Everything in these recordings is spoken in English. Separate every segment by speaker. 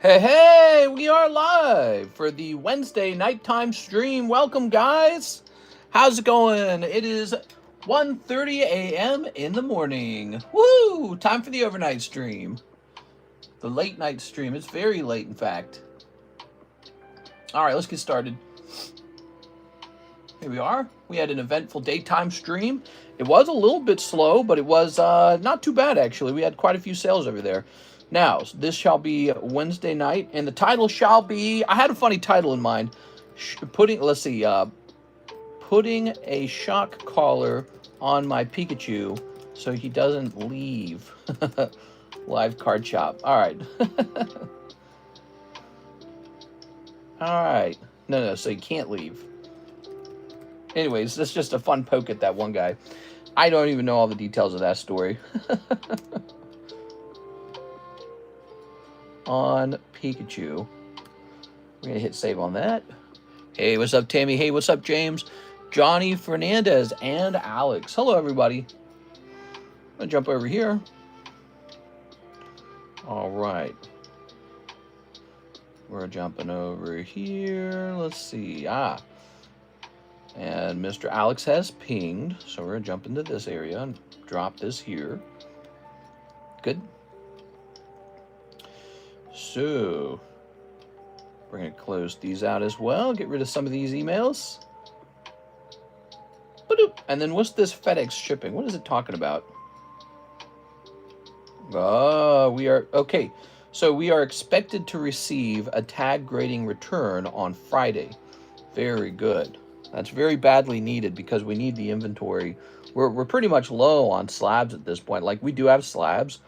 Speaker 1: Hey, hey, we are live for the Wednesday nighttime stream. Welcome, guys. How's it going? It is 1:30 a.m. in the morning. Woo! Time for the overnight stream. The late night stream. It's very late, in fact. All right, let's get started. Here we are. We had an eventful daytime stream. It was a little bit slow, but it was not too bad, actually. We had quite a few sales over there. Now, this shall be Wednesday night, and the title shall be, I had a funny title in mind, putting a shock collar on my Pikachu so he doesn't leave. Live card shop. All right. All right. No, so he can't leave. Anyways, that's just a fun poke at that one guy. I don't even know all the details of that story. On Pikachu. We're going to hit save on that. Hey, what's up, Tammy? Hey, what's up, James? Johnny Fernandez and Alex. Hello, everybody. I'm going to jump over here. All right. We're jumping over here. Let's see. And Mr. Alex has pinged. So we're going to jump into this area and drop this here. Good. So, we're going to close these out as well. Get rid of some of these emails. And then what's this FedEx shipping? What is it talking about? Oh, we are... Okay, so we are expected to receive a tag grading return on Friday. Very good. That's very badly needed because we need the inventory. We're pretty much low on slabs at this point. Like, we do have slabs,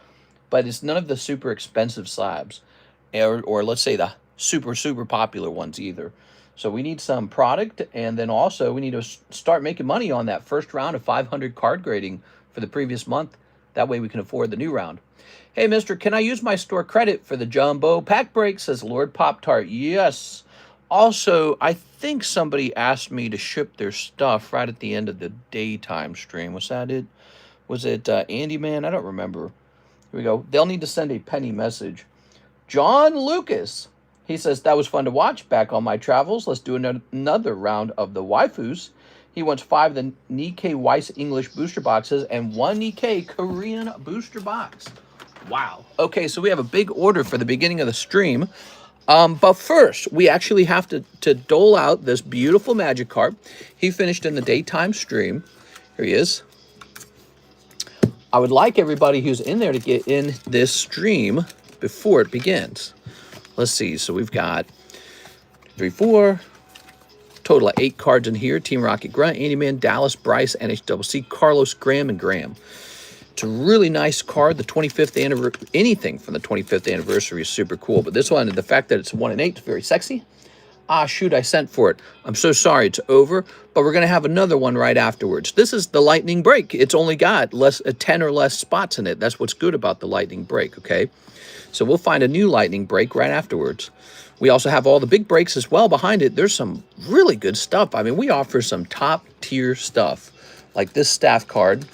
Speaker 1: but it's none of the super expensive slabs. Or let's say the super popular ones either. So we need some product, and then also we need to start making money on that first round of 500 card grading for the previous month. That way we can afford the new round. Hey, mister, can I use my store credit for the jumbo pack break, says Lord Pop-Tart. Yes. Also, I think somebody asked me to ship their stuff right at the end of the daytime stream. Was that it? Was it Andy Man? I don't remember. Here we go. They'll need to send a penny message. John Lucas, he says, that was fun to watch back on my travels. Let's do another round of the waifus. He wants 5 of the Nikke Weiss English booster boxes and 1 Nikke Korean booster box. Wow. Okay, so we have a big order for the beginning of the stream. But first, we actually have to dole out this beautiful magic card. He finished in the daytime stream. Here he is. I would like everybody who's in there to get in this stream before it begins. Let's see. So we've got 3, 4, total of 8 cards in here. Team Rocket Grunt, Andy Man, Dallas, Bryce, NHCC, Carlos, Graham, and Graham. It's a really nice card. The 25th anniversary, anything from the 25th anniversary is super cool. But this one, the fact that it's 1 in 8 is very sexy. Ah, shoot, I sent for it. I'm so sorry, it's over. But we're going to have another one right afterwards. This is the lightning break. It's only got 10 or less spots in it. That's what's good about the lightning break, okay? So we'll find a new lightning break right afterwards. We also have all the big breaks as well behind it. There's some really good stuff. I mean, we offer some top-tier stuff. Like this staff card.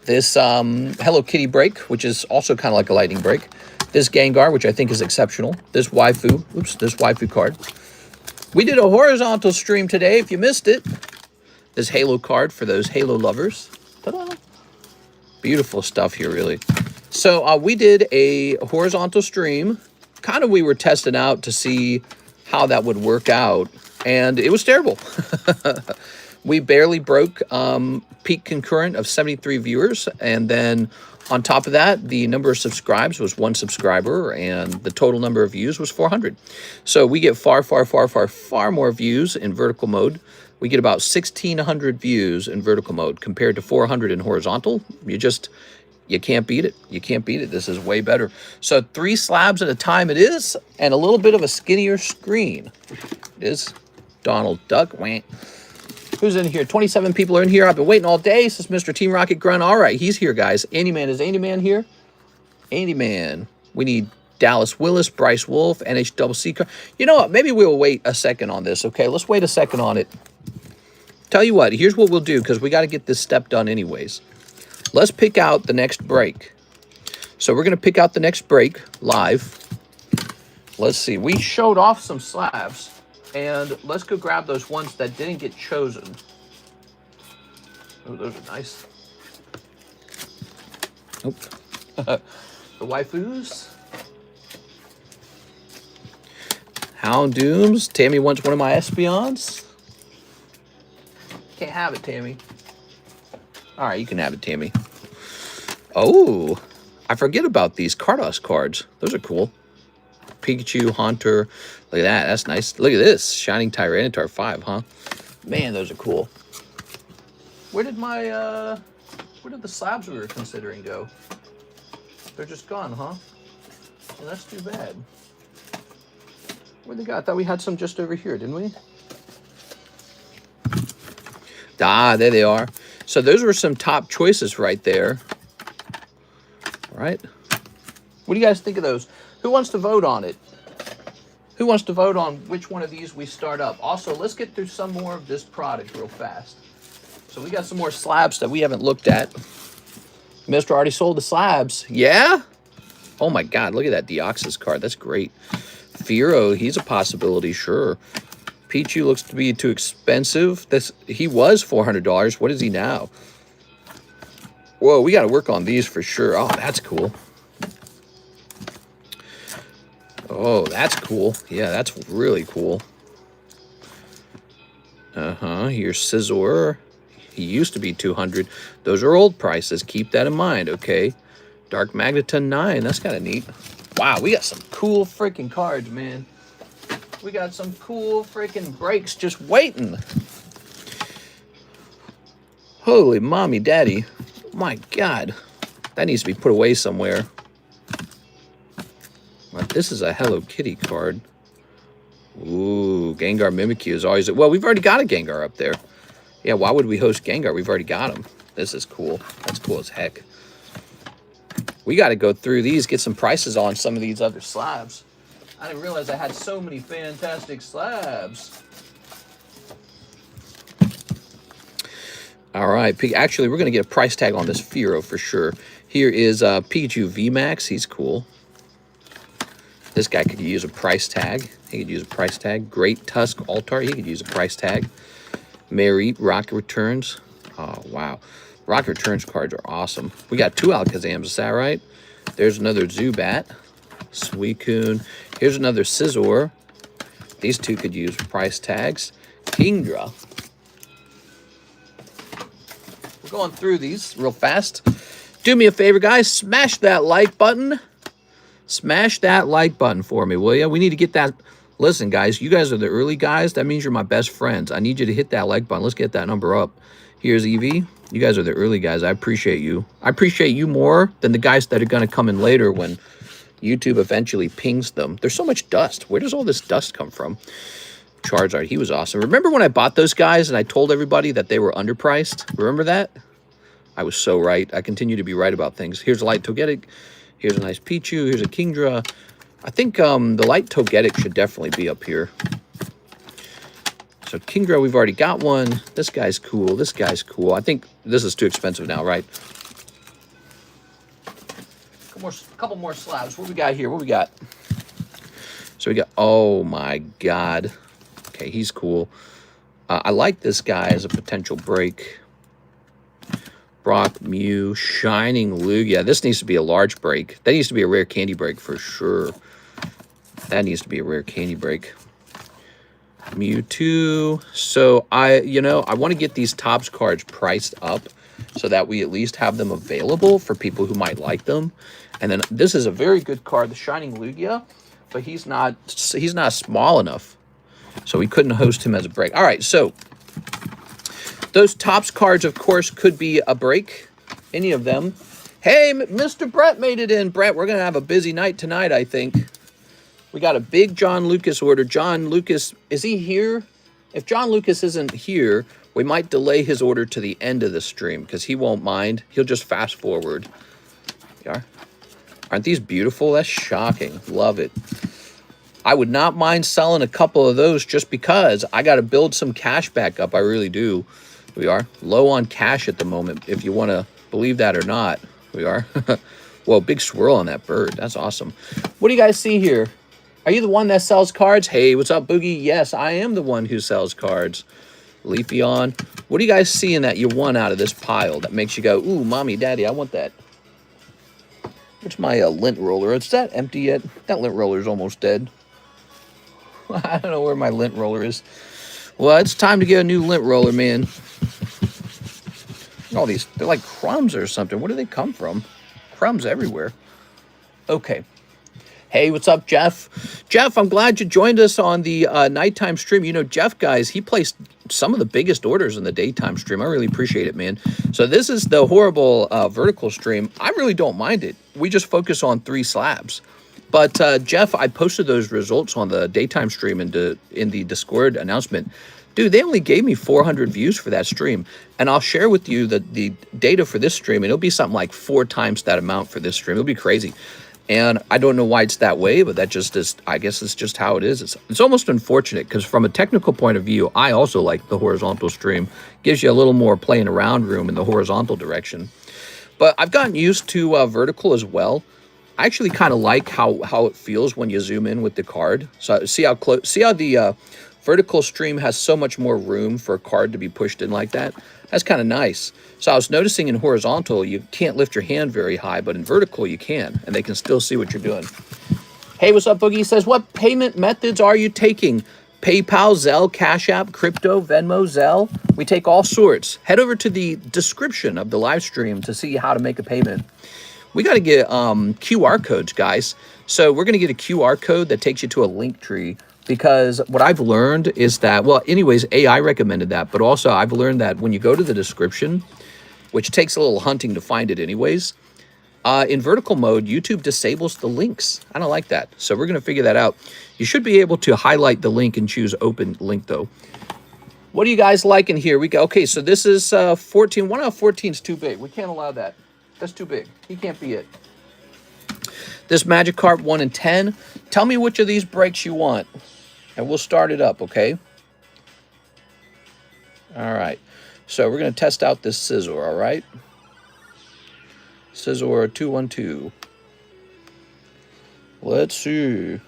Speaker 1: This Hello Kitty break, which is also kind of like a lightning break. This Gengar, which I think is exceptional. This waifu. Oops, this waifu card. We did a horizontal stream today, if you missed it. This Halo card for those Halo lovers. Ta-da! Beautiful stuff here, really. So we did a horizontal stream. Kind of we were testing out to see how that would work out. And it was terrible. We barely broke peak concurrent of 73 viewers. And then on top of that, the number of subscribes was 1 subscriber. And the total number of views was 400. So we get far more views in vertical mode. We get about 1,600 views in vertical mode compared to 400 in horizontal. You can't beat it. You can't beat it. This is way better. So 3 slabs at a time it is, and a little bit of a skinnier screen. It is Donald Duck. Who's in here? 27 people are in here. I've been waiting all day, says Mr. Team Rocket Grunt. All right, he's here, guys. Andy Man. Is Andy Man here? Andy Man. We need Dallas Willis, Bryce Wolf, NHCC. You know what? Maybe we'll wait a second on this, okay? Let's wait a second on it. Tell you what, here's what we'll do, because we got to get this step done anyways. Let's pick out the next break. So we're going to pick out the next break live. Let's see. We showed off some slabs. And let's go grab those ones that didn't get chosen. Oh, those are nice. Nope. The waifus. Houndooms. Tammy wants one of my Espeons. Can't have it, Tammy. All right, you can have it, Tammy. Oh, I forget about these Carddass cards. Those are cool. Pikachu, Haunter. Look at that. That's nice. Look at this. Shining Tyranitar 5, huh? Man, those are cool. Where did my, where did the slabs we were considering go? They're just gone, huh? Well, that's too bad. Where'd they go? I thought we had some just over here, didn't we? Ah, there they are. So those were some top choices right there. All right. What do you guys think of those? Who wants to vote on it? Who wants to vote on which one of these we start up? Also, let's get through some more of this product real fast. So we got some more slabs that we haven't looked at. Mr. already sold the slabs. Yeah? Oh my God, look at that Deoxys card. That's great. Firo, he's a possibility, sure. Pichu looks to be too expensive. He was $400. What is he now? Whoa, we got to work on these for sure. Oh, that's cool. Oh, that's cool. Yeah, that's really cool. Here's Scizor. He used to be 200. Those are old prices. Keep that in mind, okay? Dark Magneton 9. That's kind of neat. Wow, we got some cool freaking cards, man. We got some cool freaking breaks just waiting. Holy mommy daddy. My God. That needs to be put away somewhere. Well, this is a Hello Kitty card. Ooh, Gengar Mimikyu is always... Well, we've already got a Gengar up there. Yeah, why would we host Gengar? We've already got him. This is cool. That's cool as heck. We got to go through these, get some prices on some of these other slabs. I didn't realize I had so many fantastic slabs. All right. Actually, we're going to get a price tag on this Firo for sure. Here is Pikachu VMAX. He's cool. This guy could use a price tag. He could use a price tag. Great Tusk Altar. He could use a price tag. Mareep Rocket Returns. Oh, wow. Rocket Returns cards are awesome. We got 2 Alakazams. Is that right? There's another Zubat. Suicune. Here's another Scizor. These 2 could use price tags. Kingdra. We're going through these real fast. Do me a favor, guys. Smash that like button. Smash that like button for me, will you? We need to get that. Listen, guys, you guys are the early guys. That means you're my best friends. I need you to hit that like button. Let's get that number up. Here's Eevee. You guys are the early guys. I appreciate you. I appreciate you more than the guys that are going to come in later when YouTube eventually pings them. There's so much dust. Where does all this dust come from? Charizard, he was awesome. Remember when I bought those guys and I told everybody that they were underpriced? Remember that? I was so right. I continue to be right about things. Here's a Light Togetic. Here's a nice Pichu. Here's a Kingdra. I think the Light Togetic should definitely be up here. So Kingdra, we've already got one. This guy's cool. This guy's cool. I think this is too expensive now, right? Couple more slabs. What we got here? What we got? So we got, oh my God. Okay, he's cool. I like this guy as a potential break. Brock, Mew, Shining Lugia. This needs to be a large break. That needs to be a rare candy break for sure. That needs to be a rare candy break. Mewtwo. So I want to get these Topps cards priced up so that we at least have them available for people who might like them. And then this is a very good card, the Shining Lugia, but he's not small enough. So we couldn't host him as a break. All right, so those Topps cards, of course, could be a break. Any of them. Hey, Mr. Brett made it in. Brett, we're going to have a busy night tonight, I think. We got a big John Lucas order. John Lucas, is he here? If John Lucas isn't here, we might delay his order to the end of the stream because he won't mind. He'll just fast forward. Yeah. Aren't these beautiful? That's shocking. Love it. I would not mind selling a couple of those just because I got to build some cash back up. I really do. We are low on cash at the moment, if you want to believe that or not. We are. Whoa, big swirl on that bird. That's awesome. What do you guys see here? Are you the one that sells cards? Hey, what's up, Boogie? Yes, I am the one who sells cards. Leafeon. What do you guys see in that you won out of this pile that makes you go, ooh, mommy, daddy, I want that? Where's my lint roller? Is that empty yet? That lint roller is almost dead. I don't know where my lint roller is. Well, it's time to get a new lint roller, man. All these, they're like crumbs or something. Where do they come from? Crumbs everywhere. Okay. Hey, what's up, Jeff? Jeff, I'm glad you joined us on the nighttime stream. You know, Jeff, guys, he placed some of the biggest orders in the daytime stream. I really appreciate it, man. So this is the horrible vertical stream. I really don't mind it. We just focus on 3 slabs. But Jeff, I posted those results on the daytime stream in the Discord announcement. Dude, they only gave me 400 views for that stream. And I'll share with you the data for this stream. And it'll be something like 4 times that amount for this stream. It'll be crazy. And I don't know why it's that way, but that just is, I guess it's just how it is. It's almost unfortunate because from a technical point of view, I also like the horizontal stream. Gives you a little more playing around room in the horizontal direction. But I've gotten used to vertical as well. I actually kind of like how it feels when you zoom in with the card. So see how close, see how the vertical stream has so much more room for a card to be pushed in like that. That's kind of nice. So I was noticing in horizontal, you can't lift your hand very high, but in vertical you can, and they can still see what you're doing. Hey, what's up, Boogie? He says, what payment methods are you taking? PayPal, ZELLE, CASHAPP, crypto, VENMO, ZELLE. We take all sorts. Head over to the description of the live stream to see how to make a payment. We got to get QR codes, guys. So we're going to get a QR code that takes you to a link tree. Because what I've learned is that, well, anyways, AI recommended that. But also I've learned that when you go to the description, which takes a little hunting to find it anyways, in vertical mode, YouTube disables the links. I don't like that. So we're going to figure that out. You should be able to highlight the link and choose open link, though. What do you guys like in here? We go, okay, so this is 14. 1 out of 14 is too big. We can't allow that. That's too big. He can't be it. This Magikarp 1 in 10. Tell me which of these breaks you want. And we'll start it up, okay? All right. So we're going to test out this Scizor, all right? Scizor 212. Let's see.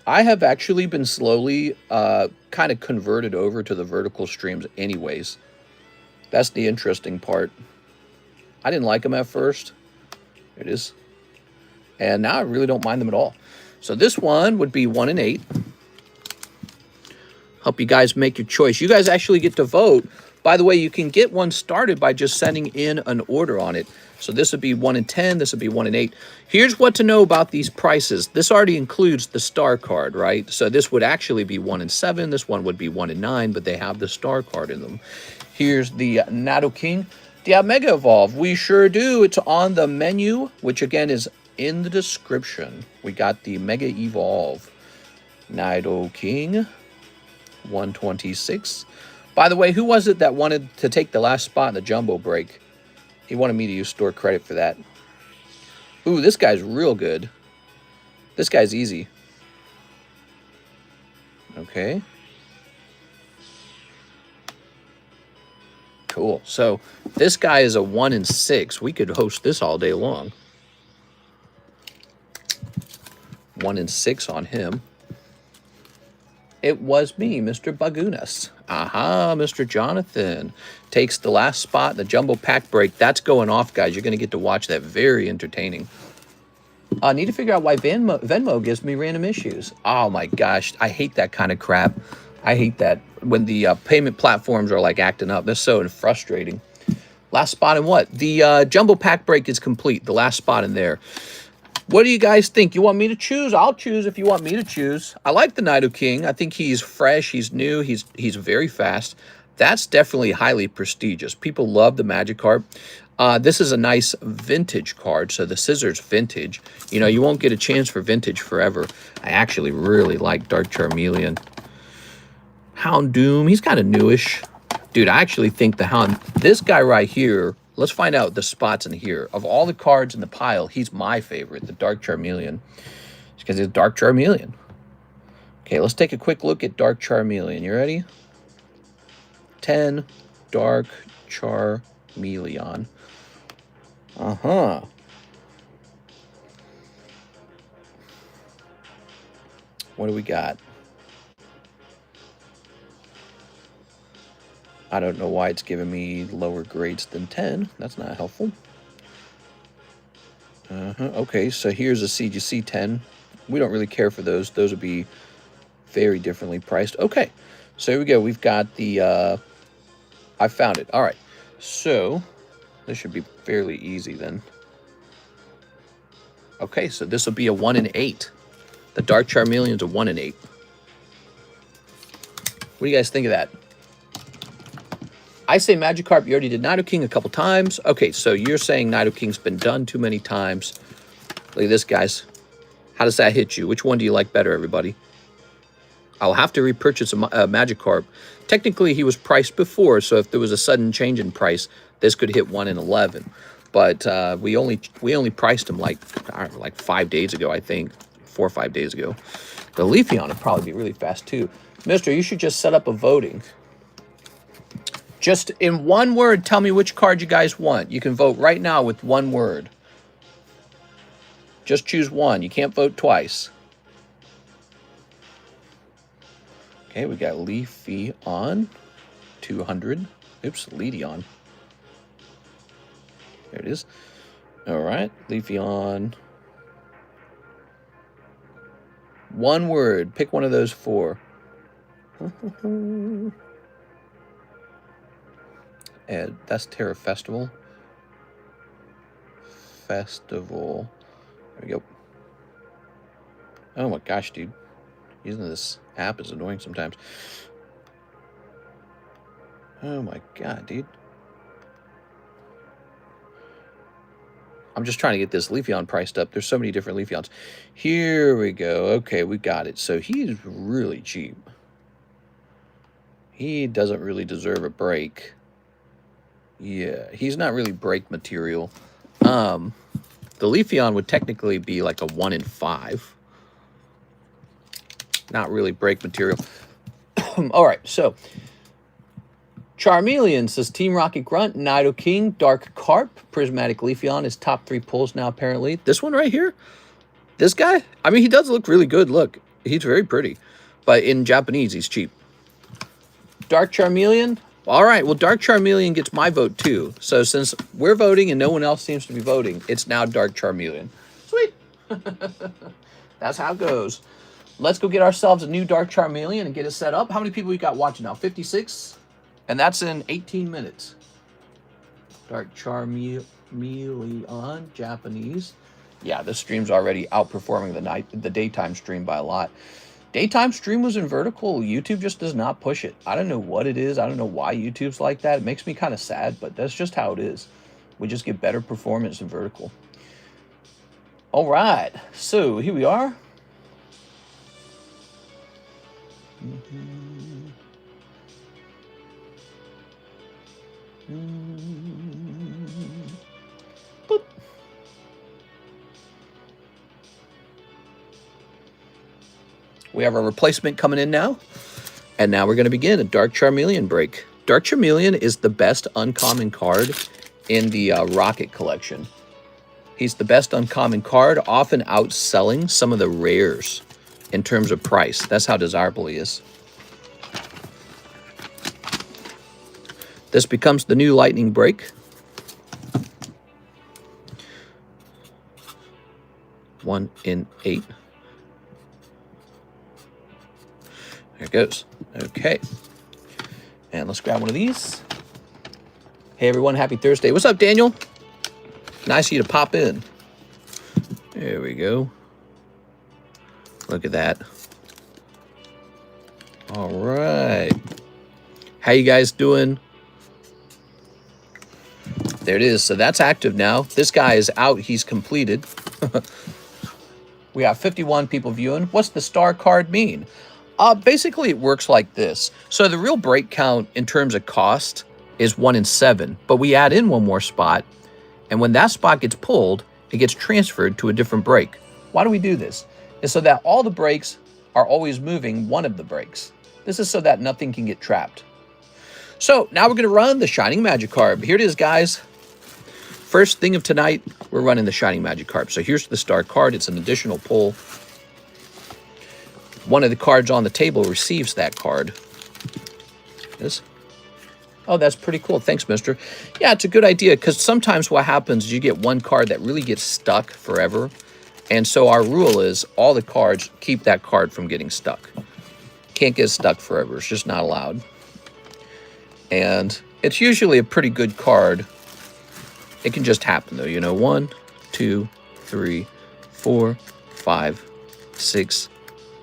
Speaker 1: I have actually been slowly kind of converted over to the vertical streams anyways. That's the interesting part. I didn't like them at first. It is. And now I really don't mind them at all. So this one would be 1 in 8. Help you guys make your choice. You guys actually get to vote. By the way, you can get one started by just sending in an order on it. So this would be 1 in 10. This would be 1 in 8. Here's what to know about these prices. This already includes the star card, right? So this would actually be 1 in 7. This one would be 1 in 9, but they have the star card in them. Here's the Nidoking. Do you have Mega Evolve? We sure do. It's on the menu, which again is in the description. We got the Mega Evolve. Nidoking 126. By the way, who was it that wanted to take the last spot in the jumbo break? He wanted me to use store credit for that. Ooh, this guy's real good. This guy's easy. Okay. Cool. So this guy is a 1 in 6. We could host this all day long. 1 in 6 on him. It was me, Mr. Bagunas. Aha, Mr. Jonathan takes the last spot in the jumbo pack break. That's going off, guys. You're going to get to watch that. Very entertaining. I need to figure out why Venmo gives me random issues. Oh, my gosh. I hate that kind of crap. I hate that when the payment platforms are, like, acting up. That's so frustrating. Last spot in what? The jumbo pack break is complete. The last spot in there. What do you guys think? You want me to choose? I'll choose if you want me to choose. I like the Nidoking. I think he's fresh. He's new. He's very fast. That's definitely highly prestigious. People love the Magikarp. This is a nice vintage card. So the Scizor's vintage. You know, you won't get a chance for vintage forever. I actually really like Dark Charmeleon. Houndoom. He's kind of newish. Dude, I actually think this guy right here. Let's find out the spots in here. Of all the cards in the pile, he's my favorite, the Dark Charmeleon. It's because it's Dark Charmeleon. Okay, let's take a quick look at Dark Charmeleon. You ready? 10, Dark Charmeleon. Uh-huh. What do we got? I don't know why it's giving me lower grades than 10. That's not helpful. Okay, so here's a CGC 10. We don't really care for those. Those would be very differently priced. Okay, so here we go. We've got the, I found it. All right, so this should be fairly easy then. Okay, so this will be a 1 in 8. The Dark Charmeleon's a 1 in 8. What do you guys think of that? I say Magikarp, you already did Nidoking a couple times. Okay, so you're saying Nidoking's been done too many times. Look at this, guys. How does that hit you? Which one do you like better, everybody? I'll have to repurchase a Magikarp. Technically, he was priced before, so if there was a sudden change in price, this could hit 1 in 11. But we only priced him like 5 days ago, I think. 4 or 5 days ago. The Leafeon would probably be really fast, too. Mister, you should just set up a voting. Just in one word, tell me which card you guys want. You can vote right now with one word. Just choose one. You can't vote twice. Okay, we got Leafeon, 200. Oops, Leafeon. There it is. All right, Leafeon. One word. Pick one of those 4. And that's Terra Festival. Festival. There we go. Oh my gosh, dude. Using this app is annoying sometimes. Oh my god, dude. I'm just trying to get this Leafeon priced up. There's so many different Leafeons. Here we go. Okay, we got it. So he's really cheap. He doesn't really deserve a break. Yeah, he's not really break material. The Leafeon would technically be like a 1 in 5. Not really break material. All right, so Charmeleon says Team Rocket Grunt, Nidoking, Dark Carp, Prismatic Leafeon is top 3 pulls now apparently. This one right here, this guy, I mean, he does look really good. Look, he's very pretty, but in Japanese, he's cheap. Dark Charmeleon. All right, well, Dark Charmeleon gets my vote, too. So since we're voting and no one else seems to be voting, it's now Dark Charmeleon. Sweet. That's how it goes. Let's go get ourselves a new Dark Charmeleon and get it set up. How many people we got watching now? 56? And that's in 18 minutes. Dark Charmeleon, Japanese. Yeah, this stream's already outperforming the daytime stream by a lot. Daytime stream was in vertical. YouTube just does not push it. I don't know what it is. I don't know why YouTube's like that. It makes me kind of sad, but that's just how it is. We just get better performance in vertical. All right. So here we are. Boop. We have our replacement coming in now. And now we're going to begin a Dark Charmeleon break. Dark Charmeleon is the best uncommon card in the Rocket collection. He's the best uncommon card, often outselling some of the rares in terms of price. That's how desirable he is. This becomes the new lightning break. 1 in 8. There it goes. Okay. And let's grab one of these. Hey, everyone. Happy Thursday. What's up, Daniel? Nice of you to pop in. There we go. Look at that. All right. How you guys doing? There it is. So that's active now. This guy is out. He's completed. We have 51 people viewing. What's the star card mean? Basically, it works like this. So the real break count in terms of cost is 1 in 7. But we add in one more spot. And when that spot gets pulled, it gets transferred to a different break. Why do we do this? It's so that all the breaks are always moving one of the breaks. This is so that nothing can get trapped. So now we're going to run the Shining Magikarp. Here it is, guys. first thing of tonight, we're running the Shining Magikarp. So here's the star card. It's an additional pull. One of the cards on the table receives that card. This. Oh, that's pretty cool. Thanks, mister. Yeah, it's a good idea because sometimes what happens is you get one card that really gets stuck forever. And so our rule is all the cards keep that card from getting stuck. Can't get stuck forever. It's just not allowed. And it's usually a pretty good card. It can just happen, though. You know, 1, 2, 3, 4, 5, 6,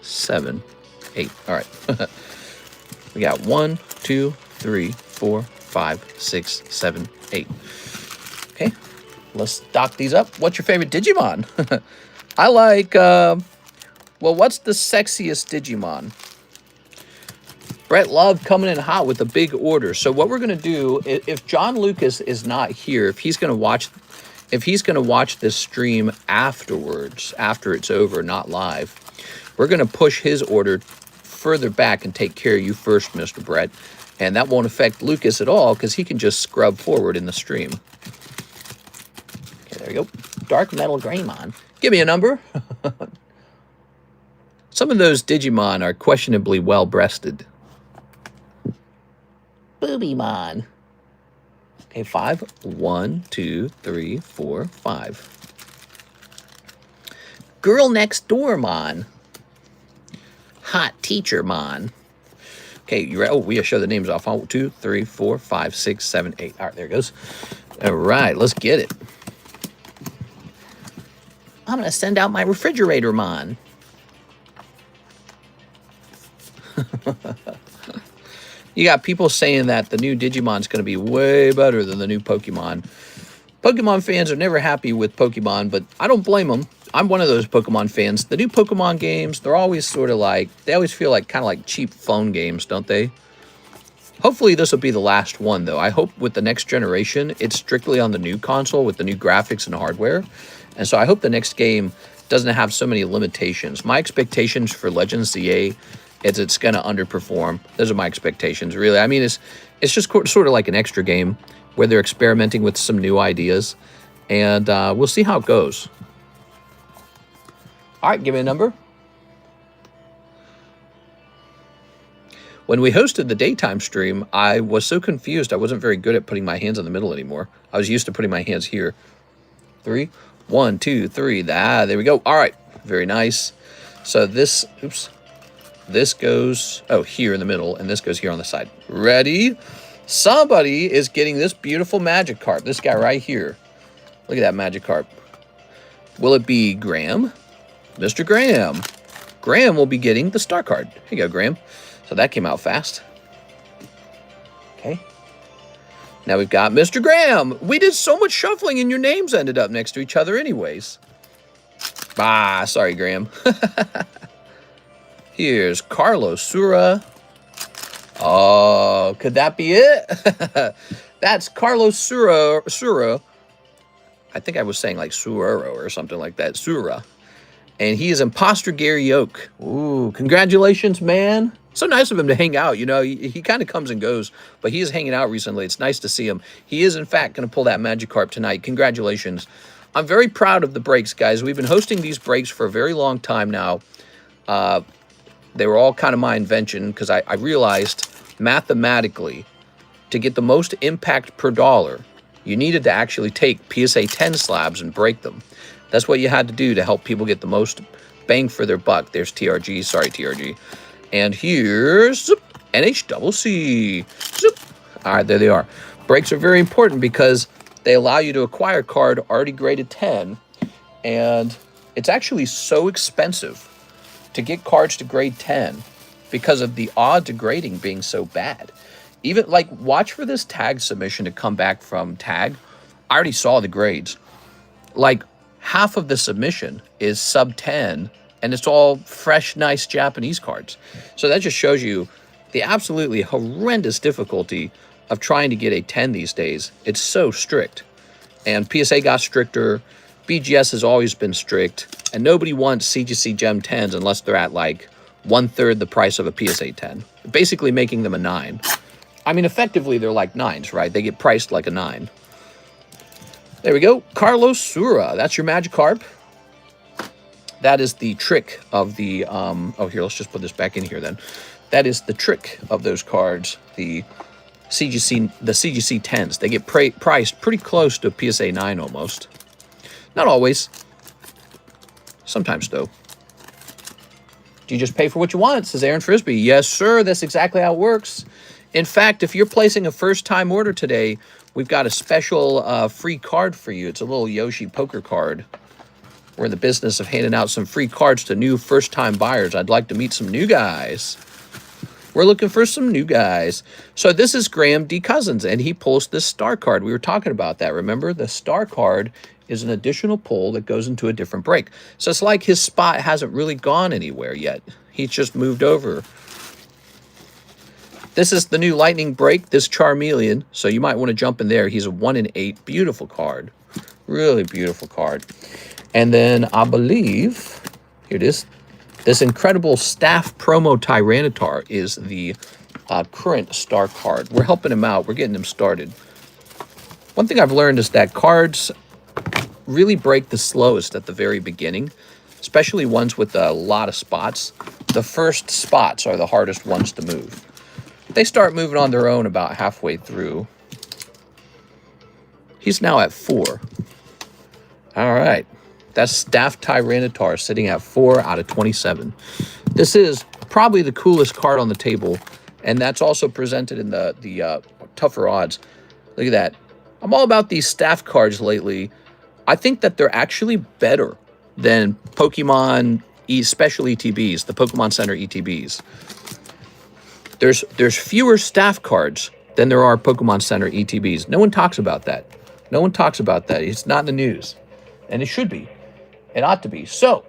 Speaker 1: 7, 8. All right. We got 1, 2, 3, 4, 5, 6, 7, 8. Okay. Let's stock these up. What's your favorite Digimon? I like, well, what's the sexiest Digimon? Brett Love coming in hot with a big order. So what we're going to do, if John Lucas is not here, if he's going to watch this stream afterwards, after it's over, not live, we're going to push his order further back and take care of you first, Mr. Brett. And that won't affect Lucas at all because he can just scrub forward in the stream. Okay, there you go. Dark Metal Greymon. Give me a number. Some of those Digimon are questionably well-breasted. Boobymon. Okay, 5. 1, 2, 3, 4, 5. Girl Next Door Mon. Hot Teacher Mon. Okay, you ready? Oh, we gotta show the names off. 1, 2, 3, 4, 5, 6, 7, 8. All right, there it goes. All right, let's get it. I'm gonna send out my refrigerator Mon. You got people saying that the new Digimon's going to be way better than the new Pokemon. Pokemon fans are never happy with Pokemon, but I don't blame them. I'm one of those Pokemon fans. The new Pokemon games, they're always sort of like, they always feel like kind of like cheap phone games, don't they? Hopefully this will be the last one, though. I hope with the next generation, it's strictly on the new console with the new graphics and hardware. And so I hope the next game doesn't have so many limitations. My expectations for Legends ZA is it's going to underperform. Those are my expectations, really. I mean, it's just sort of like an extra game where they're experimenting with some new ideas. And we'll see how it goes. All right, give me a number. When we hosted the daytime stream, I was so confused. I wasn't very good at putting my hands in the middle anymore. I was used to putting my hands here. 3, 1, 2, 3. Ah, there we go. All right, very nice. So this, oops. This goes, oh, here in the middle, and this goes here on the side. Ready? Somebody is getting this beautiful Magikarp. This guy right here. Look at that Magikarp. Will it be Graham? Mr. Graham. Graham will be getting the star card. Here you go, Graham. So that came out fast. Okay. Now we've got Mr. Graham. We did so much shuffling, and your names ended up next to each other anyways. Ah, sorry, Graham. Here's Carlos Sura. Oh, could that be it? That's Carlos Sura. I think I was saying like Sururo or something like that. Sura. And he is Imposter Gary Oak. Ooh, congratulations, man. So nice of him to hang out. You know, he kind of comes and goes, but he is hanging out recently. It's nice to see him. He is, in fact, going to pull that Magikarp tonight. Congratulations. I'm very proud of the breaks, guys. We've been hosting these breaks for a very long time now. They were all kind of my invention because I realized mathematically to get the most impact per dollar, you needed to actually take PSA 10 slabs and break them. That's what you had to do to help people get the most bang for their buck. There's TRG. Sorry, TRG. And here's NHCC. Zoop. All right, there they are. Breaks are very important because they allow you to acquire a card already graded 10. And it's actually so expensive to get cards to grade 10 because of the odd to grading being so bad. Even like watch for this tag submission to come back from tag. I already saw the grades. Like half of the submission is sub 10 and it's all fresh, nice Japanese cards. So that just shows you the absolutely horrendous difficulty of trying to get a 10 these days. It's so strict. And PSA got stricter. BGS has always been strict. And nobody wants CGC Gem 10s unless they're at like 1/3 the price of a PSA 10. Basically making them a 9. I mean, effectively, they're like 9s, right? They get priced like a 9. There we go. Carlos Sura. That's your Magikarp. That is the trick of the, oh, here, let's just put this back in here then. That is the trick of those cards, the CGC 10s. They get priced pretty close to PSA 9 almost. Not always. Sometimes, though. Do you just pay for what you want, says Aaron Frisbee. Yes, sir. That's exactly how it works. In fact, if you're placing a first-time order today, we've got a special free card for you. It's a little Yoshi poker card. We're in the business of handing out some free cards to new first-time buyers. I'd like to meet some new guys. We're looking for some new guys. So this is Graham D. Cousins, and he pulls this star card. We were talking about that, remember? The star card is an additional pull that goes into a different break. So it's like his spot hasn't really gone anywhere yet. He's just moved over. This is the new lightning break, this Charmeleon. So you might want to jump in there. He's a 1 in 8. Beautiful card. Really beautiful card. And then I believe, here it is, this incredible staff promo Tyranitar is the current star card. We're helping him out. We're getting him started. One thing I've learned is that cards really break the slowest at the very beginning, especially ones with a lot of spots. The first spots are the hardest ones to move. They start moving on their own about halfway through. He's now at 4. All right. That's Staff Tyranitar sitting at 4 out of 27. This is probably the coolest card on the table, and that's also presented in the tougher odds. Look at that. I'm all about these staff cards lately. I think that they're actually better than Pokemon Special ETBs, the Pokemon Center ETBs. There's fewer staff cards than there are Pokemon Center ETBs. No one talks about that. No one talks about that. It's not in the news, and it should be. It ought to be. So,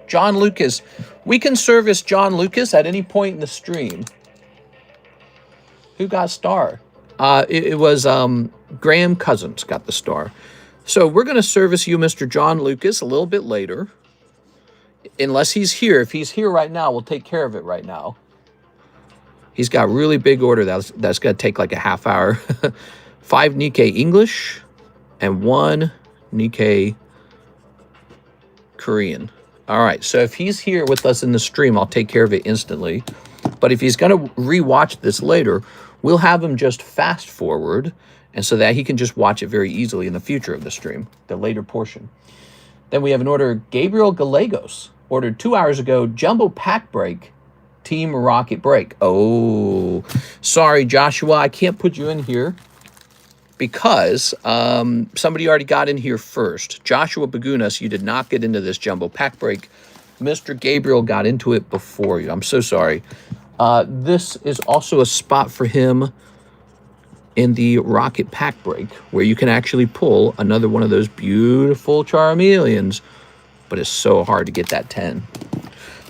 Speaker 1: John Lucas. We can service John Lucas at any point in the stream. Who got star? It was Graham Cousins got the star. So we're going to service you, Mr. John Lucas, a little bit later. Unless he's here. If he's here right now, we'll take care of it right now. He's got really big order. That's going to take like a half hour. 5 Nikke English and 1 Nikke Korean. All right, so if he's here with us in the stream, I'll take care of it instantly. But if he's going to rewatch this later, we'll have him just fast forward, and so that he can just watch it very easily in the future of the stream, the later portion. Then we have an order, Gabriel Gallegos, ordered 2 hours ago, Jumbo Pack Break, Team Rocket Break. Oh, sorry, Joshua, I can't put you in here because somebody already got in here first. Joshua Bagunas, you did not get into this Jumbo Pack Break. Mr. Gabriel got into it before you. I'm so sorry. This is also a spot for him in the Rocket Pack Break, where you can actually pull another one of those beautiful Charmeleons, but it's so hard to get that 10.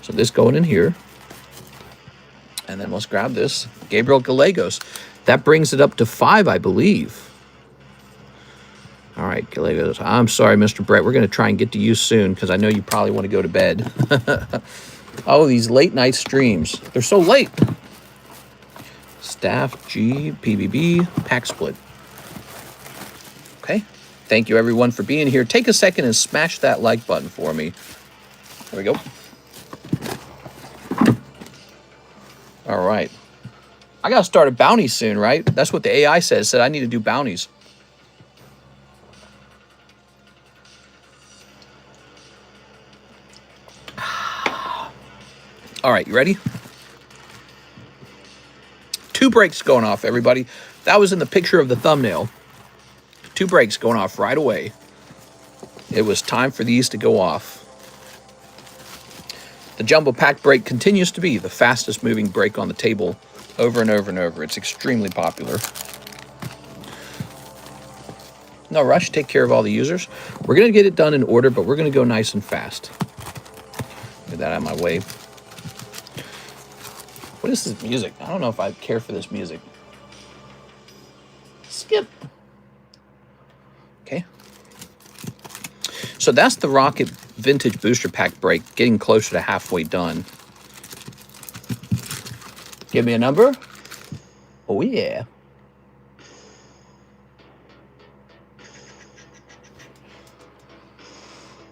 Speaker 1: So this going in here. And then let's grab this. Gabriel Gallegos. That brings it up to 5, I believe. All right, Gallegos. I'm sorry, Mr. Brett. We're going to try and get to you soon because I know you probably want to go to bed. Oh, these late night streams. They're so late. Staff G, PBB, Pack Split. Okay. Thank you, everyone, for being here. Take a second and smash that like button for me. There we go. All right. I got to start a bounty soon, right? That's what the AI says. Said I need to do bounties. All right, you ready? 2 breaks going off, everybody. That was in the picture of the thumbnail. 2 breaks going off right away. It was time for these to go off. The Jumbo Pack Break continues to be the fastest moving break on the table over and over and over. It's extremely popular. No rush, take care of all the users. We're going to get it done in order, but we're going to go nice and fast. Get that out of my way. What is this music? I don't know if I care for this music. Skip. Okay. So that's the Rocket Vintage Booster Pack Break, getting closer to halfway done. Give me a number. Oh, yeah.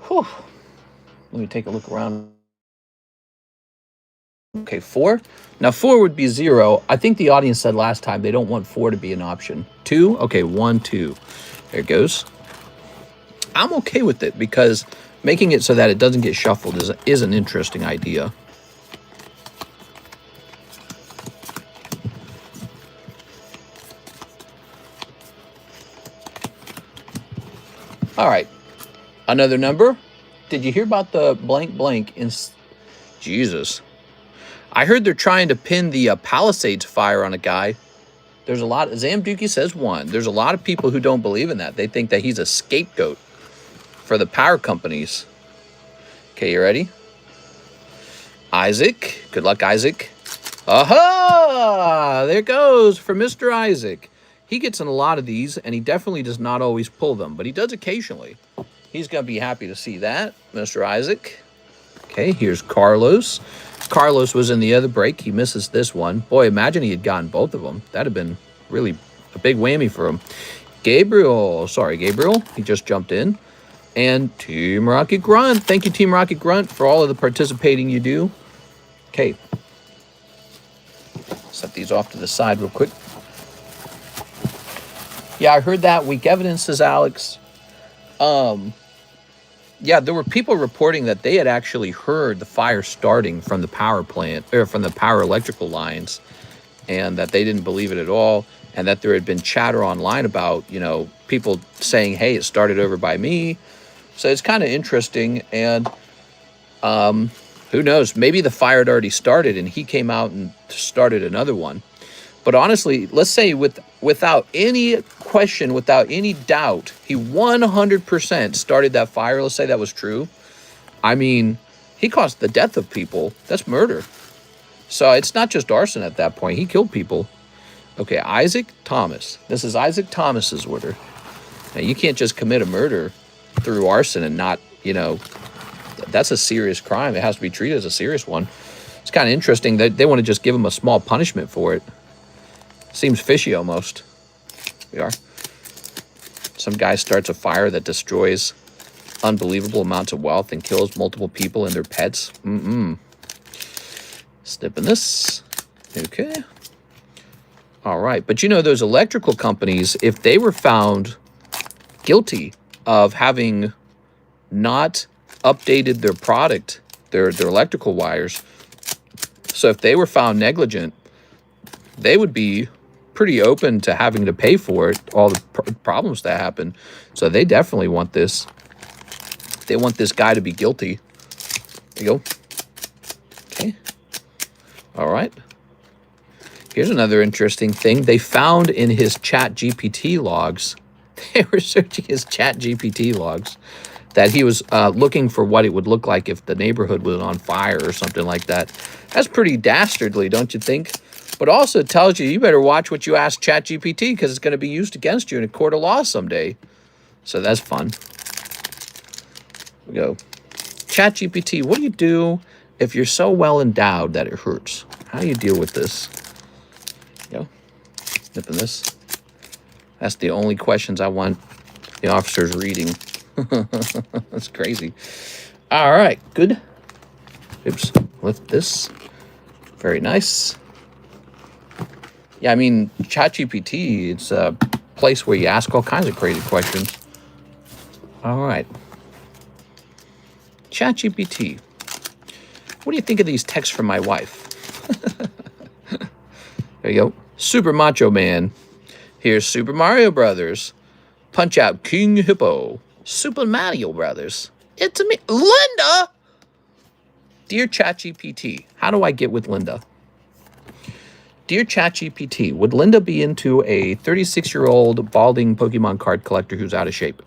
Speaker 1: Whew. Let me take a look around. Okay, 4. Now 4 would be 0. I think the audience said last time they don't want 4 to be an option. 2. Okay, 1, 2. There it goes. I'm okay with it because making it so that it doesn't get shuffled is an interesting idea. All right, another number. Did you hear about the blank blank in Jesus? I heard they're trying to pin the Palisades fire on a guy. There's a lot. Zamduki says 1. There's a lot of people who don't believe in that. They think that he's a scapegoat for the power companies. Okay, you ready? Isaac. Good luck, Isaac. Aha! There goes for Mr. Isaac. He gets in a lot of these, and he definitely does not always pull them, but he does occasionally. He's going to be happy to see that, Mr. Isaac. Okay, here's Carlos. Carlos was in the other break. He misses this one. Boy, imagine he had gotten both of them. That'd have been really a big whammy for him. Gabriel. Sorry, Gabriel. He just jumped in. And Team Rocket Grunt. Thank you, Team Rocket Grunt, for all of the participating you do. Okay. Set these off to the side real quick. Yeah, I heard that. Weak evidence, says Alex. Yeah, there were people reporting that they had actually heard the fire starting from the power plant, or from the power electrical lines, and that they didn't believe it at all, and that there had been chatter online about, you know, people saying, hey, it started over by me. So it's kind of interesting, and who knows, maybe the fire had already started and he came out and started another one. But honestly, let's say without any question, without any doubt, he 100% started that fire. Let's say that was true. I mean, he caused the death of people. That's murder. So it's not just arson at that point. He killed people. Okay, Isaac Thomas. This is Isaac Thomas's order. Now, you can't just commit a murder through arson and not, you know, that's a serious crime. It has to be treated as a serious one. It's kind of interesting that they want to just give him a small punishment for it. Seems fishy almost. We are. Some guy starts a fire that destroys unbelievable amounts of wealth and kills multiple people and their pets. Snipping this. Okay. All right. But you know, those electrical companies, if they were found guilty of having not updated their product, their electrical wires, so if they were found negligent, they would be pretty open to having to pay for it, all the problems that happen. So they definitely want this. They want this guy to be guilty. There you go. Okay. All right. Here's another interesting thing. They found in his ChatGPT logs, they were searching his ChatGPT logs, that he was looking for what it would look like if the neighborhood was on fire or something like that. That's pretty dastardly, don't you think? But also it tells you better watch what you ask ChatGPT because it's going to be used against you in a court of law someday. So that's fun. We go. ChatGPT, what do you do if you're so well endowed that it hurts? How do you deal with this? Go. Nipping this. That's the only questions I want the officers reading. That's crazy. All right, good. Oops, lift this. Very nice. Yeah, I mean, ChatGPT, it's a place where you ask all kinds of crazy questions. All right. ChatGPT, what do you think of these texts from my wife? There you go. Super Macho Man. Here's Super Mario Brothers. Punch out King Hippo. Super Mario Brothers. It's me, Linda! Dear ChatGPT, how do I get with Linda? Dear ChatGPT, would Linda be into a 36-year-old balding Pokemon card collector who's out of shape?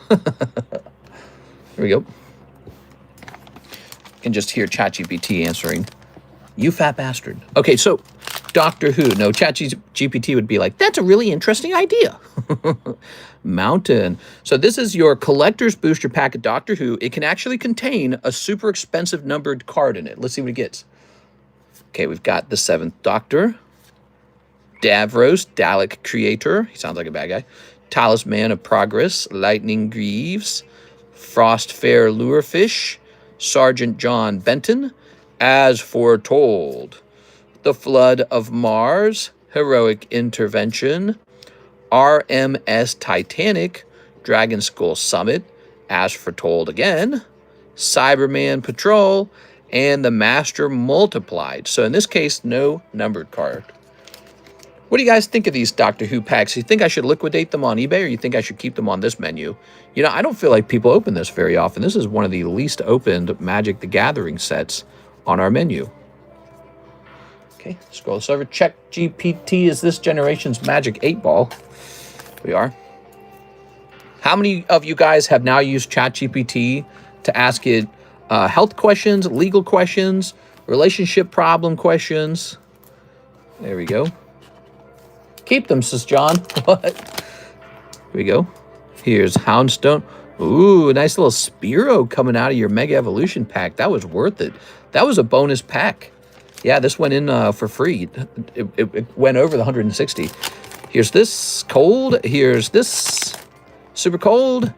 Speaker 1: There we go. You can just hear ChatGPT answering, you fat bastard. Okay, so Doctor Who. No, ChatGPT would be like, that's a really interesting idea. Mountain. So this is your collector's booster pack of Doctor Who. It can actually contain a super expensive numbered card in it. Let's see what it gets. Okay, we've got the 7th Doctor, Davros, Dalek Creator. He sounds like a bad guy. Talisman of Progress, Lightning Greaves, Frost Fair Lurefish, Sergeant John Benton, As Foretold, The Flood of Mars, Heroic Intervention, RMS Titanic, Dragon Skull Summit, As Foretold again, Cyberman Patrol, and the Master Multiplied. So in this case, no numbered card. What do you guys think of these Doctor Who packs? You think I should liquidate them on eBay, or you think I should keep them on this menu? You know, I don't feel like people open this very often. This is one of the least opened Magic the Gathering sets on our menu. Okay, scroll this over. Check GPT is this generation's Magic 8-Ball. We are. How many of you guys have now used ChatGPT to ask it health questions, legal questions, relationship problem questions? There we go. Keep them, says John. What? Here we go. Here's Houndstone. Ooh, nice little Spearow coming out of your Mega Evolution pack. That was worth it. That was a bonus pack. Yeah, this went in for free. It went over the 160. Here's this cold. Here's this super cold.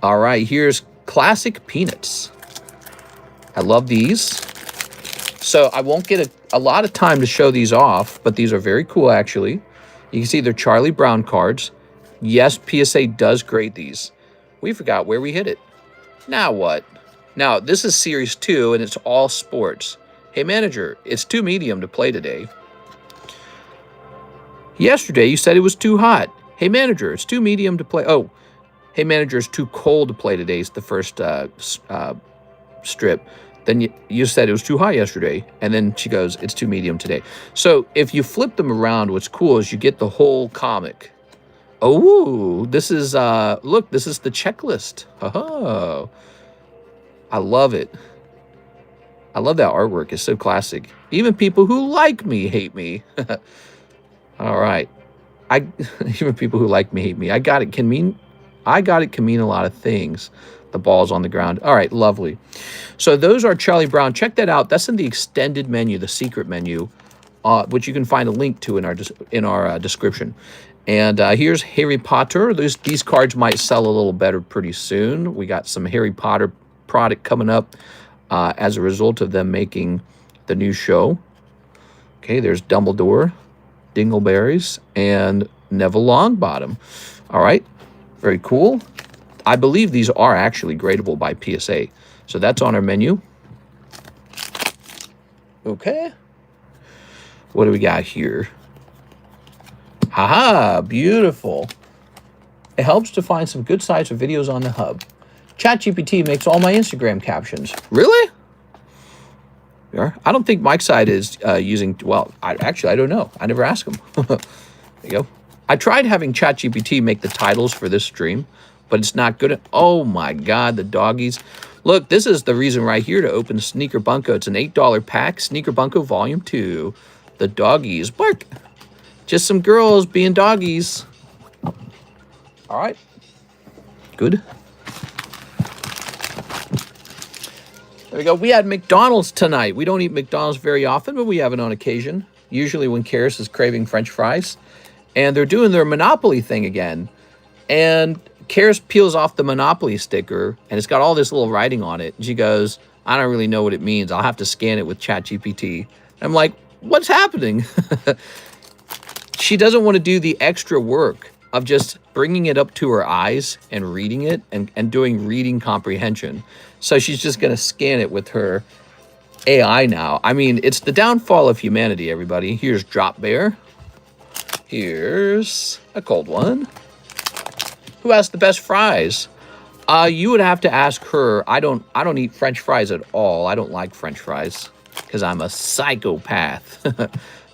Speaker 1: All right, here's classic peanuts. I love these. So I won't get a lot of time to show these off, but these are very cool, actually. You can see they're Charlie Brown cards. Yes, PSA does grade these. We forgot where we hit it. Now what? Now, this is Series 2, and it's all sports. Hey, manager, it's too medium to play today. Yesterday, you said it was too hot. Hey, manager, it's too medium to play. Oh, hey, manager, it's too cold to play today. It's the first strip. Then you said it was too hot yesterday. And then she goes, it's too medium today. So if you flip them around, what's cool is you get the whole comic. Oh, this is, look, this is the checklist. Oh, I love it. I love that artwork. It's so classic. Even people who like me hate me. All right. Even people who like me hate me. I got it can mean a lot of things. The ball's on the ground. All right, lovely. So those are Charlie Brown. Check that out. That's in the extended menu, the secret menu, which you can find a link to in our description. And here's Harry Potter. These cards might sell a little better pretty soon. We got some Harry Potter product coming up as a result of them making the new show. Okay, there's Dumbledore, Dingleberries, and Neville Longbottom. All right, very cool. I believe these are actually gradable by PSA. So that's on our menu. Okay. What do we got here? Haha, beautiful. It helps to find some good sites for videos on the hub. ChatGPT makes all my Instagram captions. Really? Yeah. I don't think Mike's side is using, well, I don't know. I never asked him. There you go. I tried having ChatGPT make the titles for this stream, but it's not good. Oh my God, the doggies. Look, this is the reason right here to open Sneaker Bunko. It's an $8 pack, Sneaker Bunko Volume 2. The doggies, bark. Just some girls being doggies. All right, good. There we go. We had McDonald's tonight. We don't eat McDonald's very often, but we have it on occasion. Usually when Karis is craving French fries. And they're doing their Monopoly thing again. And Karis peels off the Monopoly sticker, and it's got all this little writing on it. And she goes, I don't really know what it means. I'll have to scan it with ChatGPT. I'm like, what's happening? She doesn't want to do the extra work of just bringing it up to her eyes and reading it and doing reading comprehension. So she's just going to scan it with her AI now. I mean, it's the downfall of humanity, everybody. Here's Drop Bear. Here's a cold one. Who has the best fries? You would have to ask her. I don't eat French fries at all. I don't like French fries because I'm a psychopath.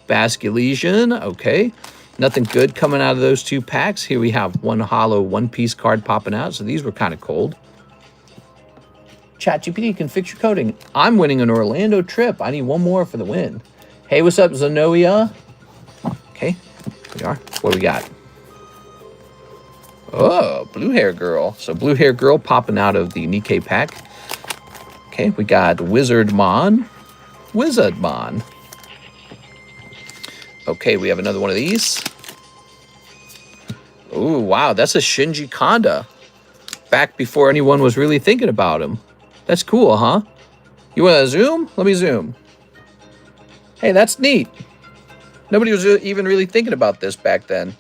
Speaker 1: Basculesian, okay. Nothing good coming out of those two packs. Here we have one hollow one-piece card popping out. So these were kind of cold. ChatGPT can fix your coding. I'm winning an Orlando trip. I need one more for the win. Hey, what's up, Zenoia? Okay, here we are. What do we got? Oh, Blue Hair Girl. So Blue Hair Girl popping out of the Nikke pack. Okay, we got Wizardmon. Wizardmon. Okay, we have another one of these. Oh, wow, that's a Shinji Kanda. Back before anyone was really thinking about him. That's cool, huh? You want to zoom? Let me zoom. Hey, that's neat. Nobody was even really thinking about this back then.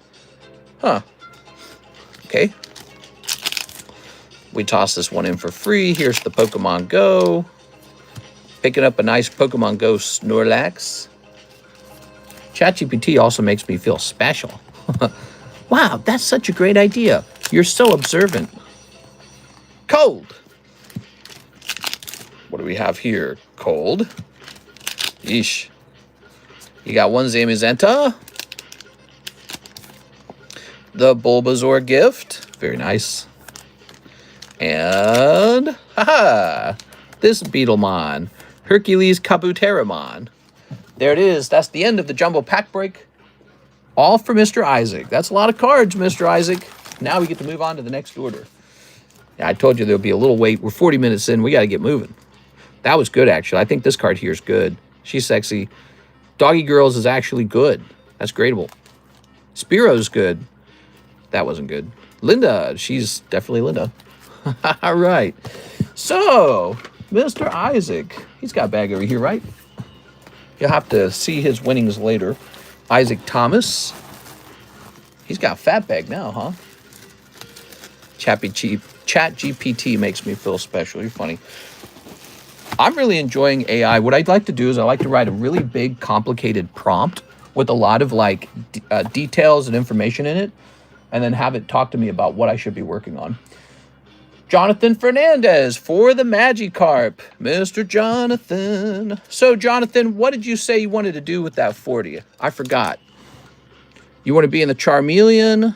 Speaker 1: Huh. Okay. We toss this one in for free. Here's the Pokemon Go. Picking up a nice Pokemon Go Snorlax. ChatGPT also makes me feel special. Wow, that's such a great idea. You're so observant. Cold. What do we have here? Cold. Yeesh. You got one Zamazenta. The Bulbasaur gift. Very nice. And, haha, this Beetlemon. Hercules Kabuteramon. There it is. That's the end of the jumbo pack break. All for Mr. Isaac. That's a lot of cards, Mr. Isaac. Now we get to move on to the next order. Yeah, I told you there'll be a little wait. We're 40 minutes in. We got to get moving. That was good, actually. I think this card here is good. She's sexy. Doggy Girls is actually good. That's gradable. Spiro's good. That wasn't good. Linda. She's definitely Linda. All right. So, Mr. Isaac. He's got a bag over here, right? You'll have to see his winnings later. Isaac Thomas. He's got a fat bag now, huh? ChatGPT makes me feel special. You're funny. I'm really enjoying AI. What I'd like to do is I like to write a really big, complicated prompt with a lot of like details and information in it, and then have it talk to me about what I should be working on. Jonathan Fernandez for the Magikarp. Mr. Jonathan. So, Jonathan, what did you say you wanted to do with that 40? I forgot. You want to be in the Charmeleon?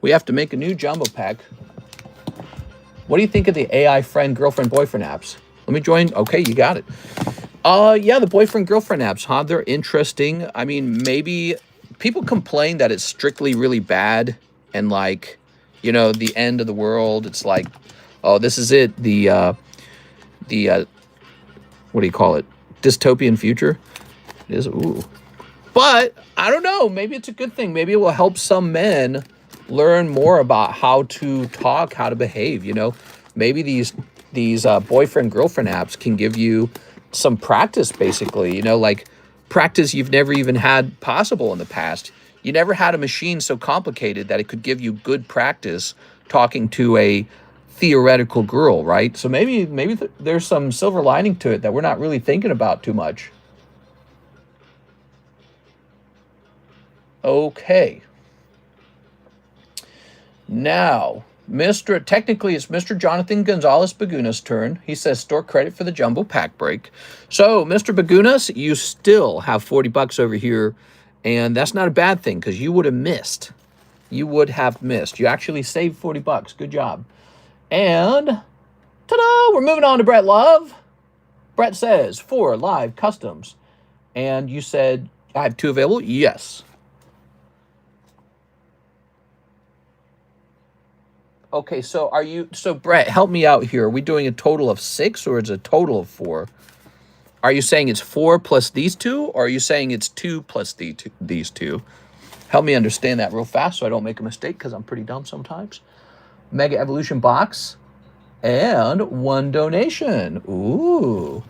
Speaker 1: We have to make a new jumbo pack. What do you think of the AI friend, girlfriend, boyfriend apps? Let me join. Okay, you got it. Yeah, the boyfriend, girlfriend apps, huh? They're interesting. I mean, maybe people complain that it's strictly really bad. And like, you know, the end of the world, it's like, oh, this is it. The what do you call it? Dystopian future. It is, ooh. But I don't know. Maybe it's a good thing. Maybe it will help some men learn more about how to talk, how to behave. You know, maybe these boyfriend, girlfriend apps can give you some practice, basically. You know, like practice you've never even had possible in the past. You never had a machine so complicated that it could give you good practice talking to a theoretical girl, right? So maybe there's some silver lining to it that we're not really thinking about too much. Okay. Now, technically it's Mr. Jonathan Gonzalez Baguna's turn. He says store credit for the jumbo pack break. So, Mr. Bagunas, you still have 40 bucks over here. And that's not a bad thing because you would have missed. You would have missed. You actually saved 40 bucks. Good job. And ta-da! We're moving on to Brett Love. Brett says 4 live customs. And you said I have 2 available? Yes. Okay, so Brett, help me out here. Are we doing a total of 6 or is it a total of 4? Are you saying it's 4 plus these 2, or are you saying it's 2 plus these 2? Help me understand that real fast so I don't make a mistake because I'm pretty dumb sometimes. Mega Evolution box and 1 donation. Ooh.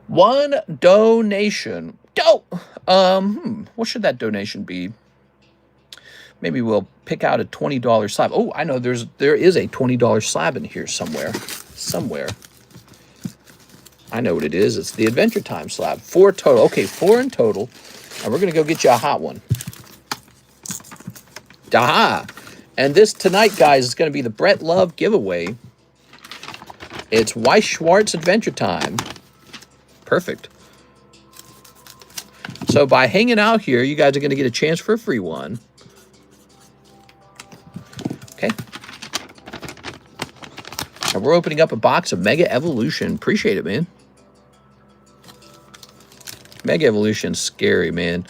Speaker 1: 1 donation. Dope. What should that donation be? Maybe we'll pick out a $20 slab. Oh, I know there is a $20 slab in here somewhere. I know what it is. It's the Adventure Time slab. 4 total. Okay, 4 in total. And we're going to go get you a hot one. Daha! And this tonight, guys, is going to be the Brett Love giveaway. It's Weiss Schwartz Adventure Time. Perfect. So by hanging out here, you guys are going to get a chance for a free one. Okay. And we're opening up a box of Mega Evolution. Appreciate it, man. Mega Evolution's scary, man.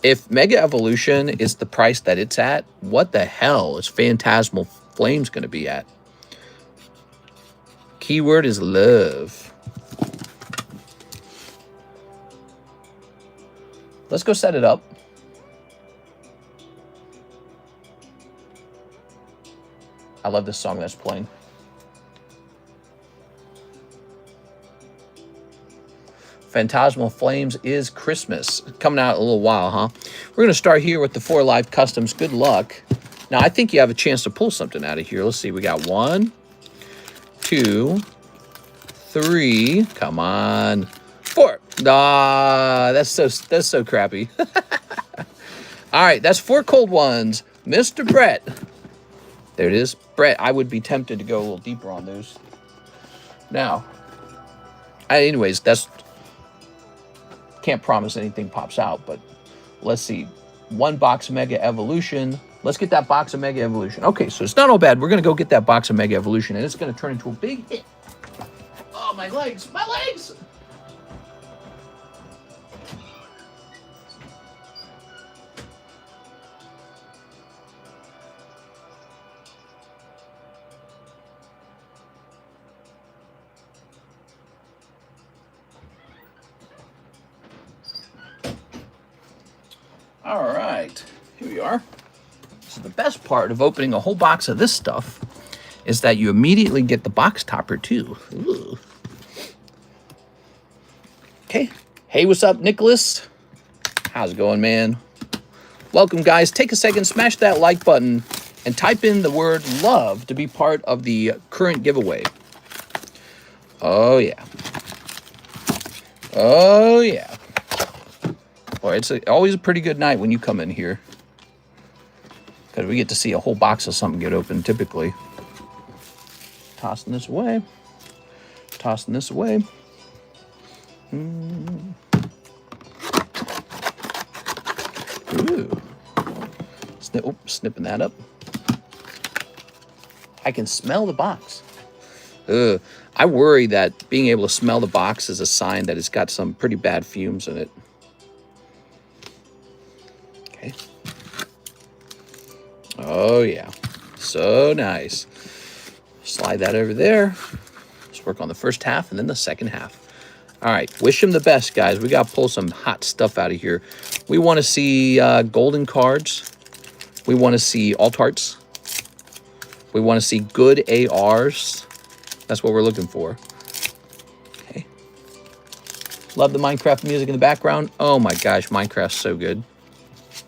Speaker 1: If Mega Evolution is the price that it's at, what the hell is Phantasmal Flames going to be at? Keyword is love. Let's go set it up. I love this song that's playing. Phantasmal Flames is Christmas. Coming out in a little while, huh? We're going to start here with the 4 live customs. Good luck. Now, I think you have a chance to pull something out of here. Let's see. We got 1, 2, 3. Come on. 4. Ah, that's so crappy. All right, that's 4 cold ones. Mr. Brett. There it is. Brett, I would be tempted to go a little deeper on those. Now, anyways, that's... Can't promise anything pops out, but let's see. 1 box of Mega Evolution. Let's get that box of Mega Evolution. Okay, so it's not all bad. We're going to go get that box of Mega Evolution, and it's going to turn into a big hit. Oh, my legs. My legs! All right, here we are. So the best part of opening a whole box of this stuff is that you immediately get the box topper too. Ooh. Okay. Hey, what's up, Nicholas? How's it going, man? Welcome, guys. Take a second, smash that like button, and type in the word love to be part of the current giveaway. Oh, yeah. Oh, yeah. Well, it's always a pretty good night when you come in here, because we get to see a whole box of something get opened typically. Tossing this away. Tossing this away. Ooh. Snipping that up. I can smell the box. I worry that being able to smell the box is a sign that it's got some pretty bad fumes in it. Okay. Oh, yeah. So nice. Slide that over there. Let's work on the first half and then the second half. All right. Wish them the best, guys. We got to pull some hot stuff out of here. We want to see golden cards. We want to see alt arts. We want to see good ARs. That's what we're looking for. Okay. Love the Minecraft music in the background. Oh, my gosh. Minecraft's so good.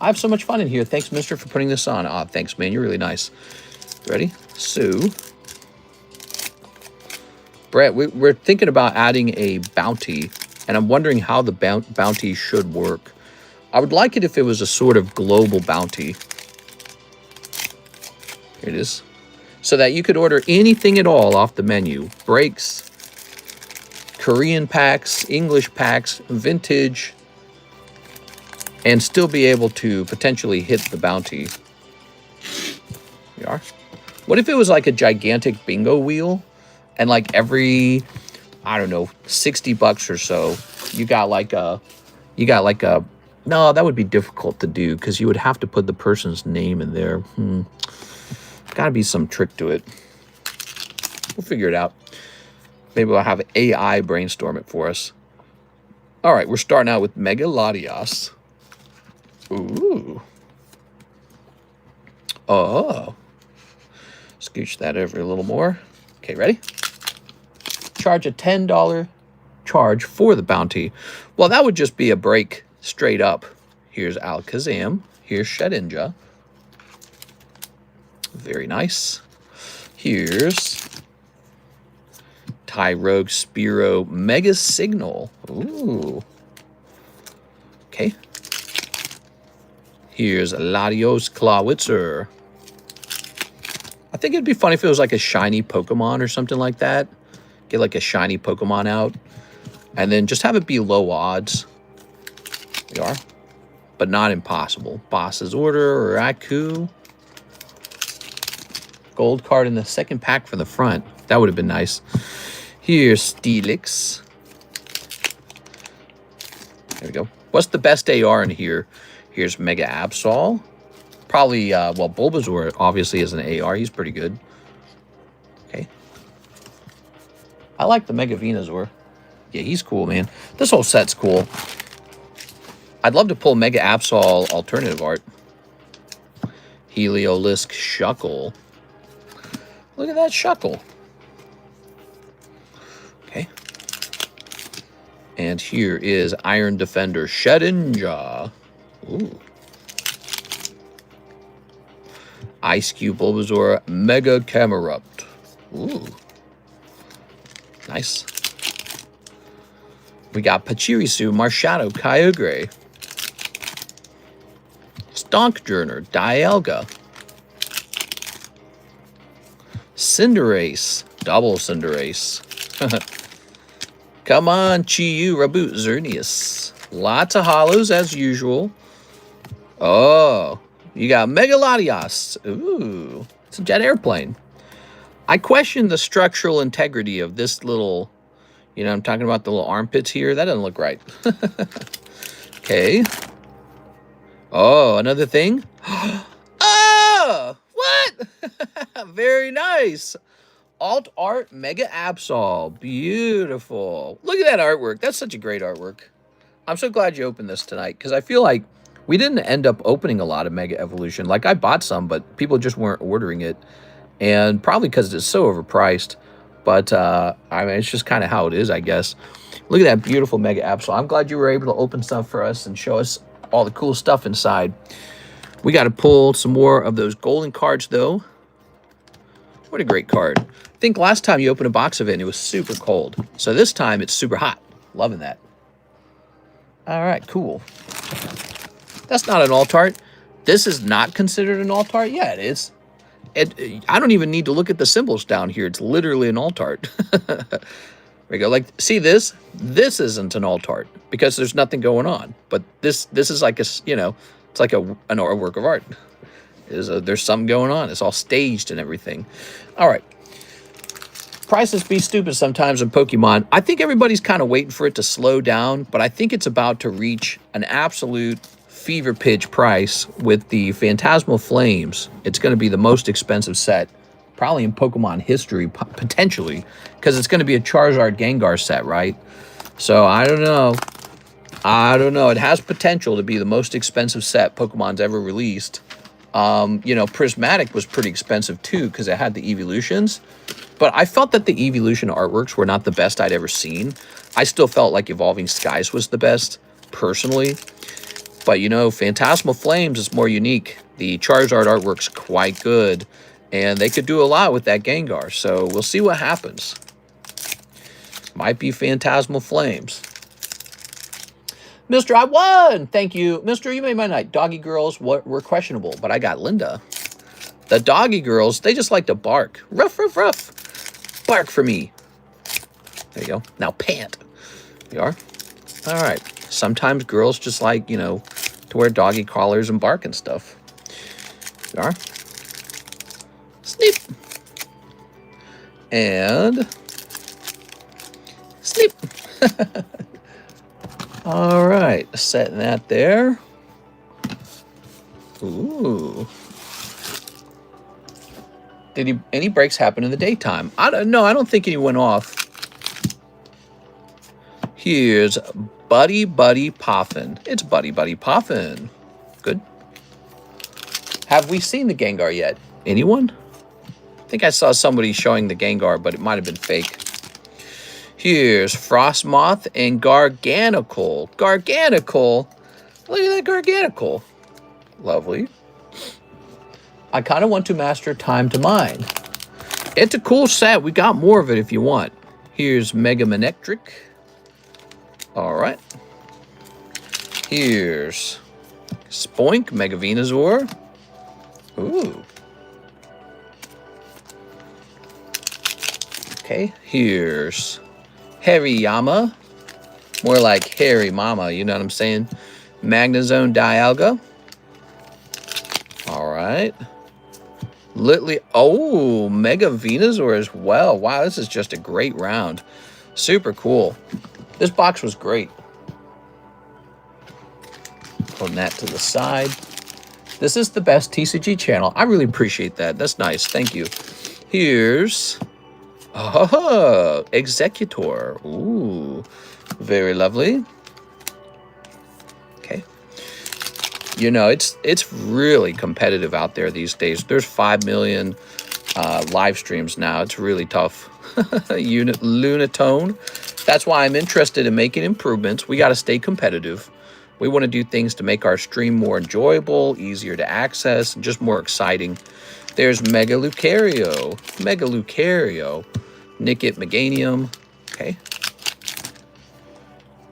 Speaker 1: I have so much fun in here. Thanks, mister, for putting this on. Ah, thanks, man. You're really nice. Ready? So, Brett, we're thinking about adding a bounty, and I'm wondering how the bounty should work. I would like it if it was a sort of global bounty. Here it is. So that you could order anything at all off the menu. Breaks, Korean packs, English packs, vintage, and still be able to potentially hit the bounty. Here we are. What if it was like a gigantic bingo wheel, and like every, I don't know, 60 bucks or so, you got like a, no, that would be difficult to do because you would have to put the person's name in there. Got to be some trick to it. We'll figure it out. Maybe we'll have AI brainstorm it for us. All right, we're starting out with Mega Latias. Ooh. Oh. Scooch that over a little more. Okay, ready? Charge a $10 charge for the bounty. Well, that would just be a break straight up. Here's Alakazam. Here's Shedinja. Very nice. Here's Tyrogue Spearow Mega Signal. Ooh. Okay. Here's Latios Clawitzer. I think it'd be fun if it was like a shiny Pokemon or something like that. Get like a shiny Pokemon out. And then just have it be low odds. There we are. But not impossible. Boss's Order or Aku. Gold card in the second pack for the front. That would have been nice. Here's Steelix. There we go. What's the best AR in here? Here's Mega Absol. Probably, well, Bulbasaur obviously is an AR. He's pretty good. Okay. I like the Mega Venusaur. Yeah, he's cool, man. This whole set's cool. I'd love to pull Mega Absol alternative art. Heliolisk Shuckle. Look at that shuckle. Okay. And here is Iron Defender Shedinja. Ooh. Ice Cube Bulbasaur Mega Camerupt. Ooh. Nice. We got Pachirisu Marshadow Kyogre. Stonkjourner Dialga. Cinderace. Double Cinderace. Come on, Chi-Yu Raboot Xerneas. Lots of hollows as usual. Oh, you got Megalodios. Ooh, it's a jet airplane. I question the structural integrity of this little, you know, I'm talking about the little armpits here. That doesn't look right. Okay. Oh, another thing. Oh, what? Very nice. Alt Art Mega Absol. Beautiful. Look at that artwork. That's such a great artwork. I'm so glad you opened this tonight because I feel like we didn't end up opening a lot of Mega Evolution. Like, I bought some, but people just weren't ordering it. And probably because it's so overpriced. But, I mean, it's just kind of how it is, I guess. Look at that beautiful Mega Absol. I'm glad you were able to open stuff for us and show us all the cool stuff inside. We got to pull some more of those golden cards, though. What a great card. I think last time you opened a box of it, it was super cold. So this time, it's super hot. Loving that. All right, cool. That's not an alt art. This is not considered an alt art? Yeah, it is. I don't even need to look at the symbols down here. It's literally an alt art. There we go. Like, see this? This isn't an alt art because there's nothing going on. But this is like a, you know, it's like a work of art. There's something going on. It's all staged and everything. All right. Prices be stupid sometimes in Pokemon. I think everybody's kind of waiting for it to slow down, but I think it's about to reach an absolute fever pitch price with the Phantasmal Flames. It's going to be the most expensive set, probably in Pokemon history, potentially, because it's going to be a Charizard Gengar set, right? So I don't know. I don't know. It has potential to be the most expensive set Pokemon's ever released. You know, Prismatic was pretty expensive too because it had the evolutions. But I felt that the evolution artworks were not the best I'd ever seen. I still felt like Evolving Skies was the best, personally. But, you know, Phantasmal Flames is more unique. The Charizard artwork's quite good. And they could do a lot with that Gengar. So we'll see what happens. Might be Phantasmal Flames. Mr. I won! Thank you. Mr. You made my night. Doggy girls were questionable, but I got Linda. The doggy girls, they just like to bark. Ruff, ruff, ruff. Bark for me. There you go. Now pant. There you are. All right. Sometimes girls just like, you know, to wear doggy collars and bark and stuff. There you are. Sleep. And sleep. All right, setting that there. Ooh. Did any breaks happen in the daytime? I don't think any went off. Here's Buddy Buddy Poffin. It's Buddy Buddy Poffin. Good. Have we seen the Gengar yet? Anyone? I think I saw somebody showing the Gengar, but it might have been fake. Here's Frostmoth and Garganacl. Garganacl? Look at that Garganacl. Lovely. I kind of want to master Time to Mine. It's a cool set. We got more of it if you want. Here's Mega Manectric. All right. Here's Spoink, Mega Venusaur. Ooh. Okay, here's Hariyama. More like Harry Mama, you know what I'm saying? Magnezone Dialga. All right. Oh, Mega Venusaur as well. Wow, this is just a great round. Super cool. This box was great. Putting that to the side. This is the best TCG channel. I really appreciate that. That's nice. Thank you. Here's Executor. Ooh, very lovely. Okay. You know, it's really competitive out there these days. There's 5 million live streams now. It's really tough. Lunatone. That's why I'm interested in making improvements. We got to stay competitive. We want to do things to make our stream more enjoyable, easier to access, and just more exciting. There's Megalucario. Nikke Meganium. Okay.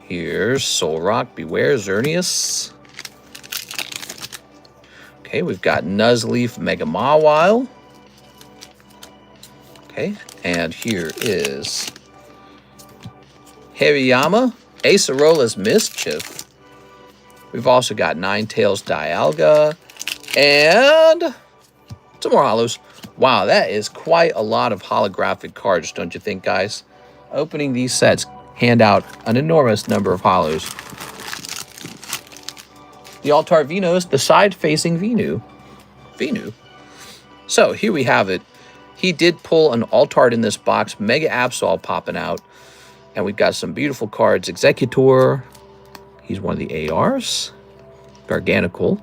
Speaker 1: Here's Solrock, Beware, Xerneas. Okay, we've got Nuzleaf, Mega Mawile. Okay, and here is Hariyama, Acerola's Mischief. We've also got Ninetales Dialga, and some more holos. Wow, that is quite a lot of holographic cards, don't you think, guys? Opening these sets hand out an enormous number of holos. The Altar Venos, the side-facing Venu. So here we have it. He did pull an Altart in this box. Mega Absol popping out. And we've got some beautiful cards. Executor. He's one of the ARs. Garganical.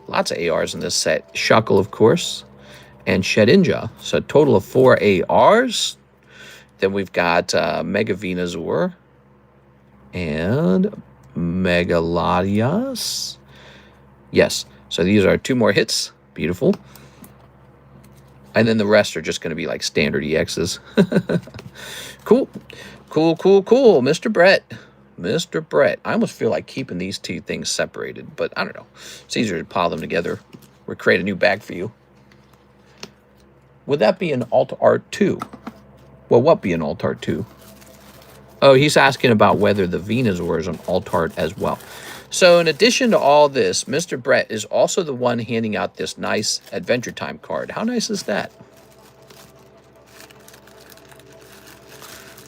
Speaker 1: Lots of ARs in this set. Shuckle, of course. And Shedinja. So a total of 4 ARs. Then we've got Mega Venusaur. And Megalodios. Yes. So these are 2 more hits. Beautiful. And then the rest are just going to be like standard EXs. Cool. Mr. Brett. I almost feel like keeping these 2 things separated, but I don't know. It's easier to pile them together or create a new bag for you. Would that be an Alt Art 2? Well, what be an Alt Art 2? Oh, he's asking about whether the Venusaur is an Alt Art as well. So in addition to all this, Mr. Brett is also the one handing out this nice Adventure Time card. How nice is that?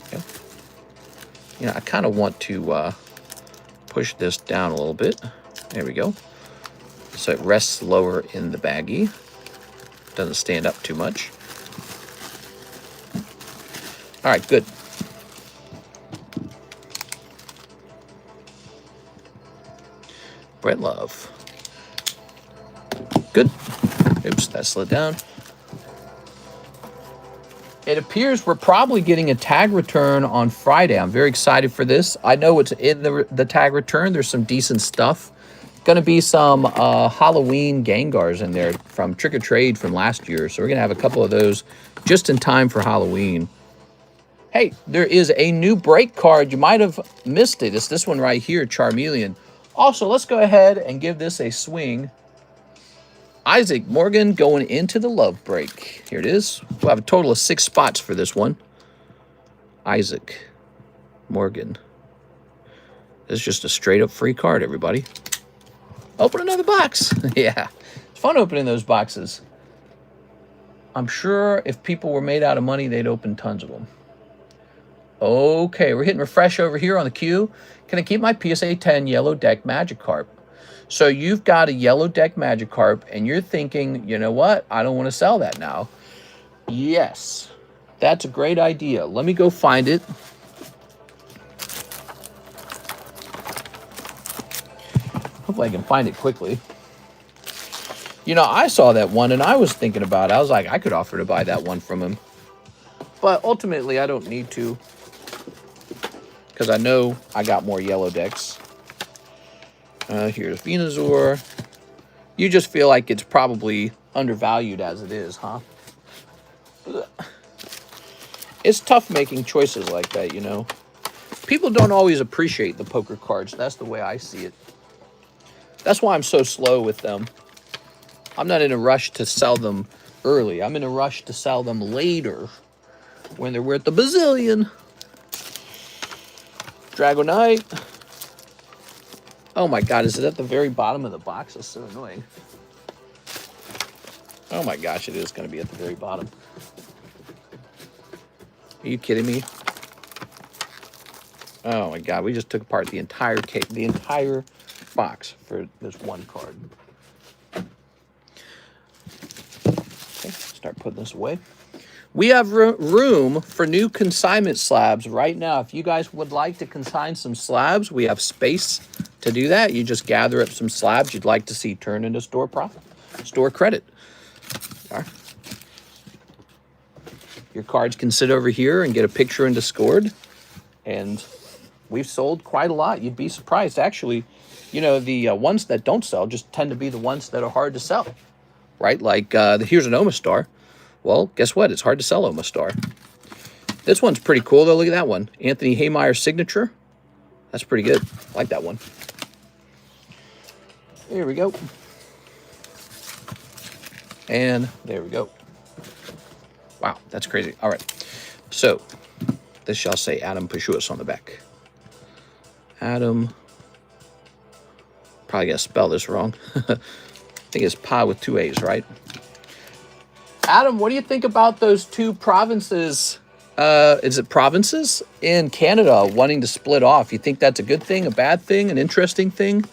Speaker 1: Okay. You know, I kind of want to push this down a little bit. There we go. So it rests lower in the baggie. Doesn't stand up too much. All right, good. Brett Love. Good. Oops, that slid down. It appears we're probably getting a tag return on Friday. I'm very excited for this. I know it's in the tag return. There's some decent stuff. Going to be some Halloween Gengars in there from Trick or Trade from last year. So we're going to have a couple of those just in time for Halloween. Hey, there is a new break card. You might have missed it. It's this one right here, Charmeleon. Also, let's go ahead and give this a swing. Isaac Morgan going into the love break. Here it is. We'll have a total of 6 spots for this one. Isaac Morgan. This is just a straight up free card, everybody. Open another box. Yeah, it's fun opening those boxes. I'm sure if people were made out of money, they'd open tons of them. Okay, we're hitting refresh over here on the queue. Can I keep my PSA 10 yellow deck Magikarp? So you've got a yellow deck Magikarp, and you're thinking, you know what? I don't want to sell that now. Yes, that's a great idea. Let me go find it. Hopefully I can find it quickly. You know, I saw that one, and I was thinking about it. I was like, I could offer to buy that one from him. But ultimately, I don't need to. Because I know I got more yellow decks. Here's Venusaur. You just feel like it's probably undervalued as it is, huh? It's tough making choices like that, you know. People don't always appreciate the poker cards. That's the way I see it. That's why I'm so slow with them. I'm not in a rush to sell them early. I'm in a rush to sell them later when they're worth a bazillion. Dragonite. Oh my god, is it at the very bottom of the box? That's so annoying. Oh my gosh, it is going to be at the very bottom. Are you kidding me? Oh my god, we just took apart the entire cake, the entire box for this one card. Okay, start putting this away. We have room for new consignment slabs right now. If you guys would like to consign some slabs, we have space to do that. You just gather up some slabs you'd like to see turn into store profit, store credit. Your cards can sit over here and get a picture in Discord. And we've sold quite a lot. You'd be surprised. Actually, you know, the ones that don't sell just tend to be the ones that are hard to sell, right? Like, here's an Omastar. Well, guess what? It's hard to sell Omastar. This one's pretty cool, though. Look at that one. Anthony Haymeyer's signature. That's pretty good. I like that one. There we go. And there we go. Wow, that's crazy. All right. So, this shall say Adam Pashuas on the back. Adam. Probably going to spell this wrong. I think it's Pa with 2 A's, right? Adam, what do you think about those 2 provinces? Is it provinces in Canada wanting to split off? You think that's a good thing, a bad thing, an interesting thing?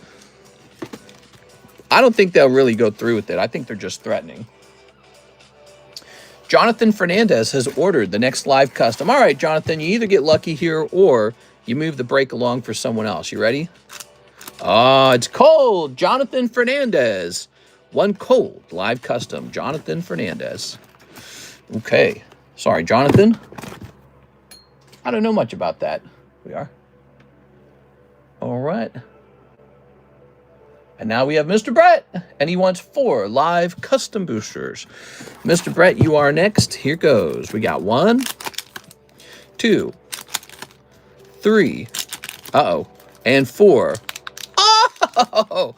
Speaker 1: I don't think they'll really go through with it. I think they're just threatening. Jonathan Fernandez has ordered the next live custom. All right, Jonathan, you either get lucky here or you move the break along for someone else. You ready? Oh, it's cold. Jonathan Fernandez. 1 cold live custom. Jonathan Fernandez. Okay. Sorry, Jonathan. I don't know much about that. We are. All right. And now we have Mr. Brett, and he wants 4 live custom boosters. Mr. Brett, you are next. Here goes. We got 1, 2, 3, and 4. Oh,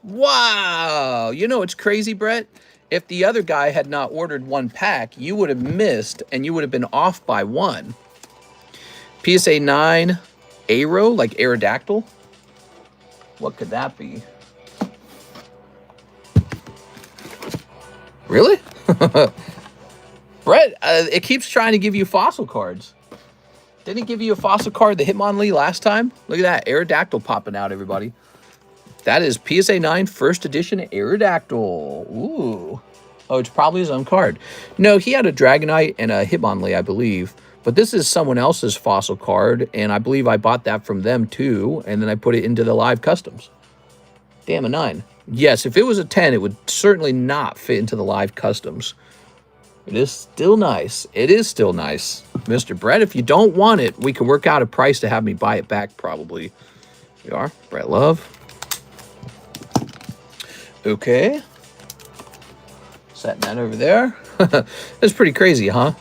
Speaker 1: wow. You know, it's crazy, Brett. If the other guy had not ordered 1 pack, you would have missed, and you would have been off by 1. PSA 9 Aero, like Aerodactyl. What could that be? Really? Brett, it keeps trying to give you fossil cards. Didn't it give you a fossil card, the Hitmonlee, last time? Look at that. Aerodactyl popping out, everybody. That is PSA 9 first edition Aerodactyl. Ooh. Oh, it's probably his own card. No, he had a Dragonite and a Hitmonlee, I believe. But this is someone else's fossil card, and I believe I bought that from them too, and then I put it into the live customs. Damn, a 9. Yes, if it was a 10, it would certainly not fit into the live customs. It is still nice. It is still nice. Mr. Brett, if you don't want it, we can work out a price to have me buy it back, probably. We are. Brett Love. Okay. Setting that over there. That's pretty crazy, huh?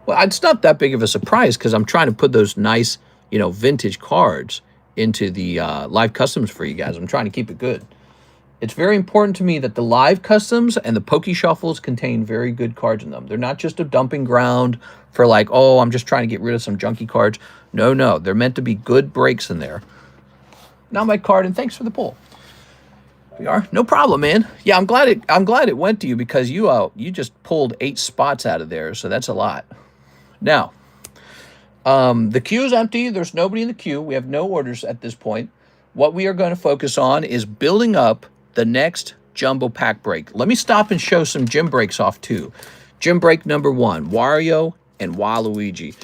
Speaker 1: Well, it's not that big of a surprise because I'm trying to put those nice, you know, vintage cards into the live customs for you guys. I'm trying to keep it good. It's very important to me that the live customs and the Poke Shuffles contain very good cards in them. They're not just a dumping ground for like, oh, I'm just trying to get rid of some junky cards. No, no. They're meant to be good breaks in there. Now my card, and thanks for the pull. We are. No problem, man. Yeah, I'm glad it went to you because you just pulled 8 spots out of there, so that's a lot. Now, the queue is empty. There's nobody in the queue. We have no orders at this point. What we are going to focus on is building up the next jumbo pack break. Let me stop and show some gym breaks off too. Gym break number 1, Wario and Waluigi.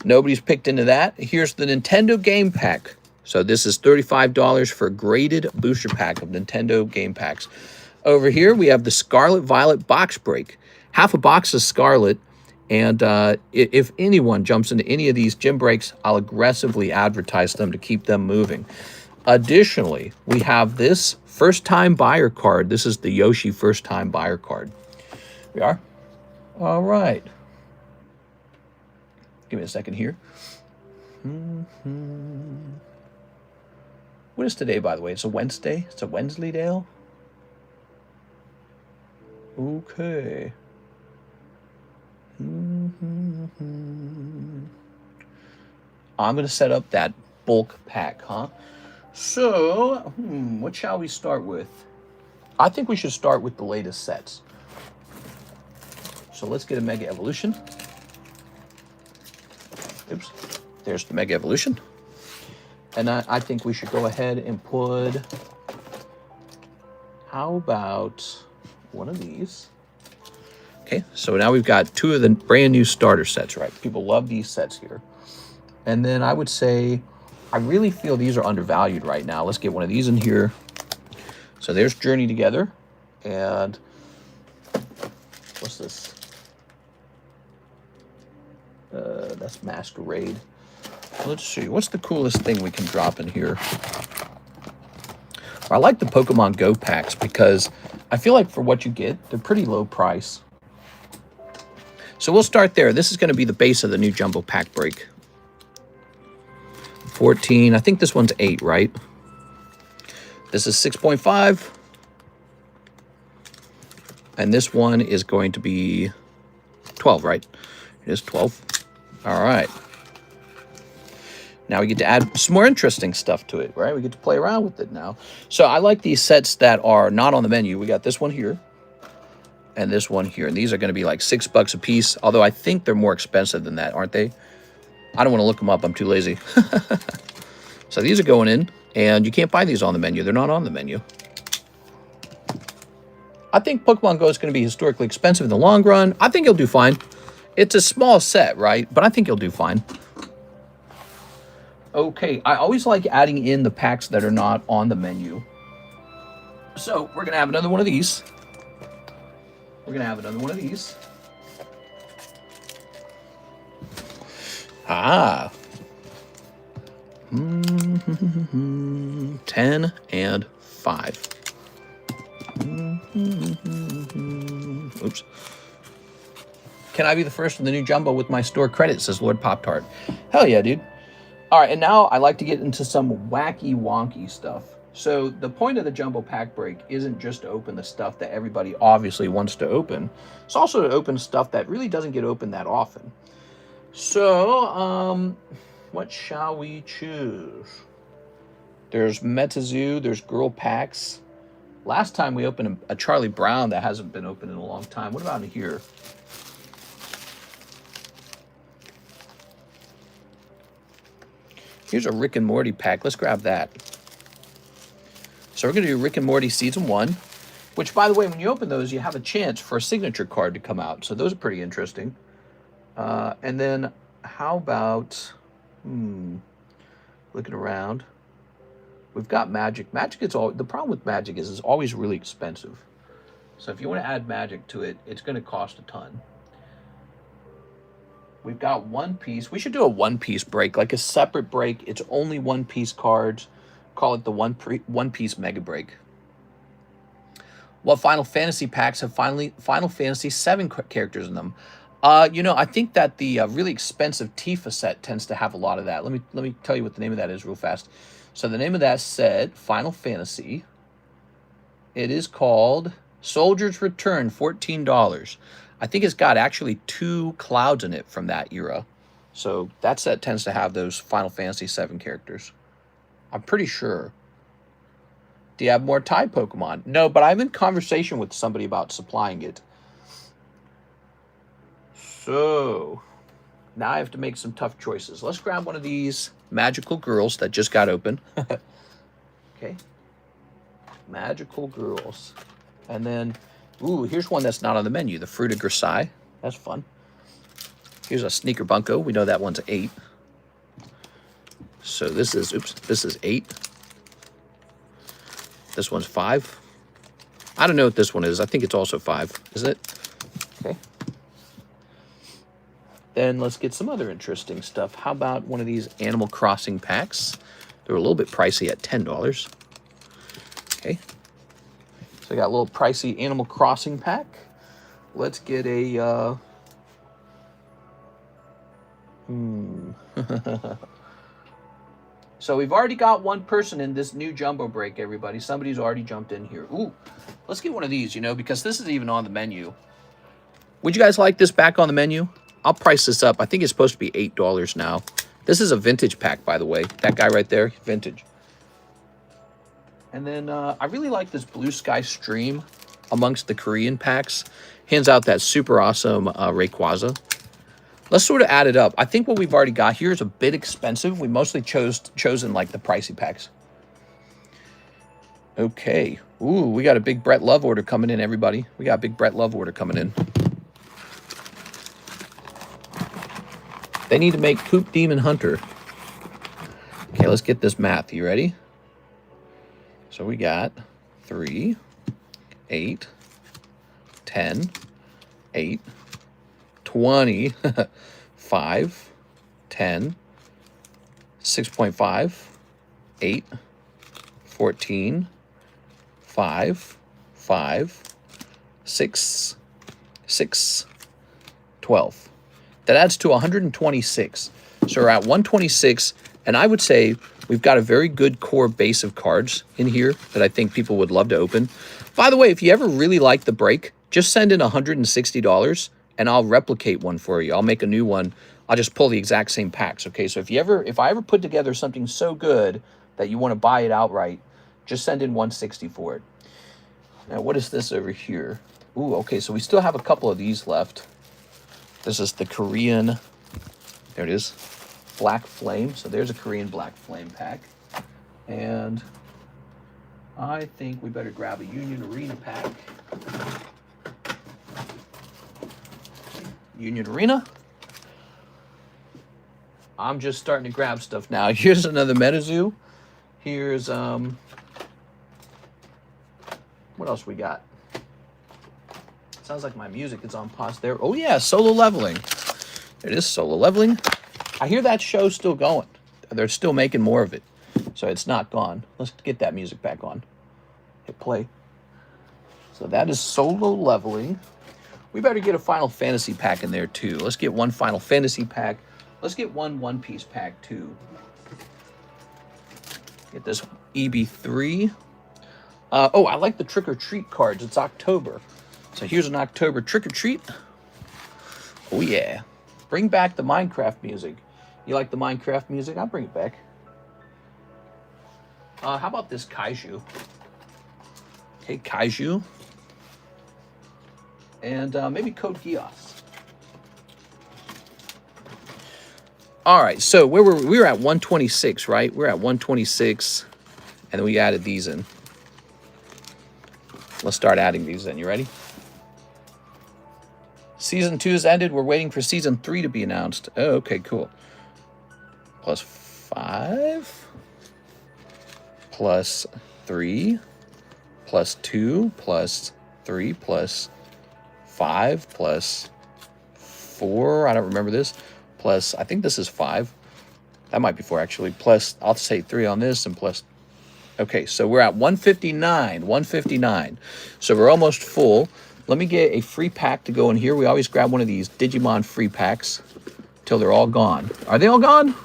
Speaker 1: Nobody's picked into that. Here's the Nintendo game pack. So this is $35 for a graded booster pack of Nintendo game packs. Over here, we have the Scarlet Violet box break. Half a box of Scarlet. And if anyone jumps into any of these gym breaks, I'll aggressively advertise them to keep them moving. Additionally, we have this first-time buyer card. This is the Yoshi first-time buyer card. We are. All right. Give me a second here. What is today, by the way? It's a Wednesday. It's a Wensleydale. Okay. I'm going to set up that bulk pack, huh? So, what shall we start with? I think we should start with the latest sets. So let's get a Mega Evolution. Oops. There's the Mega Evolution. And I think we should go ahead and put, how about one of these? Okay, so now we've got 2 of the brand new starter sets, right? People love these sets here. And then I would say, I really feel these are undervalued right now. Let's get one of these in here. So there's Journey Together. And what's this? That's Masquerade. Let's see. What's the coolest thing we can drop in here? I like the Pokemon Go packs because I feel like for what you get, they're pretty low price. So we'll start there. This is going to be the base of the new Jumbo Pack Break. 14. I think this one's 8, right? This is 6.5. And this one is going to be 12, right? It is 12. All right. Now we get to add some more interesting stuff to it, right? We get to play around with it now. So I like these sets that are not on the menu. We got this one here and this one here. And these are going to be like $6 a piece, although I think they're more expensive than that, aren't they? I don't want to look them up. I'm too lazy. So these are going in, and you can't buy these on the menu. They're not on the menu. I think Pokemon Go is going to be historically expensive in the long run. I think you'll do fine. It's a small set, right? But I think you'll do fine. Okay, I always like adding in the packs that are not on the menu. So we're going to have another one of these. We're going to have another one of these. Ah. 10 and 5. Oops. Can I be the first in the new Jumbo with my store credit, says Lord Pop-Tart. Hell yeah, dude. All right, and now I like to get into some wacky wonky stuff. So the point of the Jumbo Pack Break isn't just to open the stuff that everybody obviously wants to open. It's also to open stuff that really doesn't get opened that often. So, what shall we choose? There's Metazoo, there's Girl Packs. Last time we opened a Charlie Brown that hasn't been opened in a long time. What about in here? Here's a Rick and Morty pack. Let's grab that. So we're going to do Rick and Morty Season 1, which, by the way, when you open those, you have a chance for a signature card to come out. So those are pretty interesting. And then how about, looking around, we've got Magic. Magic is all, the problem with Magic is it's always really expensive. So if you want to add Magic to it, it's going to cost a ton. We've got One Piece. We should do a One Piece break, like a separate break. It's only One Piece cards. Call it the One Piece Mega Break. What Final Fantasy packs have Final Fantasy 7 characters in them? You know, I think that the really expensive Tifa set tends to have a lot of that. Let me tell you what the name of that is real fast. So the name of that set, Final Fantasy, it is called Soldier's Return, $14. I think it's got actually 2 clouds in it from that era. So that set tends to have those Final Fantasy 7 characters. I'm pretty sure. Do you have more Thai Pokemon? No, but I'm in conversation with somebody about supplying it. So now I have to make some tough choices. Let's grab one of these Magical Girls that just got open. Okay. Magical Girls. And then, ooh, here's one that's not on the menu. The Fruit of Grisai. That's fun. Here's a Sneaker Bunko. We know that one's 8. So this is, this is 8. This one's 5. I don't know what this one is. I think it's also 5, isn't it? Okay. Then let's get some other interesting stuff. How about one of these Animal Crossing packs? They're a little bit pricey at $10. Okay. So I got a little pricey Animal Crossing pack. Let's get a... So we've already got one person in this new Jumbo break, everybody. Somebody's already jumped in here. Ooh, let's get one of these, you know, because this is even on the menu. Would you guys like this back on the menu? I'll price this up. I think it's supposed to be $8 now. This is a vintage pack, by the way. That guy right there, vintage. And then I really like this Blue Sky Stream amongst the Korean packs. Hands out that super awesome Rayquaza. Let's sort of add it up. I think what we've already got here is a bit expensive. We mostly chosen like the pricey packs. Okay. Ooh, we got a big Brett Love order coming in, everybody. We got a big Brett Love order coming in. They need to make Coop Demon Hunter. Okay, let's get this math. You ready? So we got 3, 8, 10, 8, 20, 5, 10, 6.5, 8, 14, 5, 5, 6, 6, 12. That adds to 126. So we're at 126, and I would say we've got a very good core base of cards in here that I think people would love to open. By the way, if you ever really like the break, just send in $160 and I'll replicate one for you. I'll make a new one. I'll just pull the exact same packs, okay? So if I ever put together something so good that you want to buy it outright, just send in 160 for it. Now, what is this over here? Ooh, okay, so we still have a couple of these left. This is the Korean, there it is, Black Flame. So there's a Korean Black Flame pack. And I think we better grab a Union Arena pack. Union Arena. I'm just starting to grab stuff now. Here's another MetaZoo. Here's, what else we got? Sounds like my music is on pause there. Oh yeah, Solo Leveling. There it is, Solo Leveling. I hear that show's still going. They're still making more of it. So it's not gone. Let's get that music back on. Hit play. So that is Solo Leveling. We better get a Final Fantasy pack in there too. Let's get one Final Fantasy pack. Let's get one One Piece pack too. Get this EB3. Oh, I like the Trick or Treat cards. It's October. So here's an October Trick or Treat. Oh yeah. Bring back the Minecraft music. You like the Minecraft music? I'll bring it back. How about this Kaiju? Okay, Kaiju. And maybe Code Geass. All right, so we were at 126, right? We're at 126, and then we added these in. Let's start adding these in. You ready? Season 2 has ended. We're waiting for Season 3 to be announced. Oh, okay, cool. Plus 5. Plus 3. Plus 2. Plus 3. Plus 5. Plus 4. I don't remember this. Plus, I think this is 5. That might be 4, actually. Plus, I'll say 3 on this, and plus... Okay, so we're at 159. 159. So we're almost full. Let me get a free pack to go in here. We always grab one of these Digimon free packs till they're all gone. Are they all gone?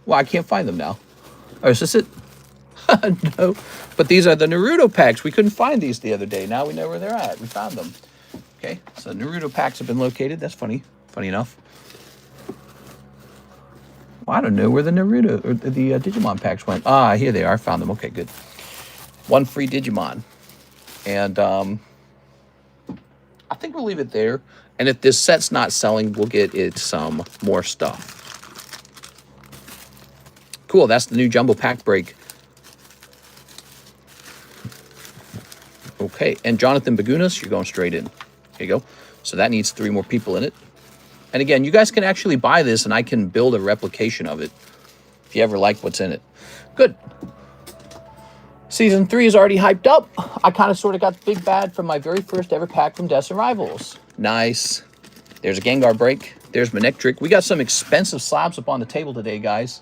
Speaker 1: Well, I can't find them now. Oh, is this it? No. But these are the Naruto packs. We couldn't find these the other day. Now we know where they're at. We found them. Okay, so Naruto packs have been located. That's funny. Funny enough. Well, I don't know where the Naruto or the Digimon packs went. Ah, here they are. I found them. Okay, good. One free Digimon. And I think we'll leave it there. And if this set's not selling, we'll get it some more stuff. Cool, that's the new Jumbo Pack break. Okay, and Jonathan Bagunas, you're going straight in. There you go. So that needs 3 more people in it. And again, you guys can actually buy this, and I can build a replication of it if you ever like what's in it. Good. Season 3 is already hyped up. I kind of sort of got the big bad from my very first ever pack from Deaths and Rivals. Nice. There's a Gengar break. There's Manectric. We got some expensive slabs up on the table today, guys.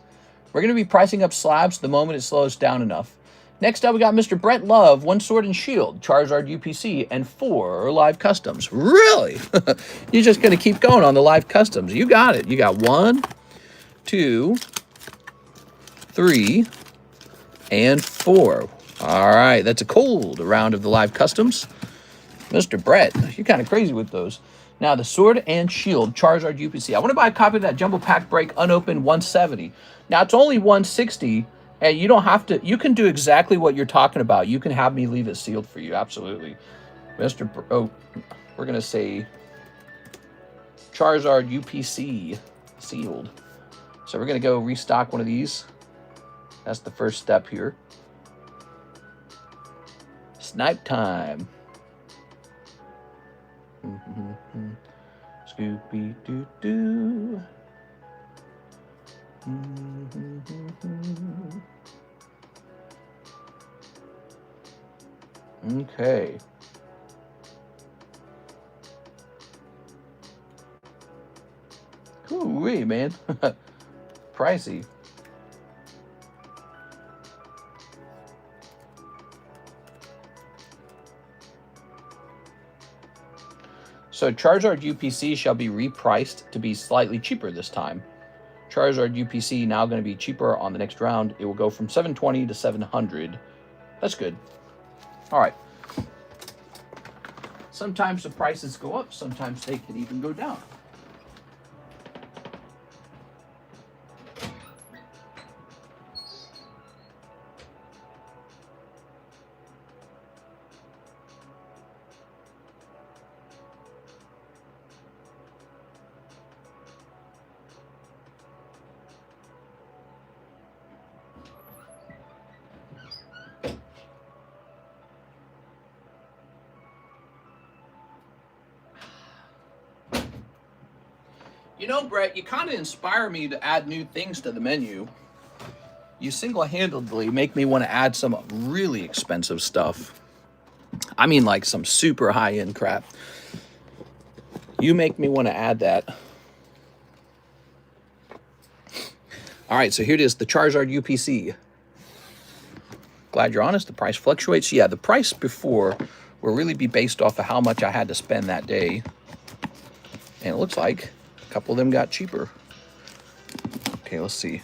Speaker 1: We're going to be pricing up slabs the moment it slows down enough. Next up, we got Mr. Brett Love, 1 Sword and Shield, Charizard UPC, and 4 live customs. Really? You're just going to keep going on the live customs. You got it. You got 1, 2, 3, and 4. All right, that's a cold round of the live customs. Mr. Brett, you're kind of crazy with those. Now, the Sword and Shield, Charizard UPC. I want to buy a copy of that Jumbo Pack break, unopened, 170. Now, it's only 160, and you don't have to, you can do exactly what you're talking about. You can have me leave it sealed for you, absolutely. Oh, we're going to say Charizard UPC sealed. So we're going to go restock one of these. That's the first step here. Snipe time. Scooby-Doo-Doo. Okay. Ooh-wee, man. Pricey. So Charizard UPC shall be repriced to be slightly cheaper this time. Charizard UPC now going to be cheaper on the next round. It will go from 720 to 700. That's good. All right. Sometimes the prices go up. Sometimes they can even go down. You know, Brett, you kind of inspire me to add new things to the menu. You single-handedly make me want to add some really expensive stuff. I mean, like some super high-end crap. You make me want to add that. All right, so here it is, the Charizard UPC. Glad you're honest, the price fluctuates. Yeah, the price before will really be based off of how much I had to spend that day. And it looks like a couple of them got cheaper. Okay, let's see.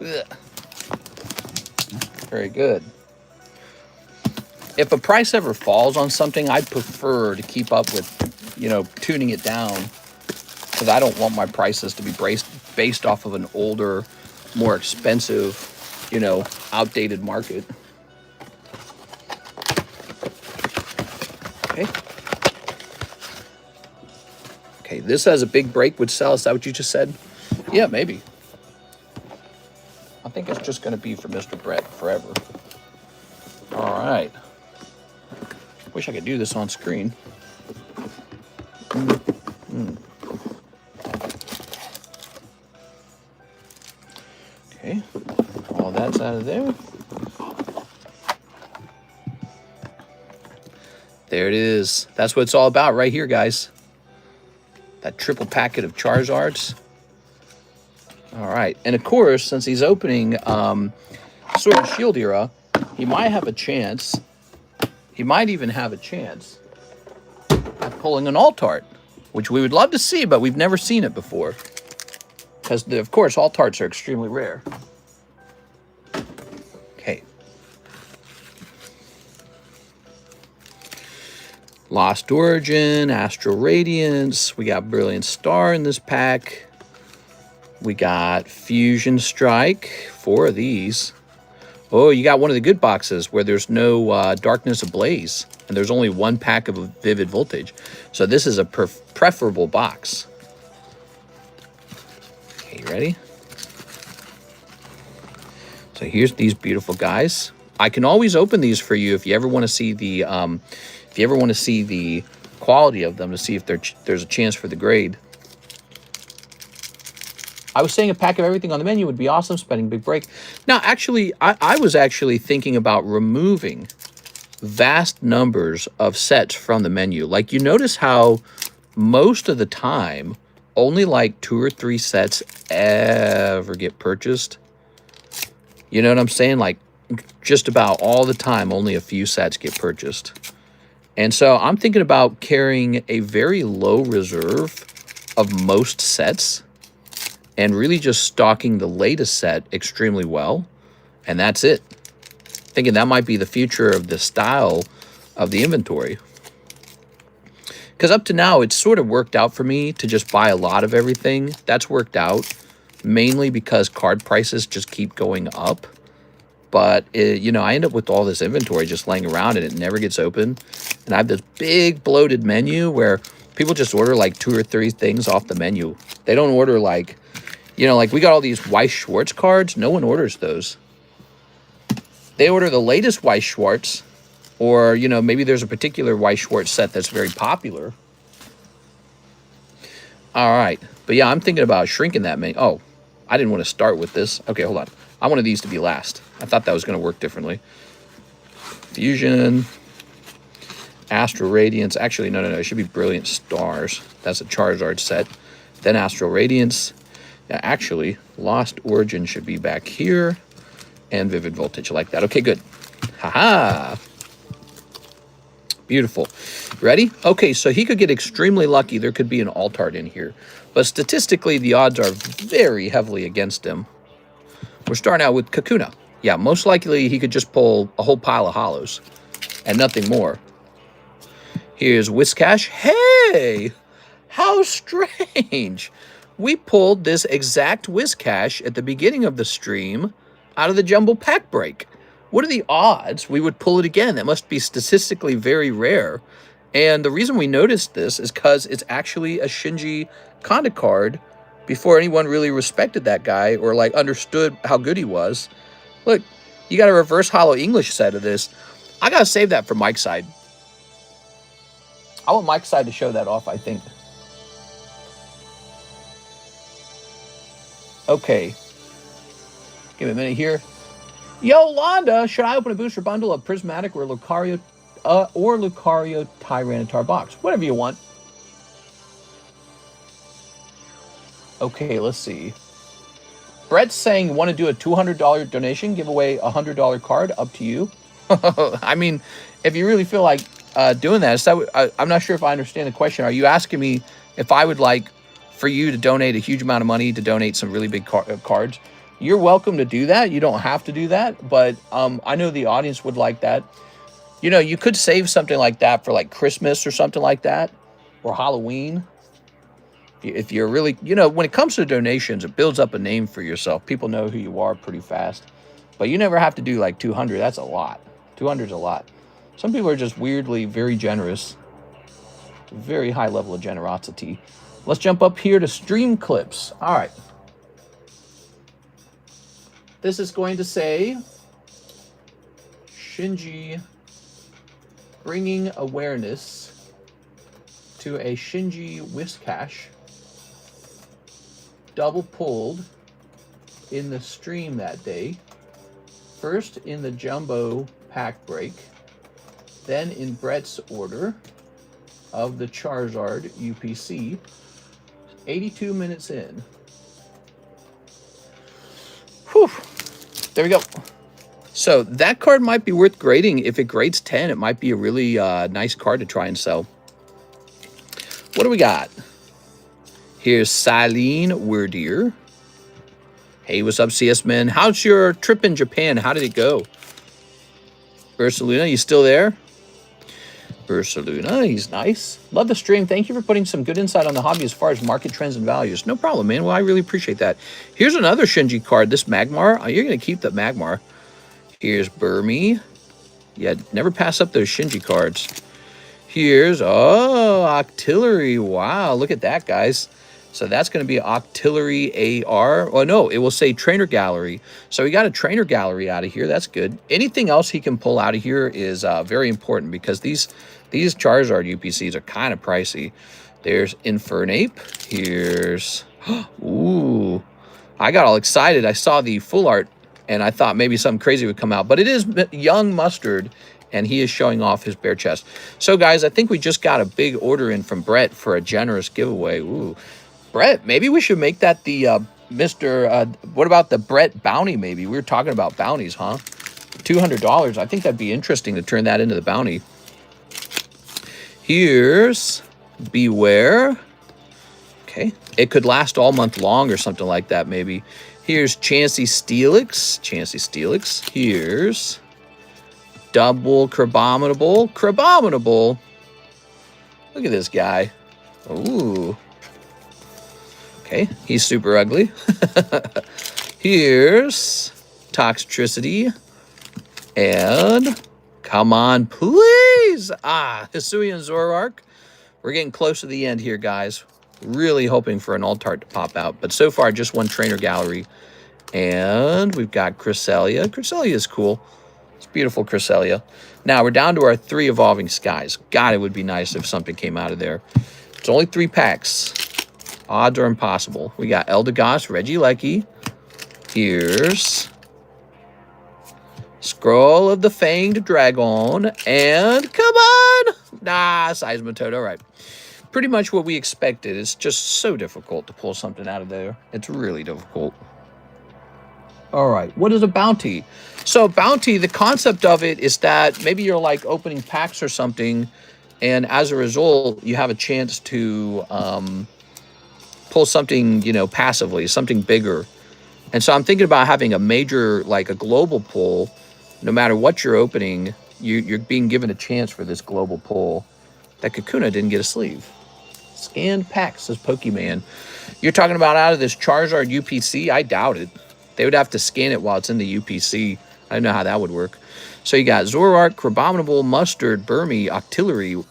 Speaker 1: Ugh. Very good. If a price ever falls on something, I'd prefer to keep up with, you know, tuning it down, because I don't want my prices to be based off of an older, more expensive, you know, outdated market. Okay. Okay, this has a big break would sell. Is that what you just said? Yeah, maybe. I think it's just going to be for Mr. Brett forever. All right. Wish I could do this on screen. Okay, all that's out of there. There it is. That's what it's all about right here, guys. That triple packet of Charizards. All right, and of course, since he's opening Sword and Shield era, he might have a chance. He might even have a chance at pulling an alt-art, which we would love to see, but we've never seen it before. Because, of course, alt-arts are extremely rare. Okay. Lost Origin, Astral Radiance. We got Brilliant Star in this pack. We got Fusion Strike. 4 of these. Oh, you got one of the good boxes where there's no Darkness Ablaze. And there's only 1 pack of Vivid Voltage. So this is a preferable box. Okay, you ready? So here's these beautiful guys. I can always open these for you if you ever want to see the quality of them, to see if there's a chance for the grade. I was saying a pack of everything on the menu would be awesome, spending big break. Now, actually, I was actually thinking about removing vast numbers of sets from the menu. Like, you notice how most of the time, only like 2 or 3 sets ever get purchased. You know what I'm saying? Like, just about all the time, only a few sets get purchased. And so I'm thinking about carrying a very low reserve of most sets and really just stocking the latest set extremely well. And that's it. Thinking that might be the future of the style of the inventory. Because up to now, it's sort of worked out for me to just buy a lot of everything. That's worked out mainly because card prices just keep going up. But, you know, I end up with all this inventory just laying around and it never gets open. And I have this big bloated menu where people just order like 2 or 3 things off the menu. They don't order like, you know, like we got all these Weiss Schwarz cards. No one orders those. They order the latest Weiss Schwarz, or, you know, maybe there's a particular Weiss Schwarz set that's very popular. All right. But yeah, I'm thinking about shrinking that menu. Oh, I didn't want to start with this. Okay, hold on. I wanted these to be last. I thought that was going to work differently. Fusion. Astral Radiance. Actually, no. It should be Brilliant Stars. That's a Charizard set. Then Astral Radiance. Yeah, actually, Lost Origin should be back here. And Vivid Voltage. I like that. Okay, good. Haha. Beautiful. Ready? Okay, so he could get extremely lucky. There could be an Altart in here. But statistically, the odds are very heavily against him. We're starting out with Kakuna. Yeah, most likely he could just pull a whole pile of hollows. And nothing more. Here's Whiscash. Hey! How strange. We pulled this exact Whiscash at the beginning of the stream out of the Jumbo Pack break. What are the odds we would pull it again? That must be statistically very rare. And the reason we noticed this is because it's actually a Shinji Kanda card before anyone really respected that guy or like understood how good he was. Look, you got a reverse holo English set of this. I got to save that for Mike's side. I want Mike's side to show that off, I think. Okay. Give me a minute here. Yolanda, should I open a booster bundle of Prismatic or Lucario Tyranitar box? Whatever you want. Okay, let's see. Brett's saying you want to do a $200 donation, give away a $100 card. Up to you. I mean, if you really feel like doing that, I'm not sure if I understand the question. Are you asking me if I would like for you to donate a huge amount of money to donate some really big cards? You're welcome to do that. You don't have to do that, but I know the audience would like that. You know, you could save something like that for like Christmas or something like that, or Halloween. If you're really, you know, when it comes to donations, it builds up a name for yourself. People know who you are pretty fast. But you never have to do like 200. That's a lot. 200 is a lot. Some people are just weirdly very generous. Very high level of generosity. Let's jump up here to stream clips. All right. This is going to say Shinji bringing awareness to a Shinji Whiscash double pulled in the stream that day. First in the Jumbo Pack break, then in Brett's order of the Charizard UPC, 82 minutes in. Whew. There we go. So that card might be worth grading. If it grades 10, it might be a really nice card to try and sell. What do we got? Here's Silene Wordier. Hey, what's up, CS Men? How's your trip in Japan? How did it go? Ursaluna, you still there? Ursaluna, he's nice. Love the stream. Thank you for putting some good insight on the hobby as far as market trends and values. No problem, man. Well, I really appreciate that. Here's another Shinji card. This Magmar. Oh, you're going to keep the Magmar. Here's Burmy. Yeah, never pass up those Shinji cards. Here's, oh, Octillery. Wow, look at that, guys. So that's going to be Octillery AR. Oh, no, it will say Trainer Gallery. So we got a Trainer Gallery out of here. That's good. Anything else he can pull out of here is very important because these Charizard UPCs are kind of pricey. There's Infernape. Here's, ooh, I got all excited. I saw the full art and I thought maybe something crazy would come out. But it is Young Mustard, and he is showing off his bare chest. So, guys, I think we just got a big order in from Brett for a generous giveaway. Ooh. Brett, maybe we should make that the what about the Brett bounty maybe? We were talking about bounties, huh? $200. I think that'd be interesting to turn that into the bounty. Here's Beware. Okay. It could last all month long or something like that maybe. Here's Chansey Steelix. Chansey Steelix. Here's Double Crabominable. Crabominable. Look at this guy. Ooh. Okay, he's super ugly. Here's Toxtricity. And come on, please. Ah, Hisuian Zoroark. We're getting close to the end here, guys. Really hoping for an Altart to pop out. But so far, just one Trainer Gallery. And we've got Cresselia. Cresselia is cool. It's beautiful Cresselia. Now, we're down to our 3 Evolving Skies. God, it would be nice if something came out of there. It's only 3 packs. Odds are impossible. We got Eldegoss, Regieleki. Here's Scroll of the Fanged Dragon. And come on! Nah, Seismitoad. All right. Pretty much what we expected. It's just so difficult to pull something out of there. It's really difficult. All right. What is a bounty? So bounty, the concept of it is that maybe you're like opening packs or something, and as a result, you have a chance to pull something, you know, passively, something bigger. And so I'm thinking about having a major, like a global pull. No matter what you're opening, you're being given a chance for this global pull. That Kakuna didn't get a sleeve. Scanned packs, says Pokemon. You're talking about out of this Charizard UPC? I doubt it. They would have to scan it while it's in the UPC. I don't know how that would work. So you got Zoroark, Crabominable, Mustard, Burmy, Octillery.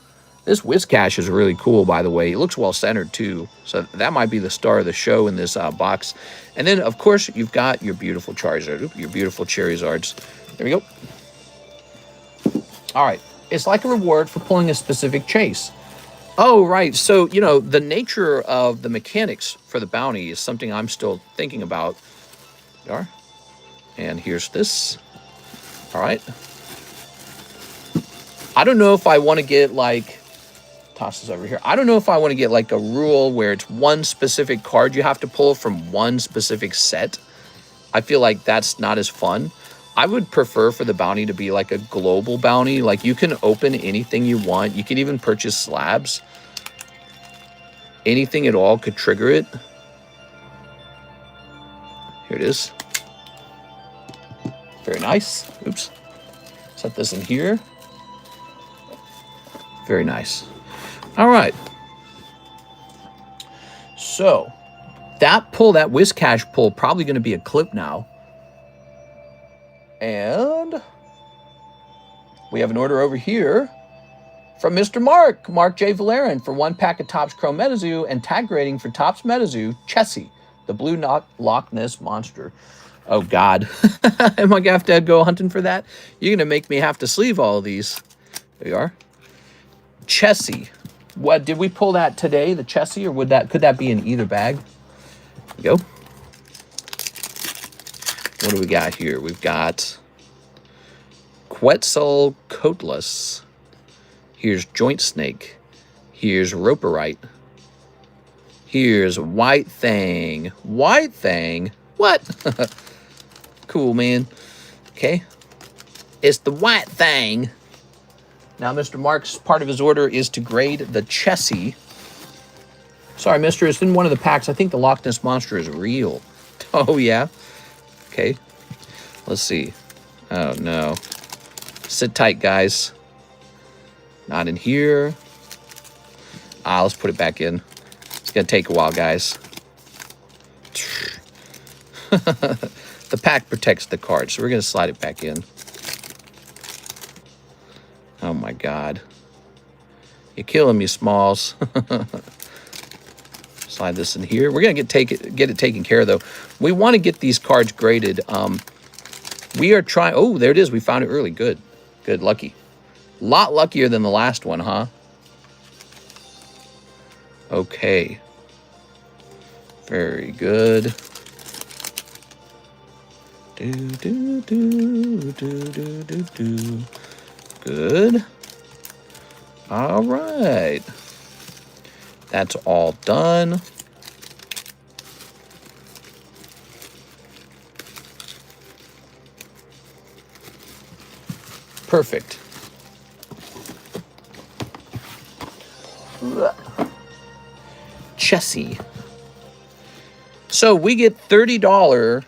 Speaker 1: This Whiscash is really cool, by the way. It looks well-centered, too. So that might be the star of the show in this box. And then, of course, you've got your beautiful Charizard, your beautiful Charizards. There we go. All right. It's like a reward for pulling a specific chase. Oh, right. So, you know, the nature of the mechanics for the bounty is something I'm still thinking about. There. And here's this. All right. I don't know if I want to get, like... Toss this over here. I don't know if I want to get like a rule where it's one specific card you have to pull from one specific set. I feel like that's not as fun. I would prefer for the bounty to be like a global bounty. Like you can open anything you want. You can even purchase slabs. Anything at all could trigger it. Here it is. Very nice. Oops. Set this in here. Very nice. All right. So that pull, that Whiscash pull, probably going to be a clip now. And we have an order over here from Mr. Mark J. Valerian, for 1 pack of Topps Chrome Metazoo and tag rating for Topps Metazoo, Chessie, the blue Loch Ness monster. Oh, God. Am I going to have to go hunting for that? You're going to make me have to sleeve all of these. There you are. Chessie. What did we pull that today, the Chessie, or could that be in either bag? There we go. What do we got here? We've got Quetzalcoatlus. Here's Joint Snake. Here's Roperite. Here's White Thang. White Thang? What? Cool, man. Okay. It's the White Thang. Now, Mr. Mark's part of his order is to grade the Chessie. Sorry, mister, it's in one of the packs. I think the Loch Ness Monster is real. Oh, yeah? Okay. Let's see. Oh, no. Sit tight, guys. Not in here. Let's put it back in. It's going to take a while, guys. The pack protects the card, so we're going to slide it back in. Oh, my God. You're killing me, Smalls. Slide this in here. We're going to get it taken care of, though. We want to get these cards graded. We are trying... Oh, there it is. We found it early. Good. Good. Lucky. A lot luckier than the last one, huh? Okay. Very good. Good. All right. That's all done. Perfect. Chessie. So we get $30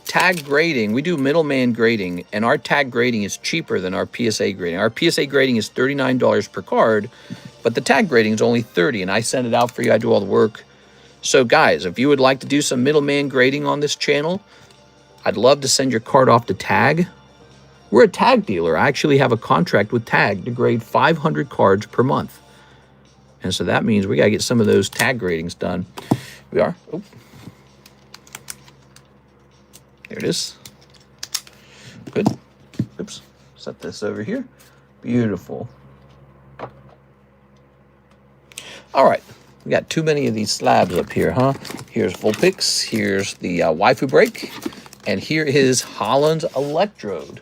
Speaker 1: tag grading. We do middleman grading, and our tag grading is cheaper than our PSA grading. Our PSA grading is $39 per card, but the tag grading is only $30, and I send it out for you. I do all the work. So, guys, if you would like to do some middleman grading on this channel, I'd love to send your card off to Tag. We're a tag dealer. I actually have a contract with Tag to grade 500 cards per month. And so that means we got to get some of those tag gradings done. We are. Oh. There it is. Good. Oops. Set this over here. Beautiful. All right. We got too many of these slabs up here, huh? Here's Vulpix. Here's the Waifu Break. And here is Holland's Electrode.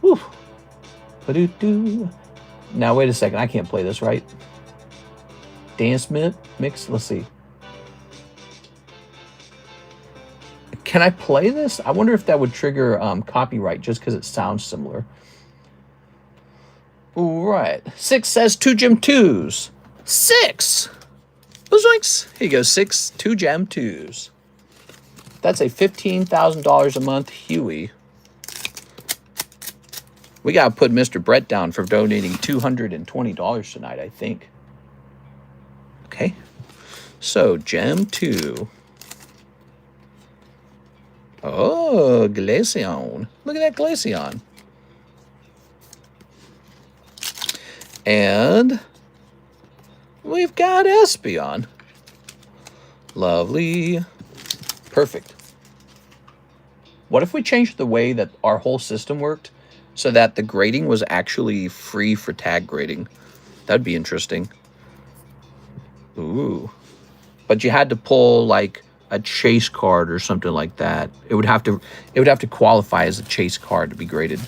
Speaker 1: Whew. Ba-doo-doo. Now, wait a second. I can't play this, right? Dance mix? Let's see. Can I play this? I wonder if that would trigger copyright just because it sounds similar. All right. 6 says 2 gem 2s. 6! Bazoinks! Here you go, 6 2 gem 2s. That's a $15,000 a month Huey. We got to put Mr. Brett down for donating $220 tonight, I think. Okay. So, gem 2. Oh, Glaceon. Look at that Glaceon. And we've got Espeon. Lovely. Perfect. What if we changed the way that our whole system worked so that the grading was actually free for tag grading? That'd be interesting. Ooh. But you had to pull like a chase card or something like that. It would have to qualify as a chase card to be graded.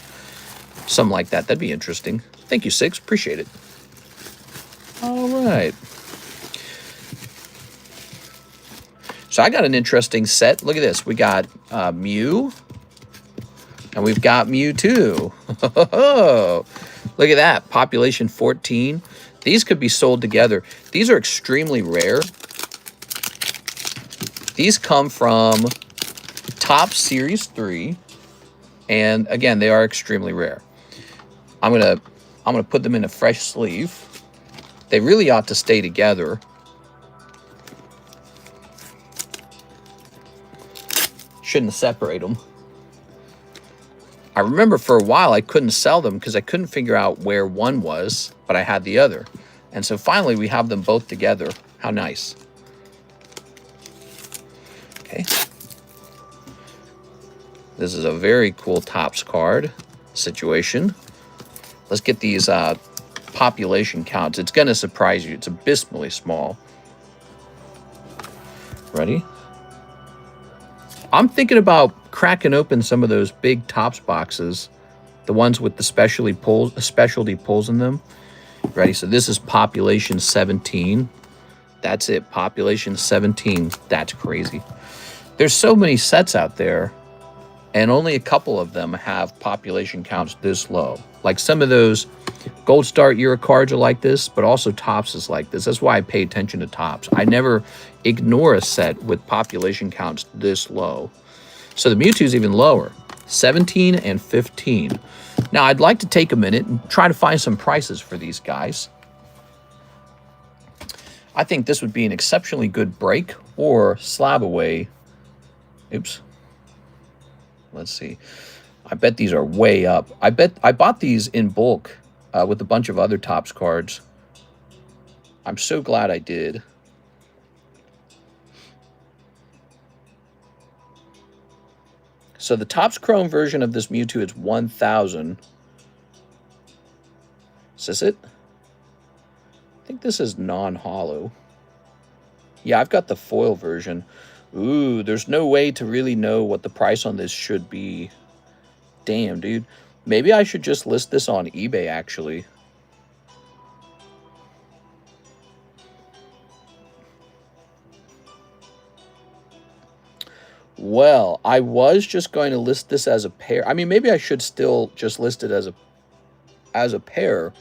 Speaker 1: Something like that. That'd be interesting. Thank you, 6. Appreciate it. All right. So I got an interesting set. Look at this. We got Mew. And we've got Mewtwo. Look at that. Population 14. These could be sold together. These are extremely rare. These come from Top Series 3. And again, they are extremely rare. I'm gonna put them in a fresh sleeve. They really ought to stay together. Shouldn't separate them. I remember for a while I couldn't sell them because I couldn't figure out where one was, but I had the other. And so finally we have them both together. How nice. Okay. This is a very cool Topps card situation. Let's get these population counts. It's going to surprise you. It's abysmally small. Ready? I'm thinking about cracking open some of those big Topps boxes, the ones with the specialty pulls in them. Ready? So this is population 17. That's it. Population 17. That's crazy. There's so many sets out there, and only a couple of them have population counts this low. Like some of those Gold Star era cards are like this, but also Topps is like this. That's why I pay attention to Topps. I never ignore a set with population counts this low. So the Mewtwo's even lower, 17 and 15. Now I'd like to take a minute and try to find some prices for these guys. I think this would be an exceptionally good break or slab away. Oops. Let's see. I bet these are way up. I bought these in bulk with a bunch of other Topps cards. I'm so glad I did. So the Topps Chrome version of this Mewtwo is 1,000. Is this it? I think this is non-hollow. Yeah, I've got the foil version. Ooh, there's no way to really know what the price on this should be. Damn, dude. Maybe I should just list this on eBay, actually. Well, I was just going to list this as a pair. I mean, maybe I should still just list it as a pair.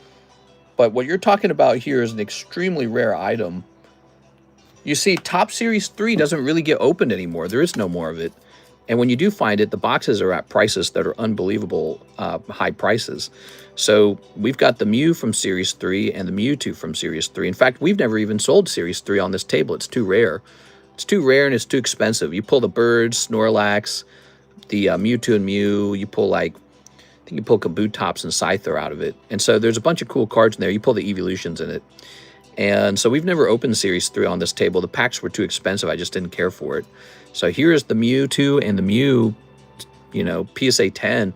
Speaker 1: But what you're talking about here is an extremely rare item. You see, Top Series 3 doesn't really get opened anymore. There is no more of it. And when you do find it, the boxes are at prices that are unbelievable high prices. So we've got the Mew from Series 3 and the Mewtwo from Series 3. In fact, we've never even sold Series 3 on this table. It's too rare. It's too rare and it's too expensive. You pull the Birds, Snorlax, the Mewtwo and Mew. You pull like, I think you pull Kabutops and Scyther out of it. And so there's a bunch of cool cards in there. You pull the Evolutions in it. And so we've never opened Series 3 on this table. The packs were too expensive. I just didn't care for it. So here's the Mewtwo and the Mew, you know, PSA 10.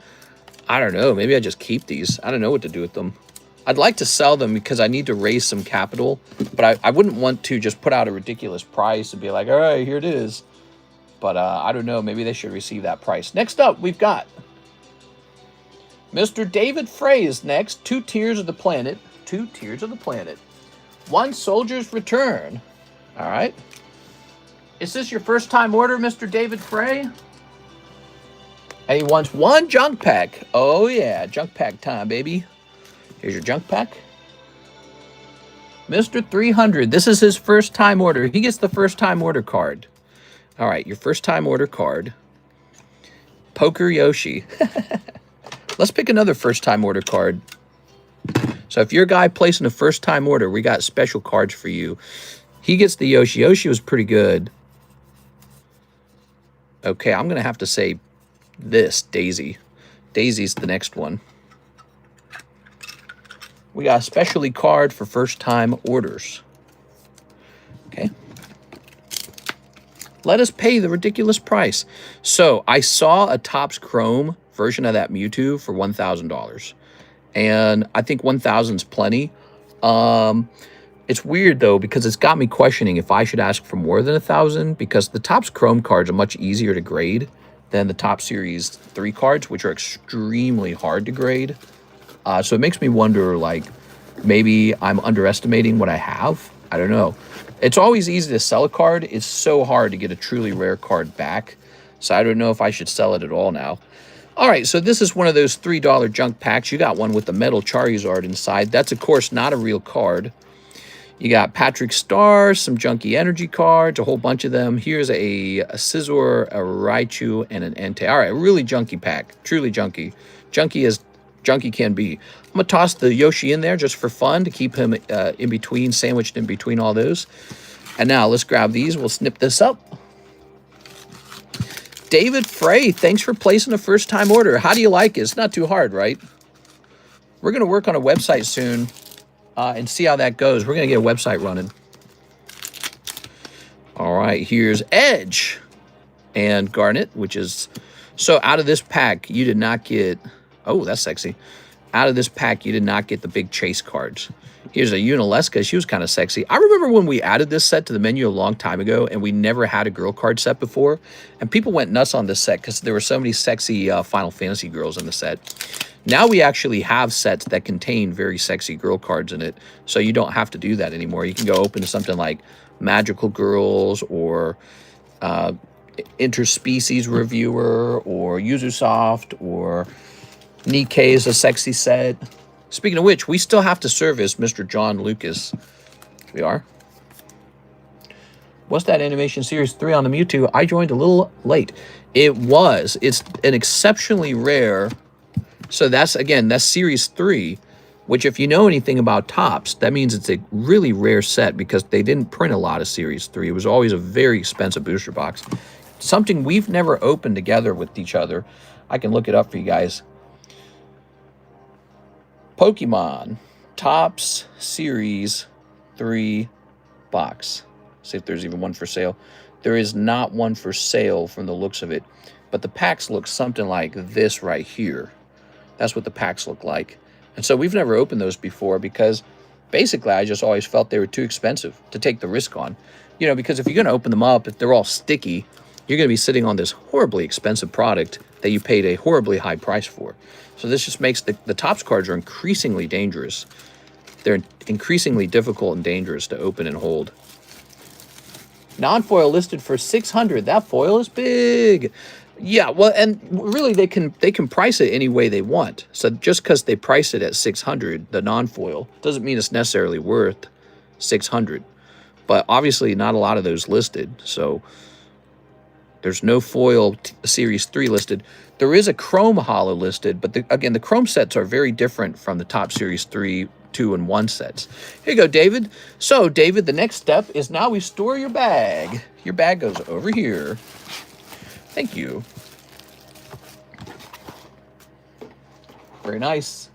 Speaker 1: I don't know. Maybe I just keep these. I don't know what to do with them. I'd like to sell them because I need to raise some capital. But I wouldn't want to just put out a ridiculous price and be like, all right, here it is. But I don't know. Maybe they should receive that price. Next up, we've got Mr. David Frey is next. 2 Tiers of the Planet. 2 Tears of the Planet. 1 Soldier's Return. All right. Is this your first time order, Mr. David Frey? And he wants 1 junk pack. Oh, yeah. Junk pack time, baby. Here's your junk pack. Mr. 300. This is his first time order. He gets the first time order card. All right. Your first time order card. Poker Yoshi. Let's pick another first time order card. So if you're a guy placing a first time order, we got special cards for you. He gets the Yoshi. Yoshi was pretty good. Okay, I'm going to have to say this, Daisy. Daisy's the next one. We got a specialty card for first time orders. Okay. Let us pay the ridiculous price. So I saw a Topps Chrome version of that Mewtwo for $1,000. And I think 1,000 is plenty. It's weird, though, because it's got me questioning if I should ask for more than 1,000, because the Topps Chrome cards are much easier to grade than the Topps Series 3 cards, which are extremely hard to grade. So it makes me wonder, like, maybe I'm underestimating what I have. I don't know. It's always easy to sell a card. It's so hard to get a truly rare card back. So I don't know if I should sell it at all now. All right, so this is one of those $3 junk packs. You got one with the metal Charizard inside. That's, of course, not a real card. You got Patrick Star, some junky energy cards, a whole bunch of them. Here's a Scizor, a Raichu, and an Entei. All right, really junky pack. Truly junky. Junky as junky can be. I'm going to toss the Yoshi in there just for fun to keep him in between, sandwiched in between all those. And now let's grab these. We'll snip this up. David Frey, thanks for placing a first-time order. How do you like it? It's not too hard, right? We're going to work on a website soon and see how that goes. We're going to get a website running. All right, here's Edge and Garnet, which is... So out of this pack, you did not get... Oh, that's sexy. Out of this pack, you did not get the big chase cards. Here's a Unalesca. She was kind of sexy. I remember when we added this set to the menu a long time ago, and we never had a girl card set before. And people went nuts on this set because there were so many sexy Final Fantasy girls in the set. Now we actually have sets that contain very sexy girl cards in it, so you don't have to do that anymore. You can go open to something like Magical Girls or Interspecies Reviewer or Yuzusoft or Nikke is a sexy set. Speaking of which, we still have to service Mr. John Lucas. We are. What's that Animation Series 3 on the Mewtwo? I joined a little late. It was. It's an exceptionally rare... So that's, again, that's Series 3, which if you know anything about Topps, that means it's a really rare set because they didn't print a lot of Series 3. It was always a very expensive booster box. Something we've never opened together with each other. I can look it up for you guys. Pokemon Topps Series 3 box. See if there's even one for sale. There is not one for sale from the looks of it, but the packs look something like this right here. That's what the packs look like. And so we've never opened those before because basically I just always felt they were too expensive to take the risk on. You know, because if you're going to open them up, if they're all sticky, you're going to be sitting on this horribly expensive product that you paid a horribly high price for. So this just makes the Topps cards are increasingly dangerous. They're increasingly difficult and dangerous to open and hold. Non-foil listed for $600. That foil is big. Yeah, well, and really they can price it any way they want. So just because they price it at $600, the non-foil, doesn't mean it's necessarily worth $600. But obviously not a lot of those listed. So there's no foil Series 3 listed. There is a Chrome Holo listed, but again, the Chrome sets are very different from the Topps Series 3, 2, and 1 sets. Here you go, David. So, David, the next step is now we store your bag. Your bag goes over here. Thank you. Very nice.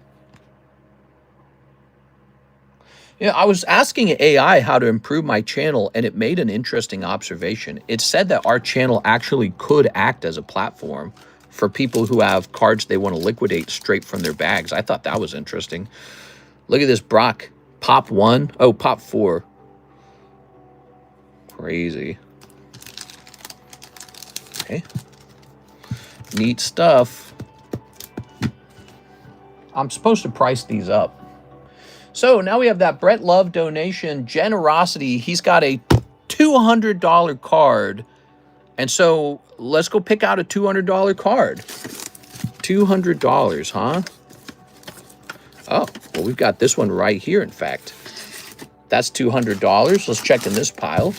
Speaker 1: Yeah, I was asking AI how to improve my channel, and it made an interesting observation. It said that our channel actually could act as a platform for people who have cards they want to liquidate straight from their bags. I thought that was interesting. Look at this Brock. Pop 1. Oh, Pop 4. Crazy. Okay. Neat stuff. I'm supposed to price these up. So now we have that Brett Love donation, generosity. He's got a $200 card. And so let's go pick out a $200 card. $200, huh? Oh, well, we've got this one right here, in fact. That's $200. Let's check in this pile.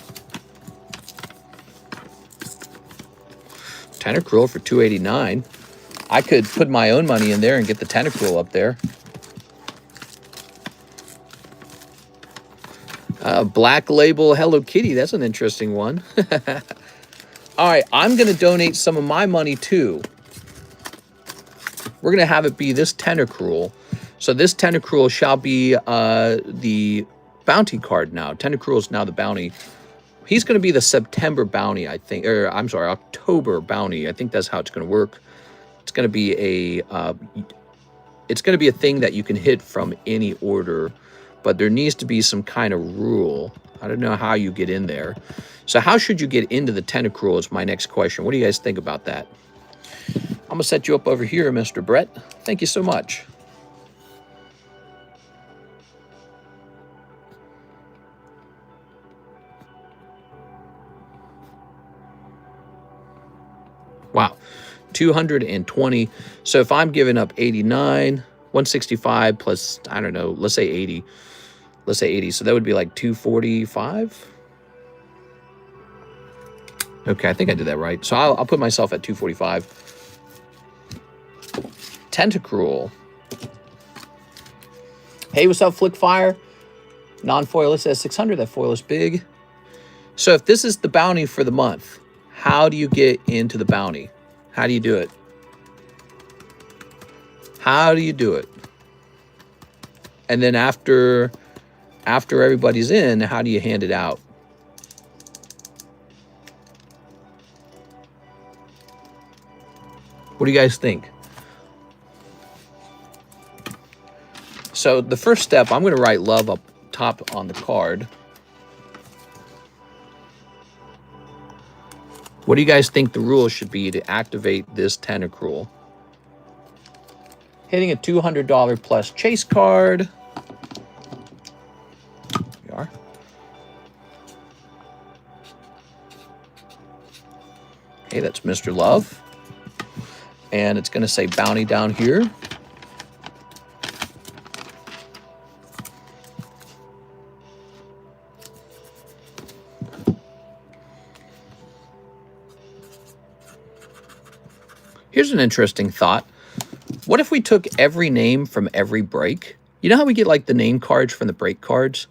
Speaker 1: Tentacruel for $289. I could put my own money in there and get the Tentacruel up there. Black Label Hello Kitty. That's an interesting one. All right, I'm going to donate some of my money, too. We're going to have it be this Tentacruel. So this Tentacruel shall be the bounty card now. Tentacruel is now the bounty. He's going to be the September bounty, I think. Or, I'm sorry, October bounty. I think that's how it's going to work. It's going to be a thing that you can hit from any order, but there needs to be some kind of rule. I don't know how you get in there. So how should you get into the Tentacruel is my next question. What do you guys think about that? I'm going to set you up over here, Mr. Brett. Thank you so much. Wow, 220. So if I'm giving up 89, 165 plus, I don't know, let's say 80. Let's say 80. So that would be like 245. Okay, I think I did that right. So I'll put myself at 245. Tentacruel. Hey, what's up, Flickfire? Non-foil, it says 600. That foil is big. So if this is the bounty for the month, how do you get into the bounty? How do you do it? How do you do it? And then after everybody's in, how do you hand it out? What do you guys think? So the first step, I'm going to write love up top on the card. What do you guys think the rules should be to activate this Tentacruel? Hitting a $200 plus chase card. Here we are. Okay, that's Mr. Love. And it's going to say bounty down here. Here's an interesting thought. What if we took every name from every break? You know how we get like the name cards from the break cards?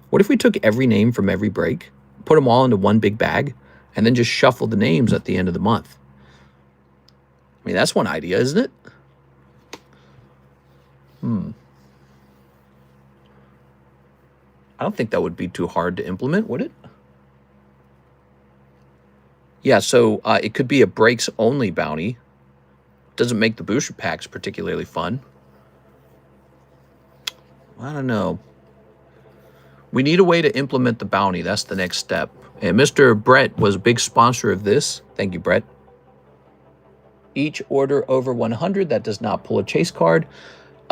Speaker 1: What if we took every name from every break, put them all into one big bag, and then just shuffle the names at the end of the month? I mean, that's one idea, isn't it? I don't think that would be too hard to implement, would it? Yeah, so it could be a breaks only bounty. Doesn't make the booster packs particularly fun. I don't know. We need a way to implement the bounty. That's the next step. And Mr. Brett was a big sponsor of this. Thank you, Brett. Each order over 100 that does not pull a chase card.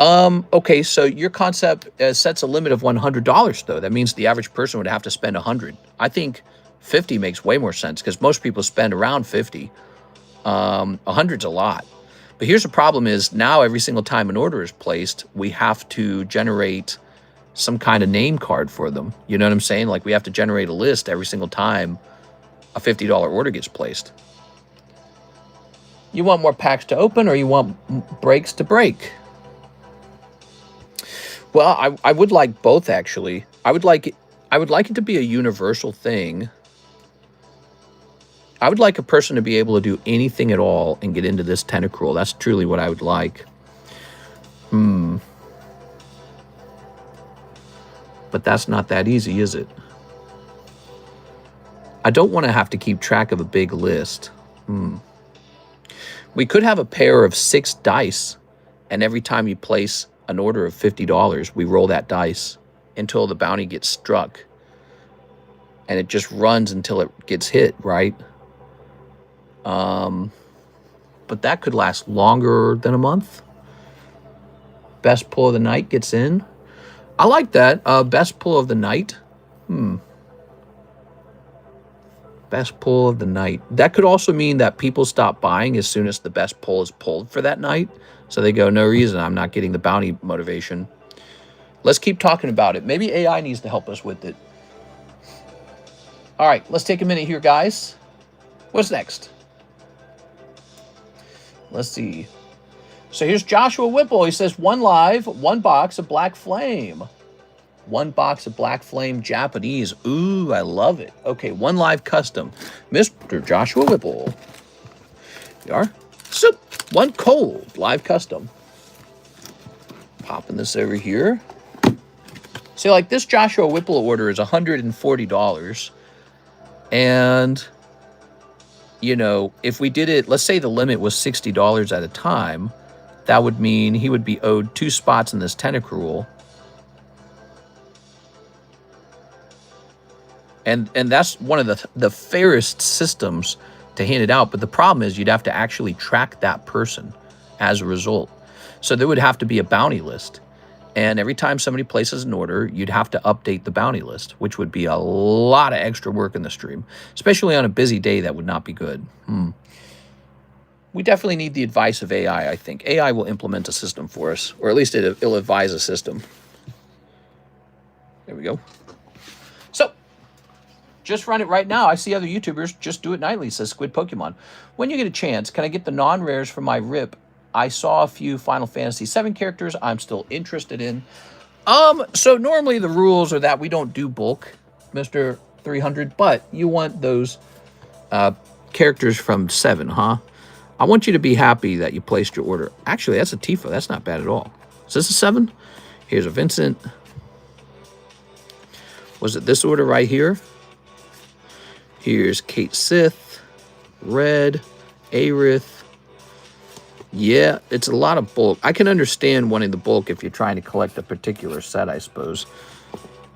Speaker 1: Okay, so your concept sets a limit of $100, though. That means the average person would have to spend 100. I think 50 makes way more sense because most people spend around 50. 100's a lot. But here's the problem is now every single time an order is placed, we have to generate some kind of name card for them. You know what I'm saying? Like we have to generate a list every single time a $50 order gets placed. You want more packs to open or you want breaks to break? Well, I would like both, actually. I would like it to be a universal thing. I would like a person to be able to do anything at all and get into this Tentacruel. That's truly what I would like. But that's not that easy, is it? I don't want to have to keep track of a big list. We could have a pair of 6 dice, and every time you place an order of $50, we roll that dice until the bounty gets struck. And it just runs until it gets hit, right? But that could last longer than a month. Best pull of the night gets in. I like that. Best pull of the night. Best pull of the night. That could also mean that people stop buying as soon as the best pull is pulled for that night. So they go, no reason, I'm not getting the bounty motivation. Let's keep talking about it. Maybe AI needs to help us with it. All right, let's take a minute here, guys. What's next? Let's see. So here's Joshua Whipple. He says, 1 live, 1 box of Black Flame. 1 box of Black Flame Japanese. Ooh, I love it. Okay, 1 live custom. Mr. Joshua Whipple. You are. So, 1 cold live custom. Popping this over here. See, like this Joshua Whipple order is $140. And, you know, if we did it, let's say the limit was $60 at a time, that would mean he would be owed 2 spots in this Tentacruel. And that's one of the fairest systems to hand it out. But the problem is you'd have to actually track that person as a result. So there would have to be a bounty list. And every time somebody places an order, you'd have to update the bounty list, which would be a lot of extra work in the stream. Especially on a busy day, that would not be good. We definitely need the advice of AI, I think. AI will implement a system for us, or at least it'll advise a system. There we go. So, just run it right now. I see other YouTubers just do it nightly, says Squid Pokemon. When you get a chance, can I get the non-rares for my RIP? I saw a few Final Fantasy VII characters I'm still interested in. So normally the rules are that we don't do bulk, Mr. 300, but you want those characters from 7, huh? I want you to be happy that you placed your order. Actually, that's a Tifa. That's not bad at all. Is this a 7? Here's a Vincent. Was it this order right here? Here's Kate Sith, Red, Aerith. Yeah, it's a lot of bulk. I can understand wanting the bulk if you're trying to collect a particular set, I suppose.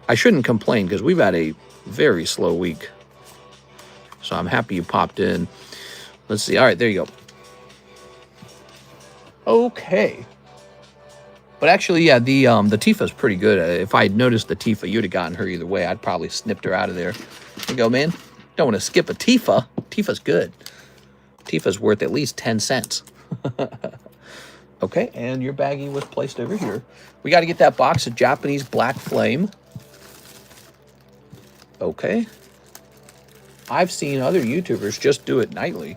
Speaker 1: I shouldn't complain because we've had a very slow week. So I'm happy you popped in. Let's see. All right, there you go. Okay. But actually, yeah, the Tifa's pretty good. If I had noticed the Tifa, you'd have gotten her either way. I'd probably snipped her out of there. There you go, man. Don't want to skip a Tifa. Tifa's good. Tifa's worth at least 10 cents. Okay, and your baggie was placed over here. We got to get that box of Japanese Black Flame. Okay. I've seen other YouTubers just do it nightly.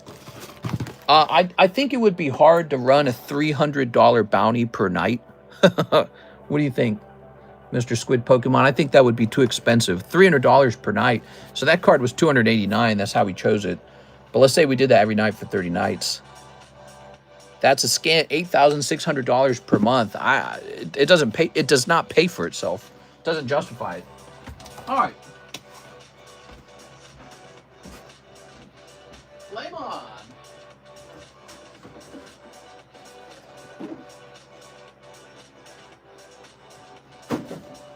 Speaker 1: I think it would be hard to run a $300 bounty per night. What do you think, Mr. Squid Pokemon? I think that would be too expensive. $300 per night. So that card was $289. That's how we chose it. But let's say we did that every night for 30 nights. That's a scant $8,600 per month. It doesn't pay. It does not pay for itself. It doesn't justify it. All right. Flame on.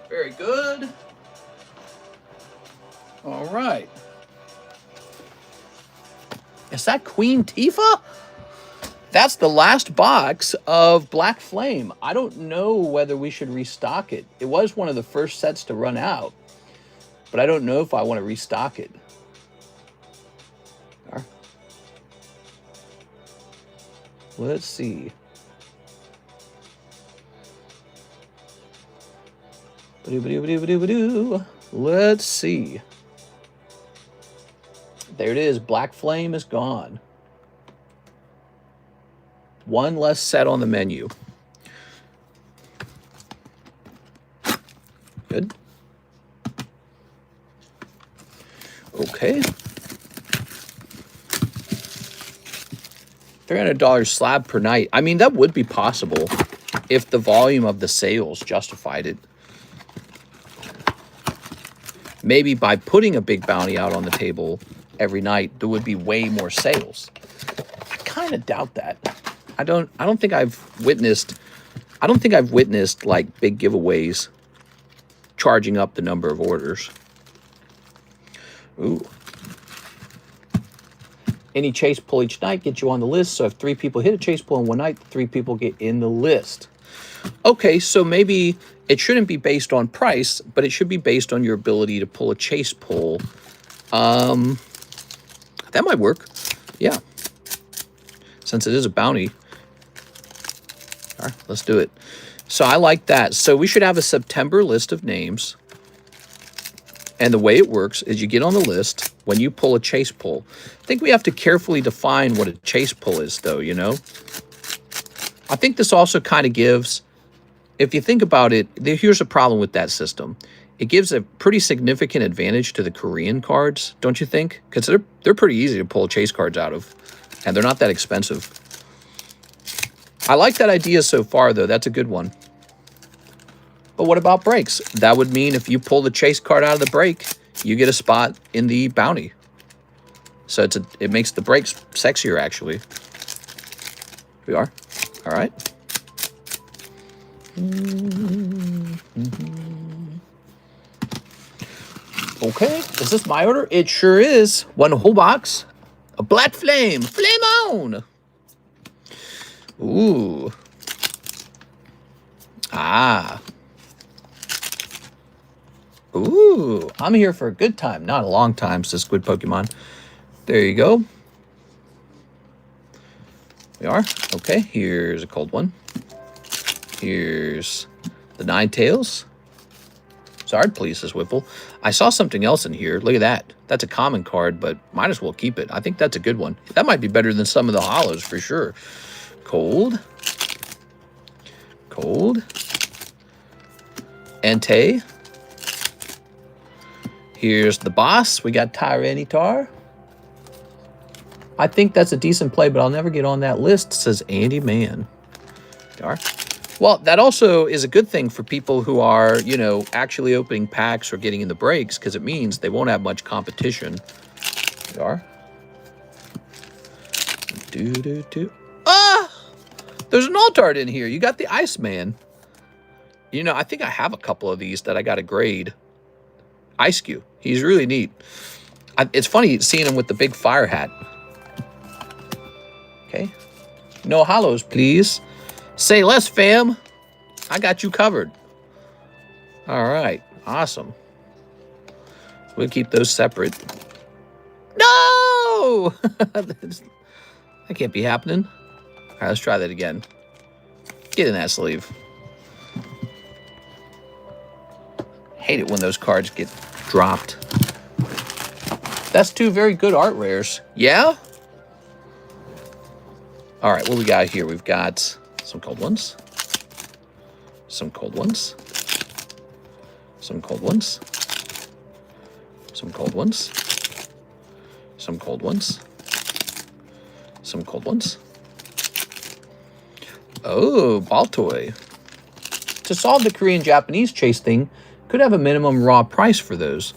Speaker 1: Very good. All right. Is that Queen Tifa? That's the last box of Black Flame. I don't know whether we should restock it. It was one of the first sets to run out, but I don't know if I want to restock it. Let's see. Let's see. There it is. Black Flame is gone. One less set on the menu. Good. Okay. $300 slab per night. I mean, that would be possible if the volume of the sales justified it. Maybe by putting a big bounty out on the table every night, there would be way more sales. I kind of doubt that. I don't think I've witnessed like big giveaways charging up the number of orders. Ooh. Any chase pull each night gets you on the list. So if 3 people hit a chase pull in one night, 3 people get in the list. Okay, so maybe it shouldn't be based on price, but it should be based on your ability to pull a chase pull. That might work. Yeah. Since it is a bounty. All right, let's do it. So I like that. So we should have a September list of names. And the way it works is you get on the list when you pull a chase pull. I think we have to carefully define what a chase pull is, though, you know? I think this also kind of gives, if you think about it, here's a problem with that system. It gives a pretty significant advantage to the Korean cards, don't you think? Because they're pretty easy to pull chase cards out of, and they're not that expensive. I like that idea so far, though. That's a good one. But what about breaks? That would mean if you pull the chase card out of the break, you get a spot in the bounty. So it makes the breaks sexier, actually. Here we are. All right. Okay, is this my order? It sure is. One whole box. A black flame. Flame on! Ooh. Ah. Ooh. I'm here for a good time, not a long time, says Squid Pokemon. There you go. We are. Okay, here's a cold one. Here's the Nine Tails. Zard, please, says Whipple. I saw something else in here. Look at that. That's a common card, but might as well keep it. I think that's a good one. That might be better than some of the hollows for sure. Cold. Cold. Entei. Here's the boss. We got Tyranitar. I think that's a decent play, but I'll never get on that list, says Andy Man. Dar. Well, that also is a good thing for people who are, you know, actually opening packs or getting in the breaks, because it means they won't have much competition. Dar. Ah! There's an Altart in here. You got the Iceman. You know, I think I have a couple of these that I got to grade. Ice Cube. He's really neat. It's funny seeing him with the big fire hat. Okay. No hollows, please. Say less, fam. I got you covered. All right. Awesome. We'll keep those separate. No! That can't be happening. All right, let's try that again. Get in that sleeve. Hate it when those cards get dropped. That's two very good art rares. Yeah? All right, what we got here? We've got some cold ones. Some cold ones. Some cold ones. Some cold ones. Some cold ones. Some cold ones. Oh, Baltoy. To solve the Korean-Japanese chase thing, could have a minimum raw price for those.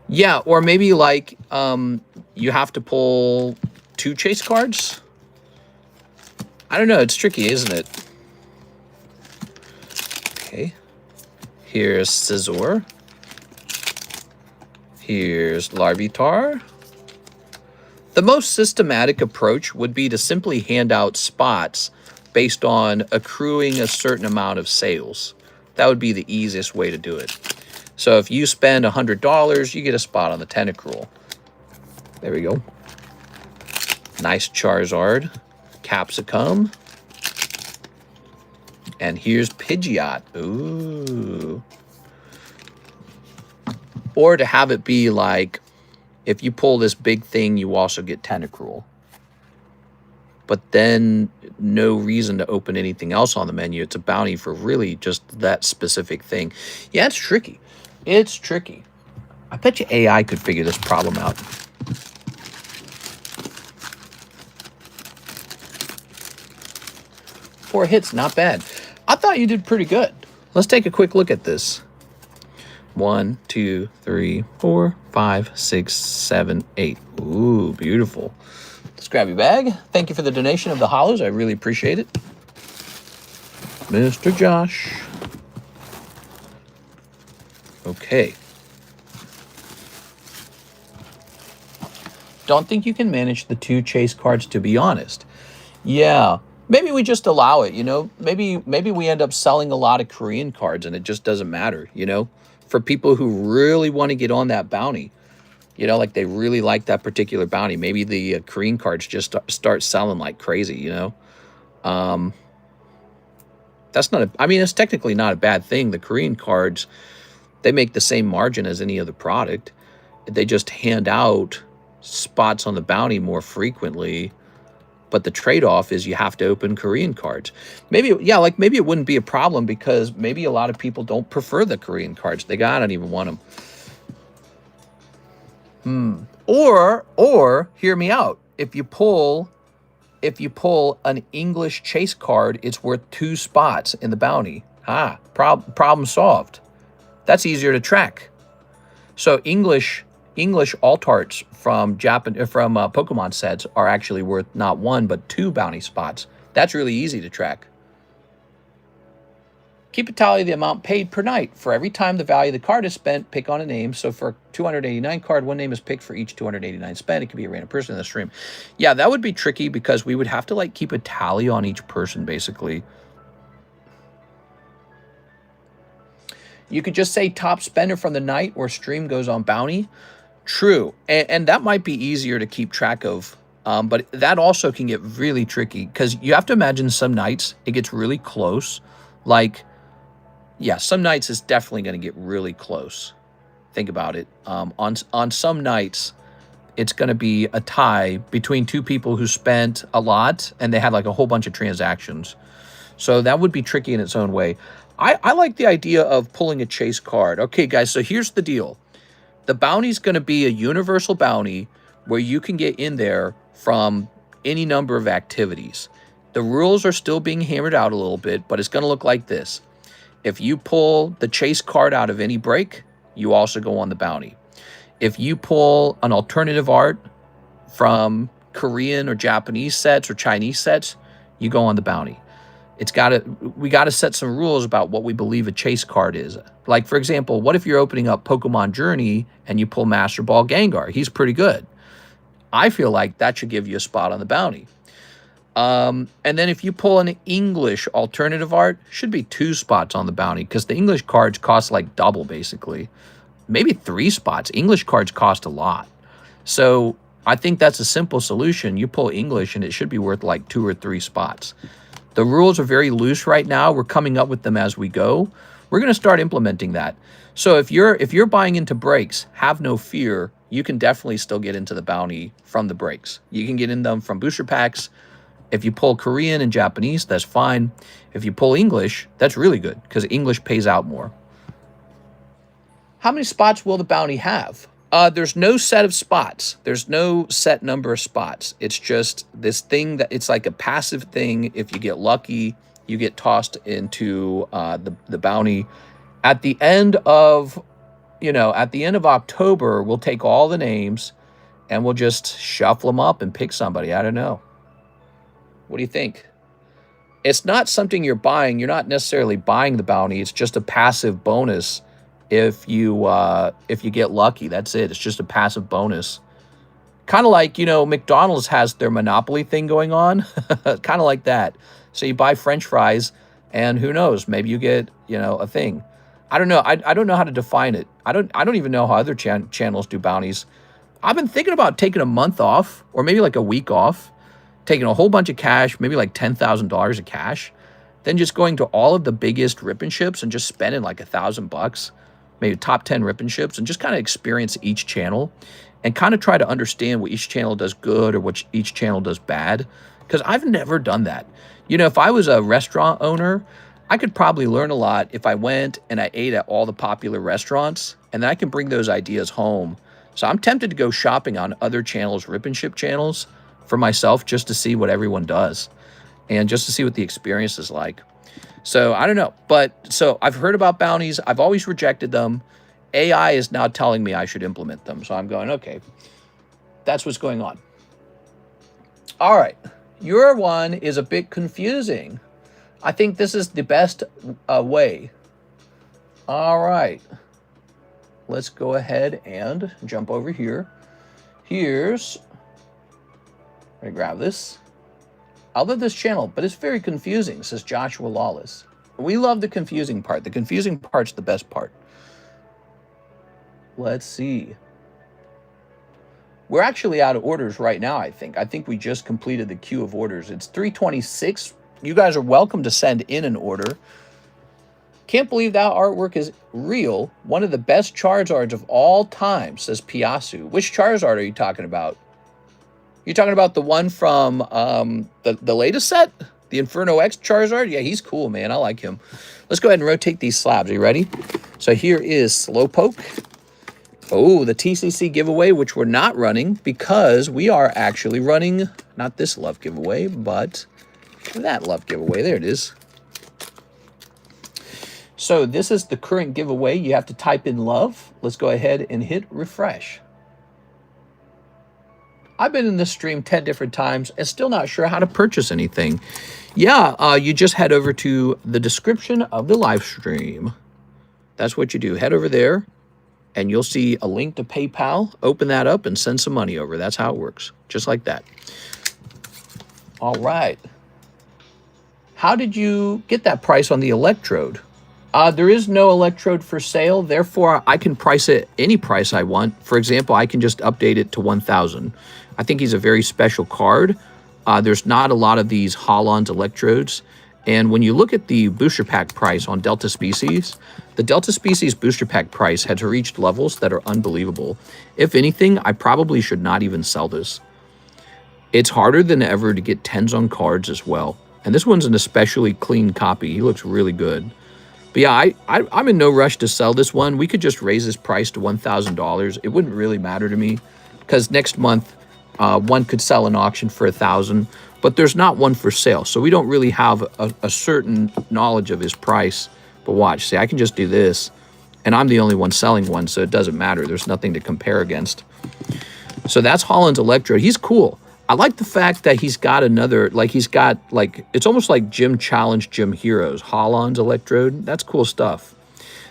Speaker 1: Yeah, or maybe like you have to pull 2 chase cards. I don't know. It's tricky, isn't it? Okay. Here's Scizor. Here's Larvitar. The most systematic approach would be to simply hand out spots based on accruing a certain amount of sales. That would be the easiest way to do it. So if you spend $100, you get a spot on the Tentacruel. There we go. Nice Charizard. Capsicum. And here's Pidgeot. Ooh. Or to have it be like, if you pull this big thing, you also get Tentacruel. But then no reason to open anything else on the menu. It's a bounty for really just that specific thing. Yeah, it's tricky. It's tricky. I bet you AI could figure this problem out. 4 hits, not bad. I thought you did pretty good. Let's take a quick look at this. 1, 2, 3, 4, 5, 6, 7, 8. Ooh, beautiful. Let's grab your bag. Thank you for the donation of the hollows. I really appreciate it. Mr. Josh. Okay. Don't think you can manage the 2 chase cards, to be honest. Yeah. Maybe we just allow it, you know? Maybe we end up selling a lot of Korean cards and it just doesn't matter, you know? For people who really want to get on that bounty, you know, like they really like that particular bounty. Maybe the Korean cards just start selling like crazy, you know? That's not I mean, it's technically not a bad thing. The Korean cards, they make the same margin as any other product. They just hand out spots on the bounty more frequently. But the trade-off is you have to open Korean cards. Maybe, yeah, like maybe it wouldn't be a problem because maybe a lot of people don't prefer the Korean cards. I don't even want them. Or hear me out. If you pull an English chase card, it's worth 2 spots in the bounty. Problem solved. That's easier to track. So English alt arts from Pokemon sets are actually worth not 1 but 2 bounty spots. That's really easy to track. Keep a tally of the amount paid per night. For every time the value of the card is spent, pick on a name. So for 289 card, 1 name is picked for each 289 spent. It could be a random person in the stream. Yeah, that would be tricky because we would have to like keep a tally on each person basically. You could just say top spender from the night or stream goes on bounty. True, and that might be easier to keep track of, but that also can get really tricky because you have to imagine some nights it gets really close. Like, yeah, some nights it's definitely going to get really close. Think about it. On some nights, it's going to be a tie between 2 people who spent a lot and they had like a whole bunch of transactions. So that would be tricky in its own way. I like the idea of pulling a chase card. Okay, guys, so here's the deal. The bounty is going to be a universal bounty where you can get in there from any number of activities. The rules are still being hammered out a little bit, but it's going to look like this. If you pull the chase card out of any break, you also go on the bounty. If you pull an alternative art from Korean or Japanese sets or Chinese sets, you go on the bounty. We got to set some rules about what we believe a chase card is. Like, for example, what if you're opening up Pokemon Journey and you pull Master Ball Gengar? He's pretty good. I feel like that should give you a spot on the bounty. And then if you pull an English alternative art, should be 2 spots on the bounty because the English cards cost like double, basically. Maybe 3 spots. English cards cost a lot. So I think that's a simple solution. You pull English and it should be worth like 2 or 3 spots. The rules are very loose right now. We're coming up with them as we go. We're going to start implementing that. So if you're buying into breaks, have no fear. You can definitely still get into the bounty from the breaks. You can get in them from booster packs. If you pull Korean and Japanese, that's fine. If you pull English, that's really good because English pays out more. How many spots will the bounty have? There's no set of spots. There's no set number of spots. It's just this thing that it's like a passive thing. If you get lucky, you get tossed into the bounty. At the end of, October, we'll take all the names and we'll just shuffle them up and pick somebody. I don't know. What do you think? It's not something you're buying. You're not necessarily buying the bounty. It's just a passive bonus. If you get lucky, that's it. It's just a passive bonus. Kind of like, McDonald's has their Monopoly thing going on. Kind of like that. So you buy French fries and who knows, maybe you get, a thing. I don't know. I don't know how to define it. I don't even know how other channels do bounties. I've been thinking about taking a month off or maybe like a week off, taking a whole bunch of cash, maybe like $10,000 of cash, then just going to all of the biggest rip and ships and just spending like $1,000, maybe top 10 rip and ships, and just kind of experience each channel and kind of try to understand what each channel does good or what each channel does bad. Because I've never done that. If I was a restaurant owner, I could probably learn a lot if I went and I ate at all the popular restaurants, and then I can bring those ideas home. So I'm tempted to go shopping on other channels, rip and ship channels, for myself just to see what everyone does and just to see what the experience is like. So I don't know. But so I've heard about bounties. I've always rejected them. AI is now telling me I should implement them. So I'm going, okay, that's what's going on. All right. Your one is a bit confusing. I think this is the best way. All right. Let's go ahead and jump over here. Let me grab this. I love this channel, but it's very confusing, says Joshua Lawless. We love the confusing part. The confusing part's the best part. Let's see. We're actually out of orders right now, I think. I think we just completed the queue of orders. It's 326. You guys are welcome to send in an order. Can't believe that artwork is real. One of the best Charizards of all time, says Piasu. Which Charizard are you talking about? You're talking about the one from the latest set? The Inferno X Charizard? Yeah, he's cool, man. I like him. Let's go ahead and rotate these slabs. Are you ready? So here is Slowpoke. Oh, the TCC giveaway, which we're not running because we are actually running, not this love giveaway, but that love giveaway. There it is. So this is the current giveaway. You have to type in love. Let's go ahead and hit refresh. I've been in this stream 10 different times and still not sure how to purchase anything. Yeah, you just head over to the description of the live stream. That's what you do. Head over there and you'll see a link to PayPal. Open that up and send some money over. That's how it works. Just like that. All right. How did you get that price on the Electrode? There is no Electrode for sale. Therefore, I can price it any price I want. For example, I can just update it to 1,000. I think he's a very special card. There's not a lot of these Holland's Electrodes. And when you look at the booster pack price on Delta Species, the Delta Species booster pack price has reached levels that are unbelievable. If anything, I probably should not even sell this. It's harder than ever to get 10s on cards as well. And this one's an especially clean copy. He looks really good. But yeah, I'm in no rush to sell this one. We could just raise this price to $1,000. It wouldn't really matter to me because next month one could sell an auction for 1,000. But there's not one for sale, so we don't really have a certain knowledge of his price. But watch, see, I can just do this, and I'm the only one selling one, so it doesn't matter. There's nothing to compare against. So that's Holland's Electrode. He's cool. I like the fact that he's got another, like he's got, like, it's almost like Gym Challenge, Gym Heroes. Holland's Electrode, that's cool stuff.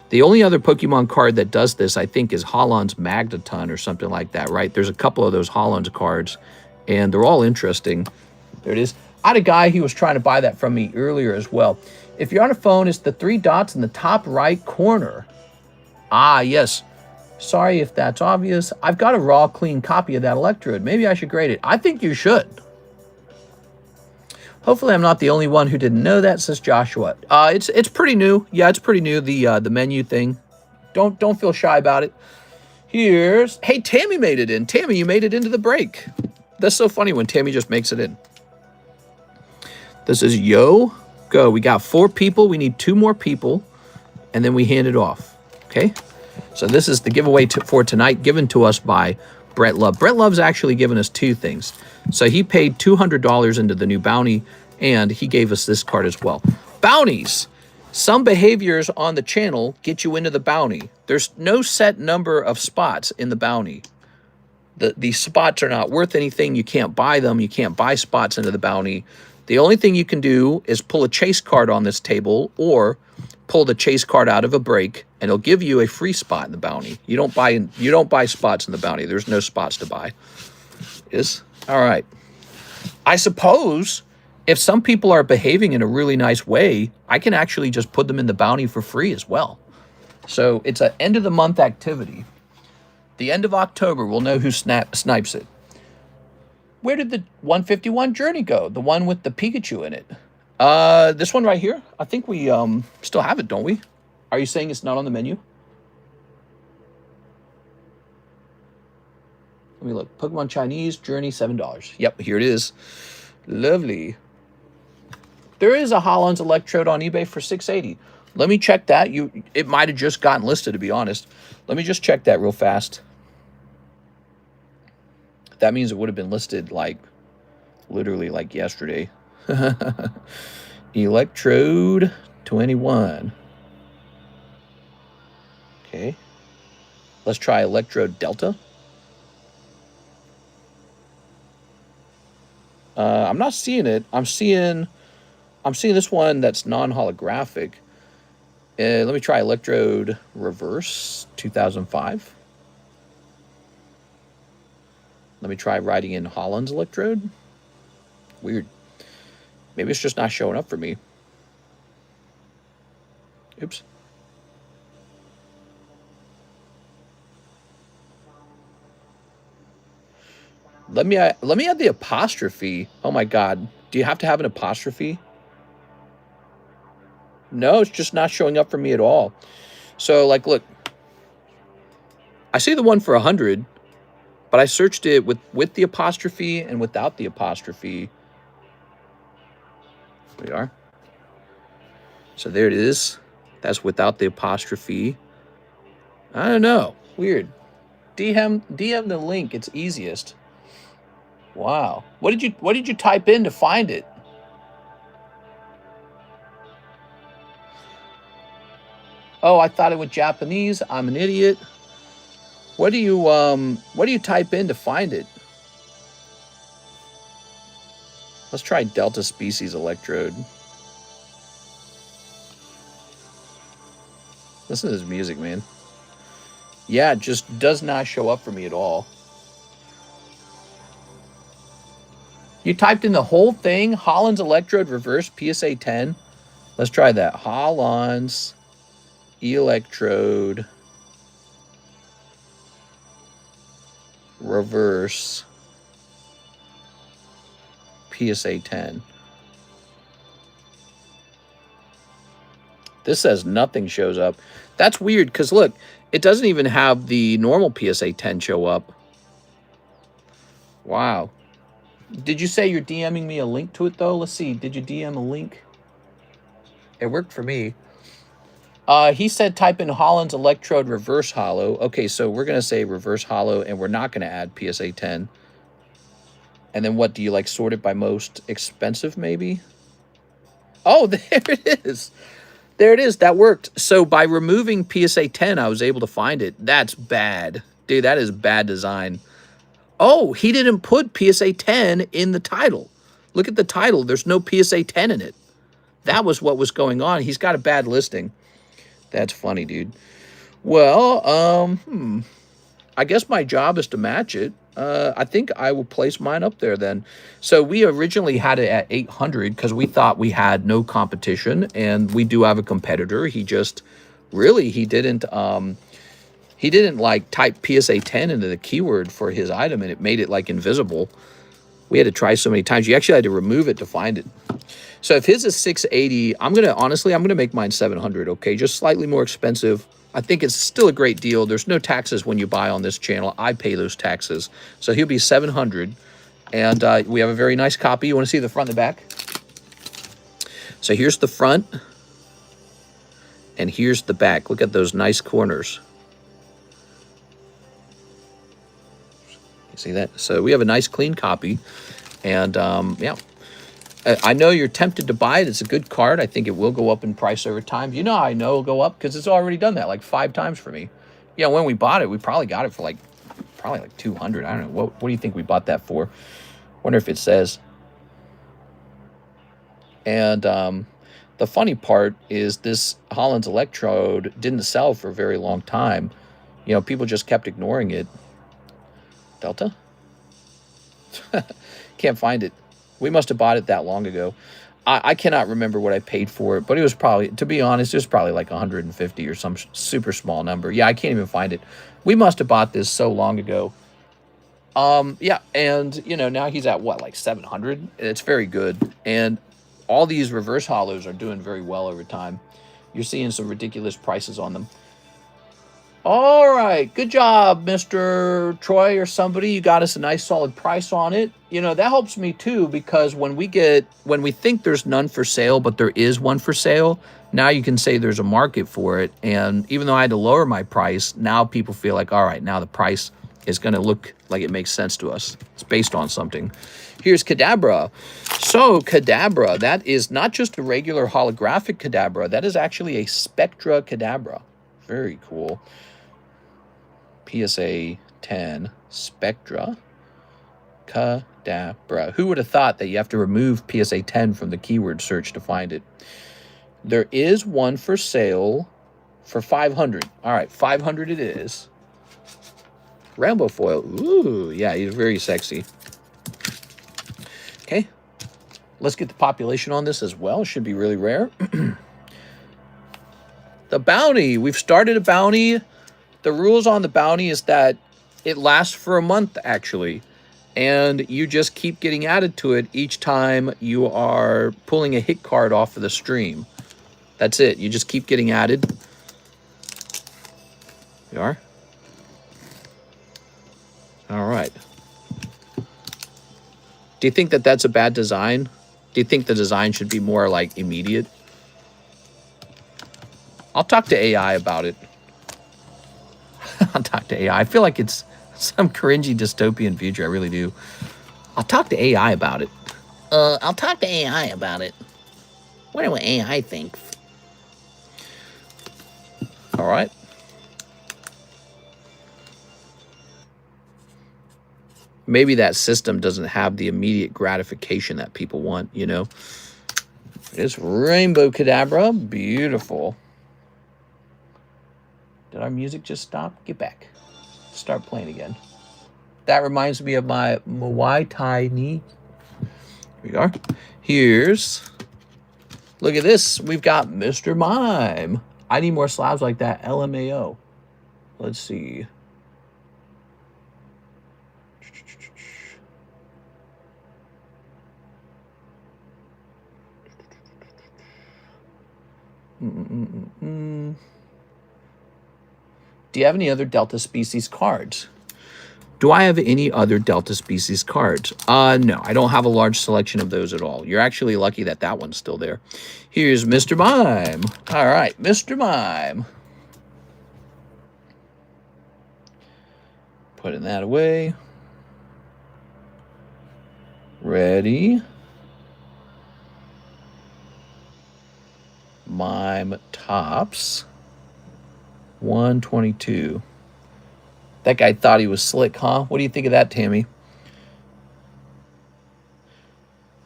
Speaker 1: The only other Pokemon card that does this, I think, is Holland's Magneton or something like that, right? There's a couple of those Holland's cards, and they're all interesting. There it is. I had a guy, he was trying to buy that from me earlier as well. If you're on a phone, it's the 3 dots in the top right corner. Ah, yes. Sorry if that's obvious. I've got a raw, clean copy of that Electrode. Maybe I should grade it. I think you should. Hopefully I'm not the only one who didn't know that, says Joshua. It's pretty new. Yeah, it's pretty new, the menu thing. Don't feel shy about it. Here's... Hey, Tammy made it in. Tammy, you made it into the break. That's so funny when Tammy just makes it in. This is Yo Go. We got 4 people. We need 2 more people. And then we hand it off. Okay? So this is the giveaway for tonight, given to us by Brett Love. Brett Love's actually given us 2 things. So he paid $200 into the new bounty, and he gave us this card as well. Bounties. Some behaviors on the channel get you into the bounty. There's no set number of spots in the bounty. These spots are not worth anything. You can't buy them. You can't buy spots into the bounty. The only thing you can do is pull a chase card on this table or pull the chase card out of a break, and it'll give you a free spot in the bounty. You don't buy spots in the bounty. There's no spots to buy. Yes? All right. I suppose if some people are behaving in a really nice way, I can actually just put them in the bounty for free as well. So it's an end of the month activity. The end of October, we'll know who snipes it. Where did the 151 Journey go? The one with the Pikachu in it. This one right here. I think we still have it, don't we? Are you saying it's not on the menu? Let me look. Pokemon Chinese Journey, $7. Yep, here it is. Lovely. There is a Holland's Electrode on eBay for $680. Let me check that. It might have just gotten listed, to be honest. Let me just check that real fast. That means it would have been listed like literally like yesterday. Electrode 21. Okay. Let's try Electrode Delta. I'm not seeing it. I'm seeing this one that's non-holographic. Let me try Electrode Reverse 2005. Let me try writing in Holland's Electrode. Weird. Maybe it's just not showing up for me. Oops. Let me add the apostrophe. Oh my God. Do you have to have an apostrophe? No, it's just not showing up for me at all. So like, look, I see the one for 100, but I searched it with the apostrophe and without the apostrophe. There we are. So there it is. That's without the apostrophe. I don't know. Weird. DM the link. It's easiest. Wow. What did you type in to find it? Oh, I thought it was Japanese. I'm an idiot. What do you type in to find it? Let's try Delta species electrode. Listen to this music, man. Yeah, it just does not show up for me at all. You typed in the whole thing? Holland's electrode reverse PSA 10. Let's try that. Holland's electrode reverse PSA 10. This says nothing shows up. That's weird because look, it doesn't even have the normal PSA 10 show up. Wow. Did you say you're DMing me a link to it though? Let's see. Did you DM a link? It worked for me. He said type in Holland's electrode reverse hollow. Okay, so we're going to say reverse hollow and we're not going to add PSA 10. And then what, do you like sort it by most expensive maybe? Oh, there it is. There it is. That worked. So by removing PSA 10, I was able to find it. That's bad. Dude, that is bad design. Oh, he didn't put PSA 10 in the title. Look at the title. There's no PSA 10 in it. That was what was going on. He's got a bad listing. That's funny, dude. Well, I guess my job is to match it. I think I will place mine up there then. So we originally had it at 800 because we thought we had no competition, and we do have a competitor. He just really, he didn't like type PSA 10 into the keyword for his item, and it made it like invisible. We had to try so many times. You actually had to remove it to find it. So if his is 680, honestly, I'm gonna make mine 700, okay? Just slightly more expensive. I think it's still a great deal. There's no taxes when you buy on this channel. I pay those taxes. So he'll be 700. And we have a very nice copy. You want to see the front and the back? So here's the front. And here's the back. Look at those nice corners. You see that? So we have a nice clean copy. And yeah. I know you're tempted to buy it. It's a good card. I think it will go up in price over time. You know how I know it'll go up? Because it's already done that like 5 times for me. Yeah, when we bought it, we probably got it for probably like 200. I don't know. What do you think we bought that for? Wonder if it says. And the funny part is this Holland's electrode didn't sell for a very long time. You know, people just kept ignoring it. Delta? Can't find it. We must have bought it that long ago. I cannot remember what I paid for it, but it was probably, to be honest, it was probably like 150 or some super small number. Yeah, I can't even find it. We must have bought this so long ago. Yeah, and, you know, now he's at, what, like 700? It's very good. And all these reverse hollows are doing very well over time. You're seeing some ridiculous prices on them. All right, good job, Mr. Troy or somebody. You got us a nice solid price on it. You know, that helps me too, because when we think there's none for sale, but there is one for sale, now you can say there's a market for it. And even though I had to lower my price, now people feel like, all right, now the price is going to look like it makes sense to us. It's based on something. Here's Kadabra. So Kadabra, that is not just a regular holographic Kadabra. That is actually a Spectra Kadabra. Very cool. PSA 10 Spectra Kadabra. Who would have thought that you have to remove PSA 10 from the keyword search to find it? There is one for sale for 500. All right, 500 it is. Rambo foil. Ooh, yeah, he's very sexy. Okay. Let's get the population on this as well. Should be really rare. The bounty. We've started a bounty. The rules on the bounty is that it lasts for a month, actually. And you just keep getting added to it each time you are pulling a hit card off of the stream. That's it. You just keep getting added. You are? All right. Do you think that that's a bad design? Do you think the design should be more like immediate? I'll talk to AI about it. I'll talk to AI. I feel like it's some cringy dystopian future. I really do. I'll talk to AI about it. I'll talk to AI about it. Wonder what AI thinks. All right. Maybe that system doesn't have the immediate gratification that people want, you know. It's Rainbow Cadabra. Beautiful. Did our music just stop? Get back. Start playing again. That reminds me of my Muay Thai knee. Here we are. Here's... Look at this. We've got Mr. Mime. I need more slabs like that. LMAO. Let's see. Do you have any other Delta Species cards? Do I have any other Delta Species cards? No, I don't have a large selection of those at all. You're actually lucky that that one's still there. Here's Mr. Mime. All right, Mr. Mime. Putting that away. Ready. Mime Tops. 122. That guy thought he was slick, huh? What do you think of that, Tammy?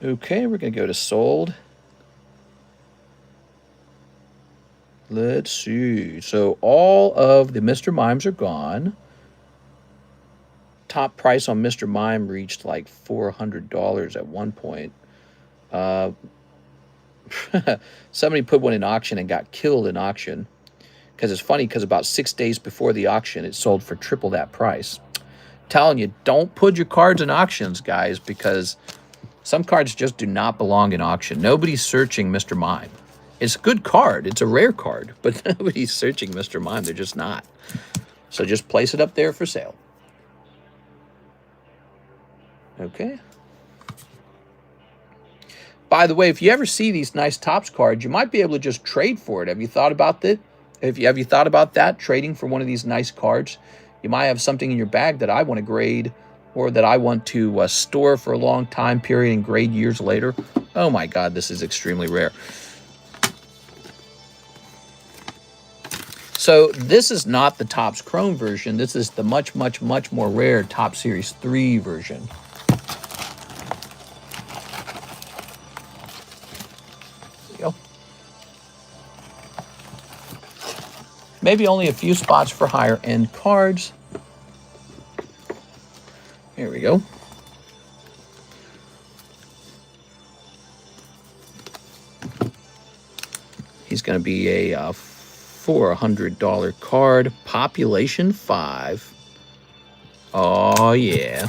Speaker 1: Okay, we're going to go to sold. Let's see. So all of the Mr. Mimes are gone. Top price on Mr. Mime reached like $400 at one point. Somebody put one in auction and got killed in auction. Because it's funny, because about 6 days before the auction, it sold for triple that price. Telling you, don't put your cards in auctions, guys, because some cards just do not belong in auction. Nobody's searching Mr. Mime. It's a good card. It's a rare card, but nobody's searching Mr. Mime. They're just not. So just place it up there for sale. Okay. By the way, if you ever see these nice Topps cards, you might be able to just trade for it. Have you thought about that? Have you thought about that, trading for one of these nice cards? You might have something in your bag that I want to grade or that I want to store for a long time period and grade years later. Oh my God, this is extremely rare. So this is not the Topps Chrome version. This is the much, much, much more rare Topps Series 3 version. There you go. Maybe only a few spots for higher end cards. Here we go. He's going to be a $400 card. Population 5. Oh, yeah.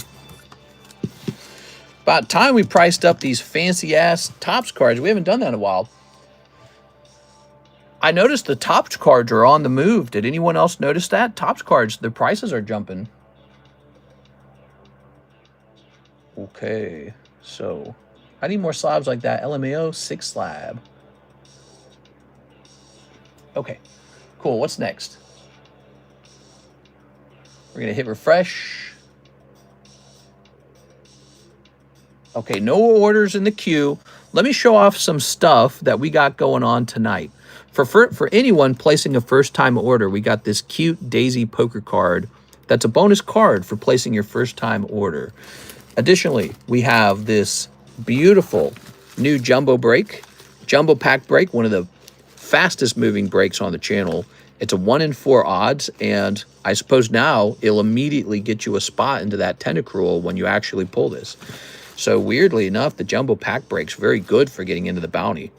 Speaker 1: About time we priced up these fancy-ass Topps cards. We haven't done that in a while. I noticed the Topps cards are on the move. Did anyone else notice that? Topps cards, the prices are jumping. Okay, so I need more slabs like that. LMAO, 6 slab. Okay, cool. What's next? We're going to hit refresh. Okay, no orders in the queue. Let me show off some stuff that we got going on tonight. For anyone placing a first-time order, we got this cute Daisy poker card. That's a bonus card for placing your first-time order. Additionally, we have this beautiful new jumbo pack break, one of the fastest moving breaks on the channel. It's a 1 in 4 odds, and I suppose now it'll immediately get you a spot into that tentacruel when you actually pull this. So weirdly enough, the jumbo pack break's very good for getting into the bounty.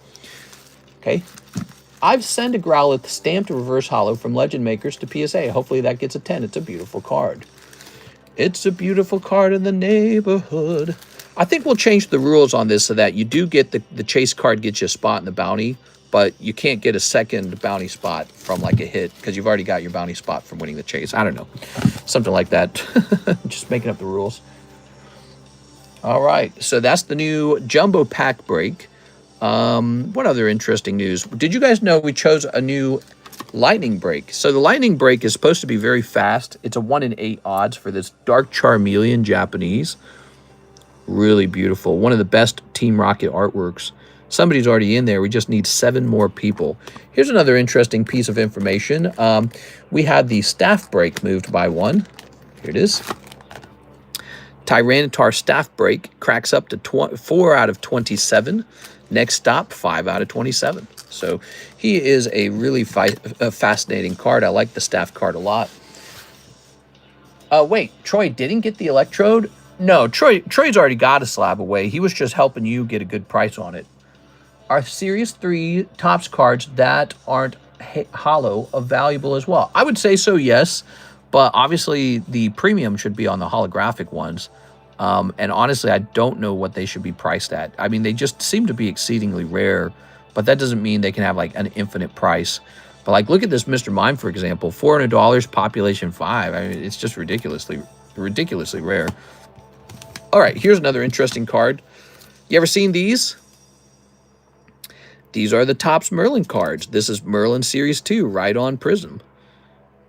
Speaker 1: Okay. I've sent a Growlithe stamped reverse holo from Legend Makers to PSA. Hopefully that gets a 10. It's a beautiful card. It's a beautiful card in the neighborhood. I think we'll change the rules on this so that you do get the chase card gets you a spot in the bounty, but you can't get a second bounty spot from like a hit because you've already got your bounty spot from winning the chase. I don't know. Something like that. Just making up the rules. All right. So that's the new jumbo pack break. What other interesting news? Did you guys know we chose a new lightning break? So the lightning break is supposed to be very fast. It's a 1 in 8 odds for this Dark Charmeleon Japanese. Really beautiful. One of the best Team Rocket artworks. Somebody's already in there. We just need 7 more people. Here's another interesting piece of information. We had the staff break moved by 1. Here it is. Tyranitar staff break cracks up to 4 out of 27. Next stop, 5 out of 27. So he is a really fascinating card. I like the staff card a lot. Wait, Troy didn't get the Electrode? No, Troy's already got a slab away. He was just helping you get a good price on it. Are Series 3 Topps cards that aren't holo valuable as well? I would say so, yes. But obviously the premium should be on the holographic ones. And honestly, I don't know what they should be priced at. I mean, they just seem to be exceedingly rare, but that doesn't mean they can have like an infinite price. But like, look at this Mr. Mime, for example, $400, population 5. I mean, it's just ridiculously rare. All right, here's another interesting card. You ever seen these? These are the Topps Merlin cards. This is Merlin Series 2, right on Prism.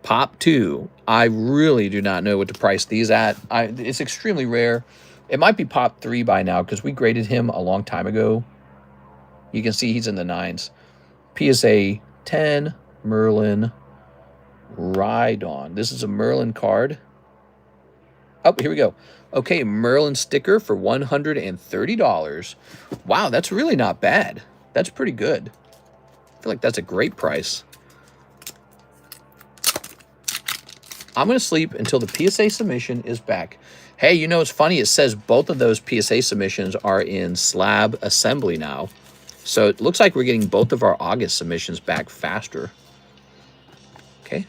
Speaker 1: Pop 2. I really do not know what to price these at. It's extremely rare. It might be Pop 3 by now because we graded him a long time ago. You can see he's in the 9s. PSA 10, Merlin, Rhydon. This is a Merlin card. Oh, here we go. Okay, Merlin sticker for $130. Wow, that's really not bad. That's pretty good. I feel like that's a great price. I'm going to sleep until the PSA submission is back. Hey, you know, it's funny. It says both of those PSA submissions are in slab assembly now. So it looks like we're getting both of our August submissions back faster. Okay.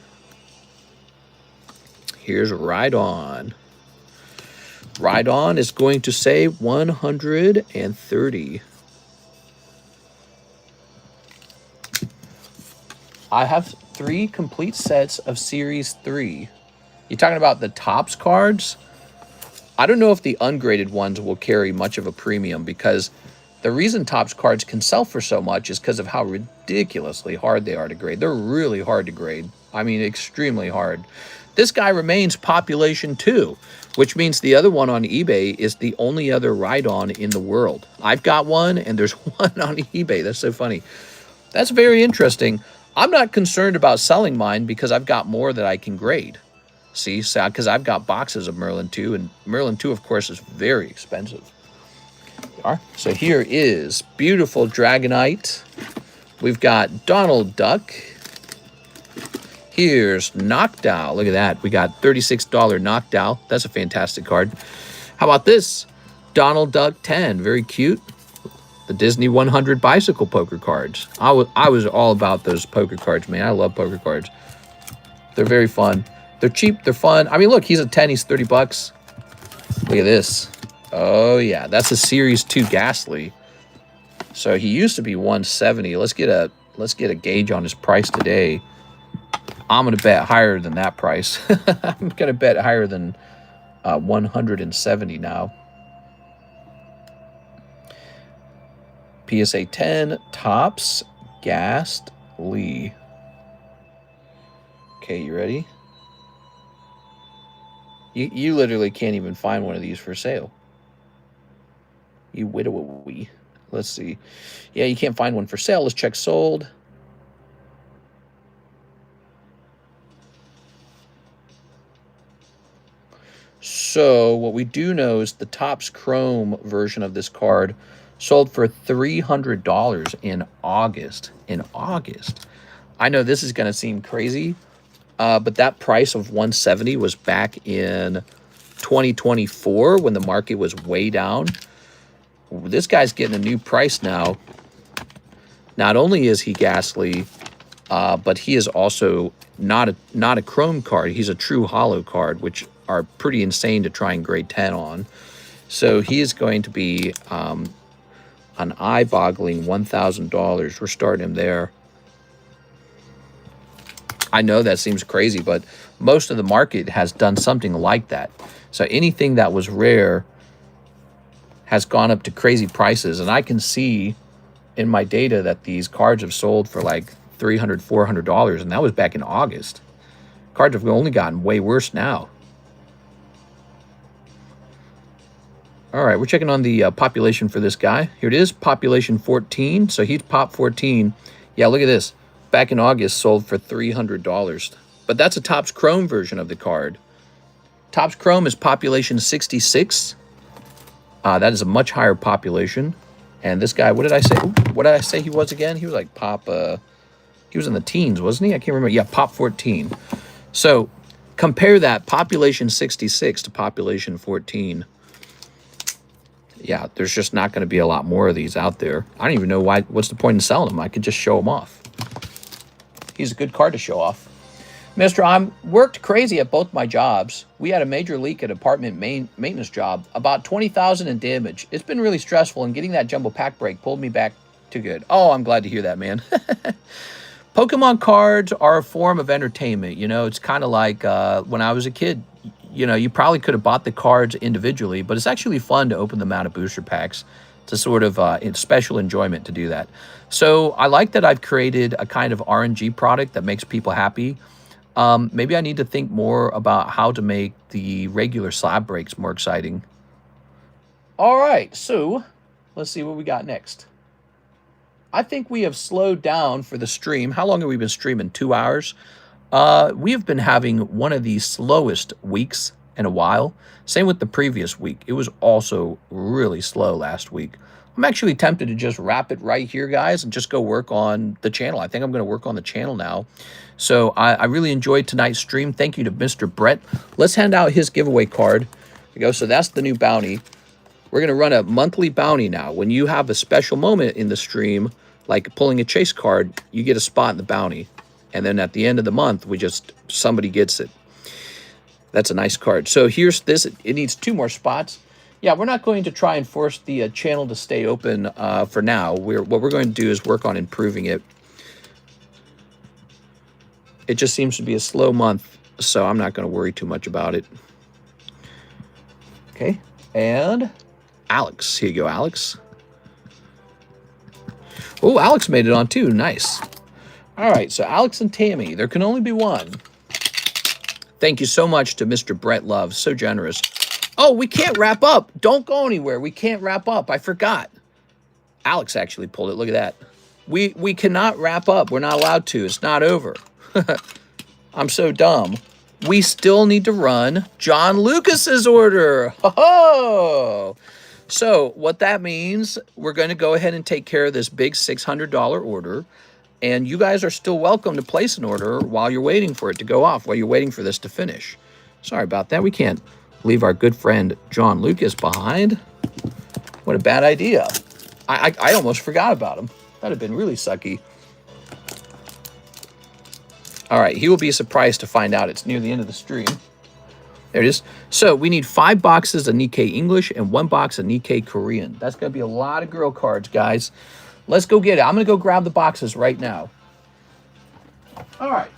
Speaker 1: Here's Rhydon. Rhydon is going to say 130. I have 3 complete sets of Series 3. You're talking about the Topps cards? I don't know if the ungraded ones will carry much of a premium because the reason Topps cards can sell for so much is because of how ridiculously hard they are to grade. They're really hard to grade. I mean, extremely hard. This guy remains population 2, which means the other one on eBay is the only other Rhydon in the world. I've got one, and there's one on eBay. That's so funny. That's very interesting. I'm not concerned about selling mine because I've got more that I can grade. See, so because I've got boxes of Merlin 2, and Merlin 2, of course, is very expensive. So here is beautiful Dragonite. We've got Donald Duck. Here's Noctowl. Look at that. We got $36 Noctowl. That's a fantastic card. How about this? Donald Duck 10. Very cute. The Disney 100 bicycle poker cards. I was all about those poker cards, man. I love poker cards. They're very fun. They're cheap. They're fun. I mean, look, he's a 10. He's 30 bucks. Look at this. Oh, yeah. That's a Series 2 Ghastly. So he used to be 170. Let's get a gauge on his price today. I'm going to bet higher than that price. I'm going to bet higher than 170 now. PSA 10, Topps Ghastly. Okay, you ready? You literally can't even find one of these for sale. You widowy. Let's see. Yeah, you can't find one for sale. Let's check sold. So what we do know is the Topps Chrome version of this card sold for $300 in August. In August. I know this is going to seem crazy, but that price of $170 was back in 2024 when the market was way down. This guy's getting a new price now. Not only is he ghastly, but he is also not a chrome card. He's a true hollow card, which are pretty insane to try and grade 10 on. So he is going to be an eye-boggling $1,000. We're starting him there. I know that seems crazy, but most of the market has done something like that. So anything that was rare has gone up to crazy prices. And I can see in my data that these cards have sold for like $300, $400, and that was back in August. Cards have only gotten way worse now. All right, we're checking on the population for this guy. Here it is, population 14. So he's pop 14. Yeah, look at this. Back in August, sold for $300. But that's a Topps Chrome version of the card. Topps Chrome is population 66. That is a much higher population. And this guy, what did I say? What did I say he was again? He was like pop, he was in the teens, wasn't he? I can't remember. Yeah, pop 14. So compare that population 66 to population 14. Yeah, there's just not going to be a lot more of these out there. I don't even know why. What's the point in selling them? I could just show them off. He's a good card to show off. Mister, I'm worked crazy at both my jobs. We had a major leak at apartment maintenance job, about $20,000 in damage. It's been really stressful, and getting that jumbo pack break pulled me back to good. Oh, I'm glad to hear that, man. Pokemon cards are a form of entertainment. You know, it's kind of like when I was a kid. You know, you probably could have bought the cards individually, but it's actually fun to open them out of booster packs. It's a sort of special enjoyment to do that. So I like that I've created a kind of RNG product that makes people happy. Maybe I need to think more about how to make the regular slab breaks more exciting. All right, so let's see what we got next. I think we have slowed down for the stream. How long have we been streaming? 2 hours? We have been having one of the slowest weeks in a while. Same with the previous week. It was also really slow last week. I'm actually tempted to just wrap it right here, guys, and just go work on the channel. I think I'm going to work on the channel now. So I really enjoyed tonight's stream. Thank you to Mr. Brett. Let's hand out his giveaway card. Here we go. So that's the new bounty. We're going to run a monthly bounty now. When you have a special moment in the stream, like pulling a chase card, you get a spot in the bounty. And then at the end of the month, somebody gets it. That's a nice card. So here's this. It needs 2 more spots. Yeah, we're not going to try and force the channel to stay open for now. What we're going to do is work on improving it. It just seems to be a slow month, so I'm not going to worry too much about it. Okay, and Alex. Here you go, Alex. Oh, Alex made it on too. Nice. All right, so Alex and Tammy, there can only be one. Thank you so much to Mr. Brett Love, so generous. Oh, we can't wrap up. Don't go anywhere. We can't wrap up. I forgot. Alex actually pulled it. Look at that. We cannot wrap up. We're not allowed to. It's not over. I'm so dumb. We still need to run John Lucas's order. Ho-ho! So what that means, we're going to go ahead and take care of this big $600 order. And you guys are still welcome to place an order while you're waiting for it to go off, while you're waiting for this to finish. Sorry about that. We can't leave our good friend John Lucas behind. What a bad idea. I almost forgot about him. That'd have been really sucky. All right, he will be surprised to find out it's near the end of the stream. There it is. So we need 5 boxes of Nikke English and 1 box of Nikke Korean. That's going to be a lot of girl cards, guys. Let's go get it. I'm going to go grab the boxes right now. All right.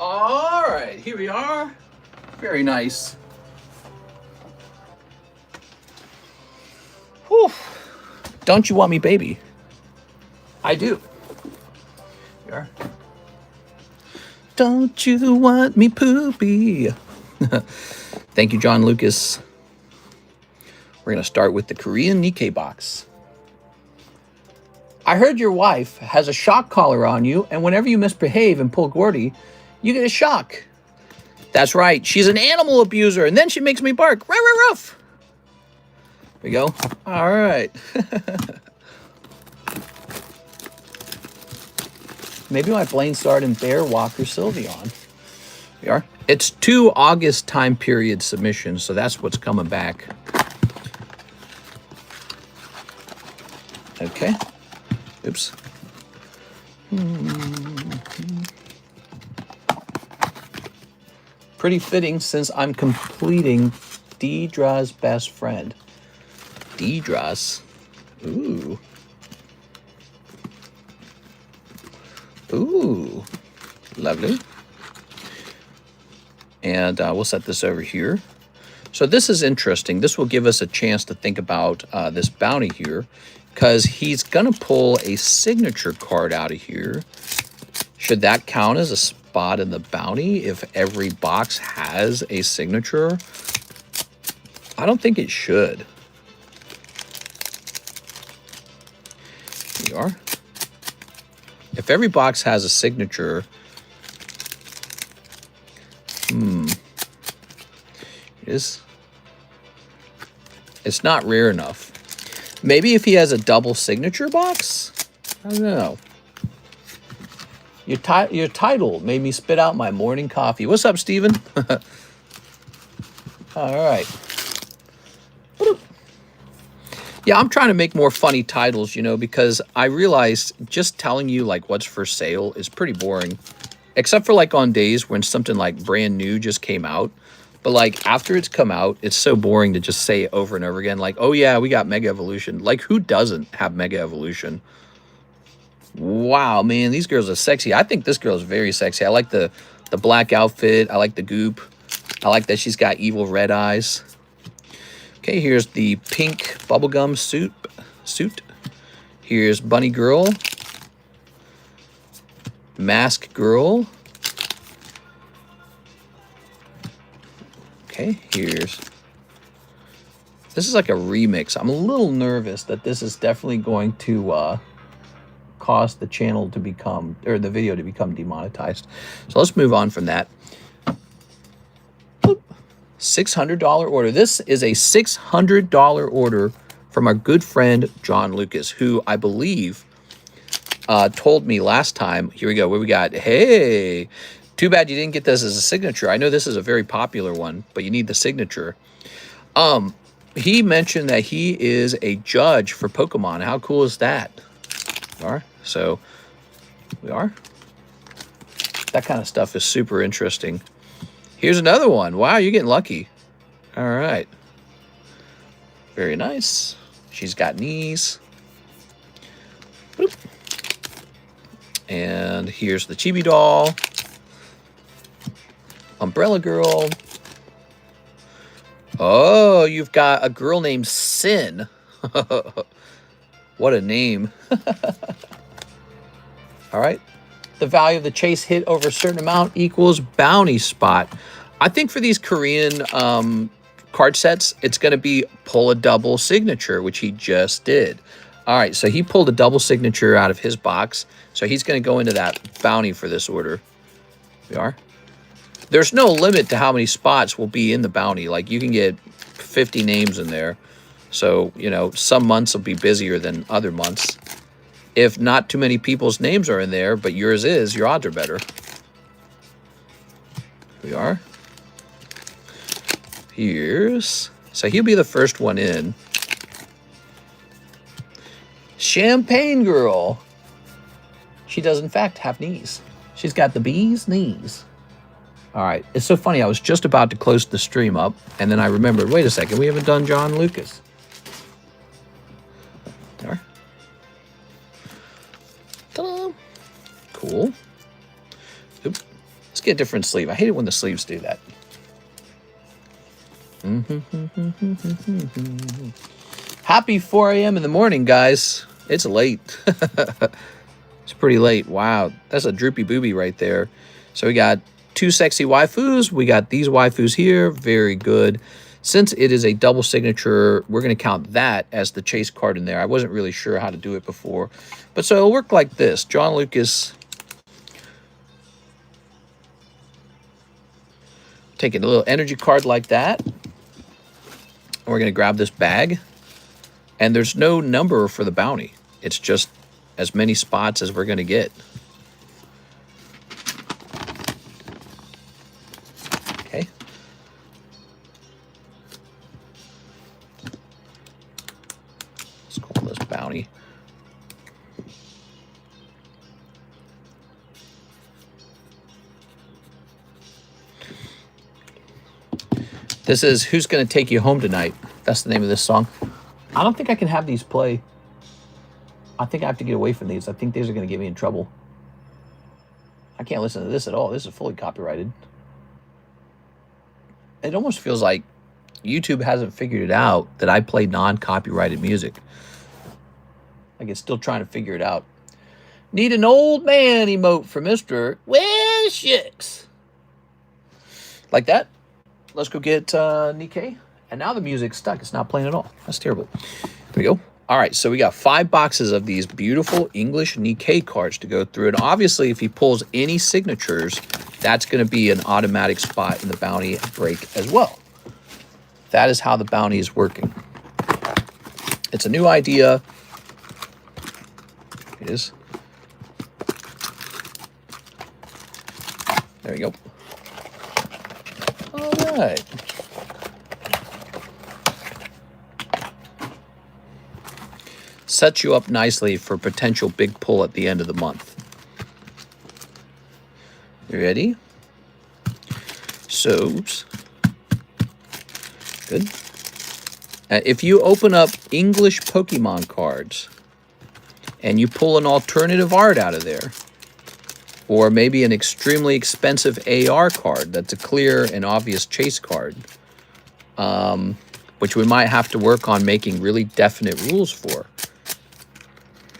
Speaker 1: All right, here we are. Very nice. Whew. Don't you want me, baby? I do. Here. Don't you want me, poopy? Thank you, John Lucas. We're going to start with the Korean Nikke box. I heard your wife has a shock collar on you, and whenever you misbehave and pull Gordy, you get a shock. That's right. She's an animal abuser, and then she makes me bark. Ruff, ruff, ruff. There we go. All right. Maybe my Blaine Start and Bear Walker Sylveon. Here we are. It's 2 August time period submissions, so that's what's coming back. Okay. Oops. Pretty fitting since I'm completing Deedra's best friend. Deedra's. Ooh. Ooh. Lovely. And we'll set this over here. So this is interesting. This will give us a chance to think about this bounty here, because he's going to pull a signature card out of here. Should that count as a spot in the bounty if every box has a signature? I don't think it should. Here you are. If every box has a signature, it's not rare enough. Maybe if he has a double signature box? I don't know. Your title made me spit out my morning coffee. What's up, Steven? All right. Yeah, I'm trying to make more funny titles, you know, because I realized just telling you like what's for sale is pretty boring. Except for like on days when something like brand new just came out. But like after it's come out, it's so boring to just say it over and over again. Like, oh yeah, we got Mega Evolution. Like, who doesn't have Mega Evolution? Wow, man, these girls are sexy. I think this girl is very sexy. I like the black outfit. I like the goop. I like that she's got evil red eyes. Okay, here's the pink bubblegum suit. Here's Bunny Girl. Mask Girl. Okay, this is like a remix. I'm a little nervous that this is definitely going to cause the channel to become, or the video to become demonetized. So let's move on from that. Boop. $600 order. This is a $600 order from our good friend John Lucas, who I believe told me last time. Here we go. What we got? Hey, too bad you didn't get this as a signature. I know this is a very popular one, but you need the signature. He mentioned that he is a judge for Pokemon. How cool is that? So we are. That kind of stuff is super interesting. Here's another one. Wow, you're getting lucky. All right. Very nice. She's got knees. Boop. And here's the Chibi doll. Umbrella Girl. Oh, you've got a girl named Sin. What a name. All right. The value of the chase hit over a certain amount equals bounty spot. I think for these Korean card sets, it's going to be pull a double signature, which he just did. All right, so he pulled a double signature out of his box. So he's going to go into that bounty for this order. We are. There's no limit to how many spots will be in the bounty. Like, you can get 50 names in there. So, you know, some months will be busier than other months. If not too many people's names are in there, but yours is, your odds are better. We are. So he'll be the first one in. Champagne Girl. She does, in fact, have knees. She's got the bee's knees. All right. It's so funny. I was just about to close the stream up, and then I remembered, wait a second, we haven't done John Lucas. There. Ta-da. Cool. Oop. Let's get a different sleeve. I hate it when the sleeves do that. Happy 4 a.m. in the morning, guys. It's late. It's pretty late. Wow, that's a droopy booby right there. So we got 2 sexy waifus. We got these waifus here. Very good. Since it is a double signature, we're going to count that as the chase card in there. I wasn't really sure how to do it before. But so it'll work like this. John Lucas. Taking a little energy card like that. We're going to grab this bag. And there's no number for the bounty. It's just as many spots as we're going to get. Okay. Let's call this bounty. This is Who's Gonna Take You Home Tonight. That's the name of this song. I don't think I can have these play. I think I have to get away from these. I think these are going to get me in trouble. I can't listen to this at all. This is fully copyrighted. It almost feels like YouTube hasn't figured it out that I play non-copyrighted music. Like it's still trying to figure it out. Need an old man emote for Mr. Well, shucks. Like that. Let's go get Nikke. And now the music's stuck. It's not playing at all. That's terrible. There we go. All right, so we got 5 boxes of these beautiful English Nikke cards to go through. And obviously, if he pulls any signatures, that's going to be an automatic spot in the bounty break as well. That is how the bounty is working. It's a new idea. It is. There we go. All right. Sets you up nicely for potential big pull at the end of the month. You ready? So, good. If you open up English Pokemon cards and you pull an alternative art out of there, or maybe an extremely expensive AR card that's a clear and obvious chase card, which we might have to work on making really definite rules for,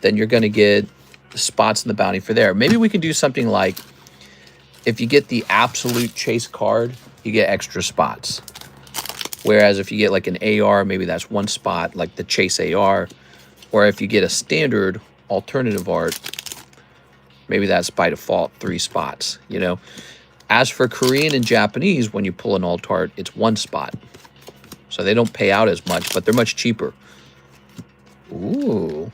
Speaker 1: then you're going to get spots in the bounty for there. Maybe we can do something like, if you get the absolute chase card, you get extra spots. Whereas if you get like an AR, maybe that's 1 spot, like the chase AR. Or if you get a standard alternative art, maybe that's by default 3 spots, you know. As for Korean and Japanese, when you pull an alt art, it's 1 spot. So they don't pay out as much, but they're much cheaper. Ooh.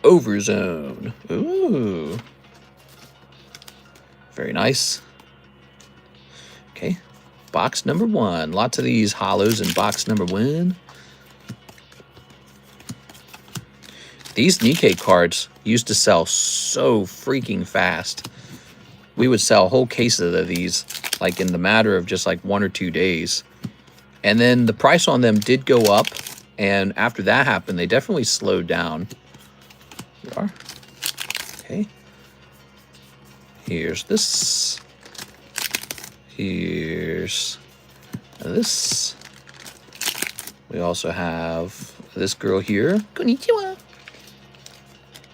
Speaker 1: Overzone. Ooh. Very nice. Okay. Box number 1. Lots of these hollows in box number 1. These Nikke cards used to sell so freaking fast. We would sell whole cases of these like in the matter of just like 1 or 2 days. And then the price on them did go up. And after that happened, they definitely slowed down. Here we are. Okay. Here's this. Here's this. We also have this girl here. Konnichiwa.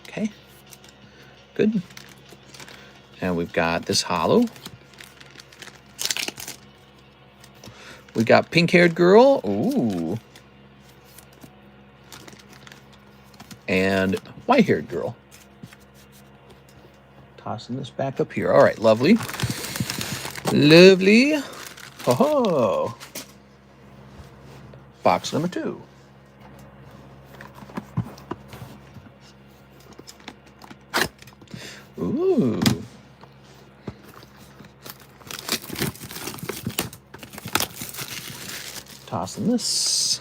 Speaker 1: Okay. Good. And we've got this hollow. We got pink-haired girl. Ooh. And white-haired girl. Tossing this back up here. All right, lovely. Lovely. Oh. Box number 2. Ooh. Tossing this.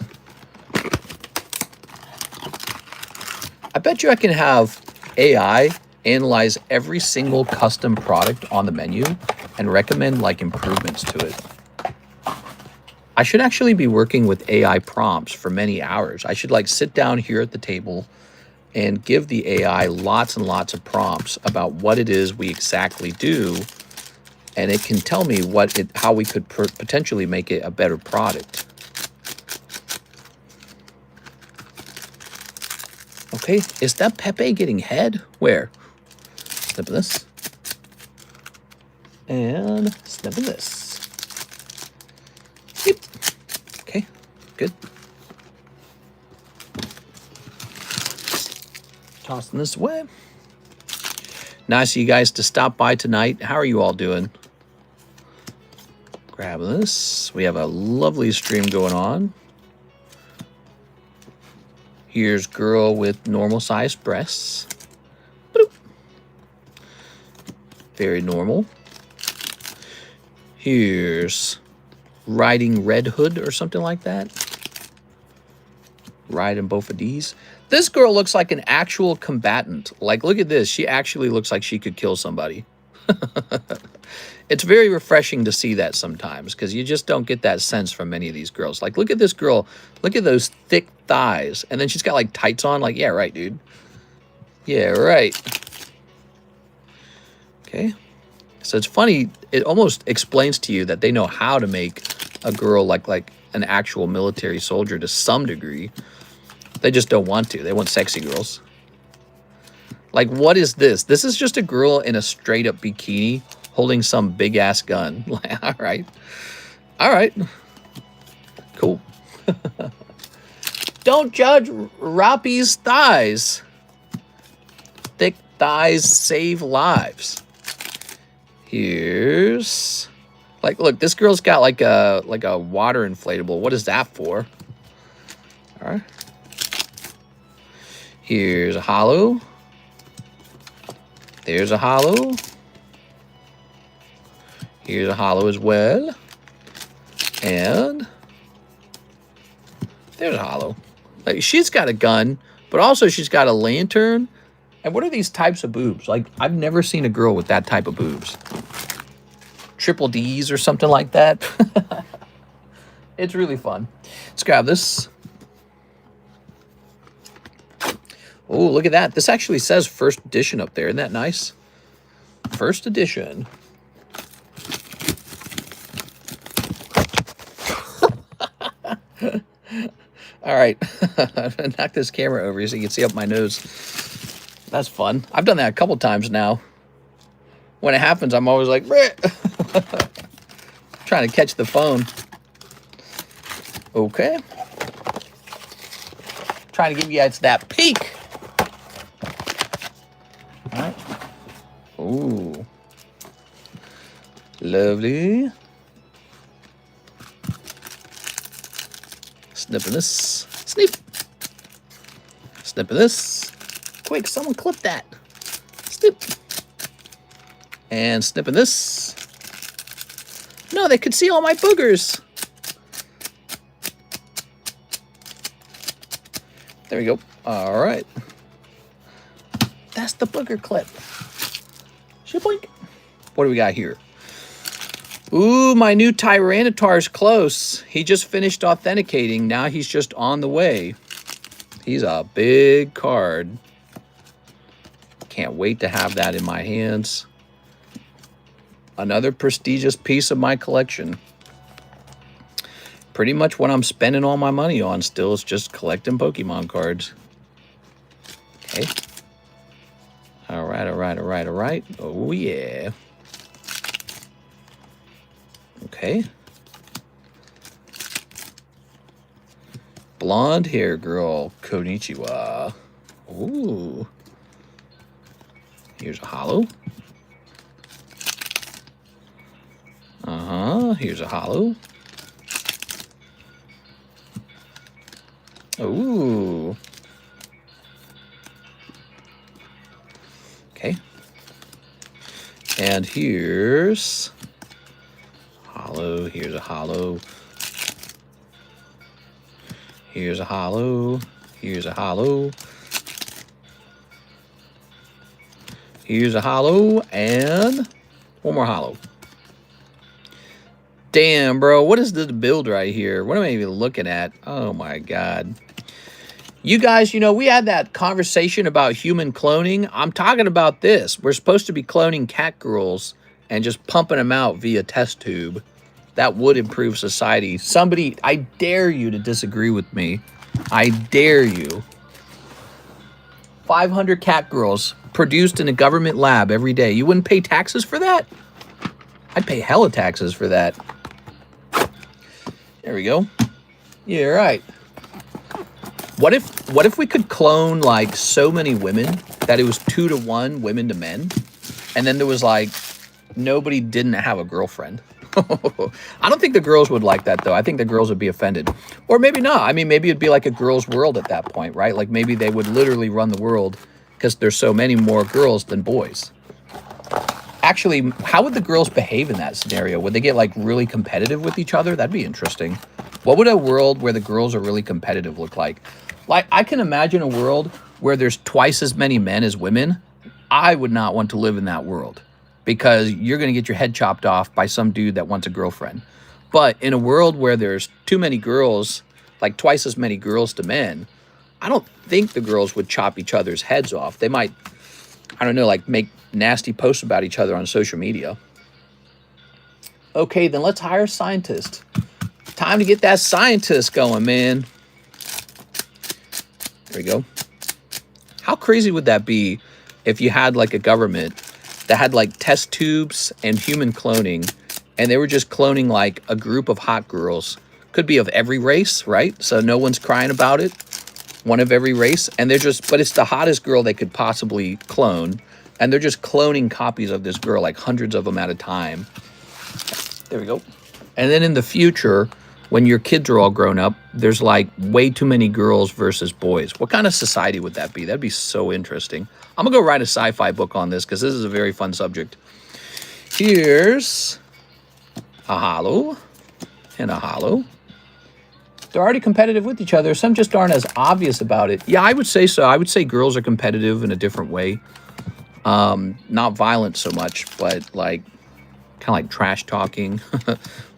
Speaker 1: I bet you I can have AI analyze every single custom product on the menu and recommend like improvements to it. I should actually be working with AI prompts for many hours. I should like sit down here at the table and give the AI lots and lots of prompts about what it is we exactly do and it can tell me how we could potentially make it a better product. Okay, is that Pepe getting head? Where? Snipping this. And snipping this. Yep. Okay, good. Tossing this away. Nice of you guys to stop by tonight. How are you all doing? Grab this. We have a lovely stream going on. Here's girl with normal sized breasts. Bloop. Very normal. Here's riding Red Hood or something like that. Riding both of these. This girl looks like an actual combatant. Like, look at this. She actually looks like she could kill somebody. It's very refreshing to see that sometimes, because you just don't get that sense from many of these girls. Like, look at this girl. Look at those thick thighs. And then she's got, like, tights on. Like, yeah, right, dude. Yeah, right. Okay. So it's funny. It almost explains to you that they know how to make a girl like an actual military soldier to some degree. They just don't want to. They want sexy girls. Like, what is this? This is just a girl in a straight-up bikini holding some big-ass gun. Like, all right. All right. Cool. Don't judge Rapi's thighs. Thick thighs save lives. Here's... Like, look, this girl's got like a water inflatable. What is that for? All right. Here's a hollow. There's a hollow. Here's a hollow as well. And there's a hollow. Like, she's got a gun, but also she's got a lantern. And what are these types of boobs? Like, I've never seen a girl with that type of boobs. Triple D's or something like that. It's really fun. Let's grab this. Oh, look at that. This actually says first edition up there. Isn't that nice? First edition. All right. Knock this camera over so you can see up my nose. That's fun. I've done that a couple times now. When it happens, I'm always like, trying to catch the phone. Okay. Trying to give you guys that peek. All right. Ooh. Lovely. Snipping this. Snip. Snipping this. Quick, someone clip that. Snip. And snipping this. No, they could see all my boogers. There we go. All right. That's the booger clip. Shaboink. What do we got here? Ooh, my new Tyranitar's close. He just finished authenticating. Now he's just on the way. He's a big card. Can't wait to have that in my hands. Another prestigious piece of my collection. Pretty much what I'm spending all my money on still is just collecting Pokemon cards. Okay. All right, all right, all right, all right. Oh, yeah. Okay. Blonde hair girl, Konnichiwa. Ooh. Here's a hollow. Here's a hollow. Ooh. Okay. And here's hollow. Here's a hollow. Here's a hollow. Here's a hollow. Here's a hollow. And one more hollow. Damn, bro. What is this build right here? What am I even looking at? Oh, my God. You guys, you know, we had that conversation about human cloning. I'm talking about this. We're supposed to be cloning cat girls and just pumping them out via test tube, that would improve society. Somebody, I dare you to disagree with me. I dare you. 500 cat girls produced in a government lab every day. You wouldn't pay taxes for that? I'd pay hella taxes for that. There we go. Yeah, right. What if we could clone like so many women that it was 2 to 1 women to men, and then there was like nobody didn't have a girlfriend? I don't think the girls would like that, though. I think the girls would be offended. Or maybe not. I mean, maybe it'd be like a girls' world at that point, right? Like maybe they would literally run the world because there's so many more girls than boys. Actually, how would the girls behave in that scenario? Would they get like really competitive with each other? That'd be interesting. What would a world where the girls are really competitive look like? Like, I can imagine a world where there's twice as many men as women. I would not want to live in that world, because you're going to get your head chopped off by some dude that wants a girlfriend. But in a world where there's too many girls, like twice as many girls to men, I don't think the girls would chop each other's heads off. They might, I don't know, like make nasty posts about each other on social media. Okay, then let's hire a scientist. Time to get that scientist going, man. There we go. How crazy would that be if you had like a government that had like test tubes and human cloning, and they were just cloning like a group of hot girls? Could be of every race, right? So no one's crying about it. One of every race, and they're just, but it's the hottest girl they could possibly clone, and they're just cloning copies of this girl, like hundreds of them at a time. There we go. And then in the future, when your kids are all grown up, there's like way too many girls versus boys. What kind of society would that be? That'd be so interesting. I'm gonna go write a sci-fi book on this because this is a very fun subject. Here's a hollow and a hollow. They're already competitive with each other. Some just aren't as obvious about it. Yeah, I would say so. I would say girls are competitive in a different way. Not violent so much, but like kind of like trash talking.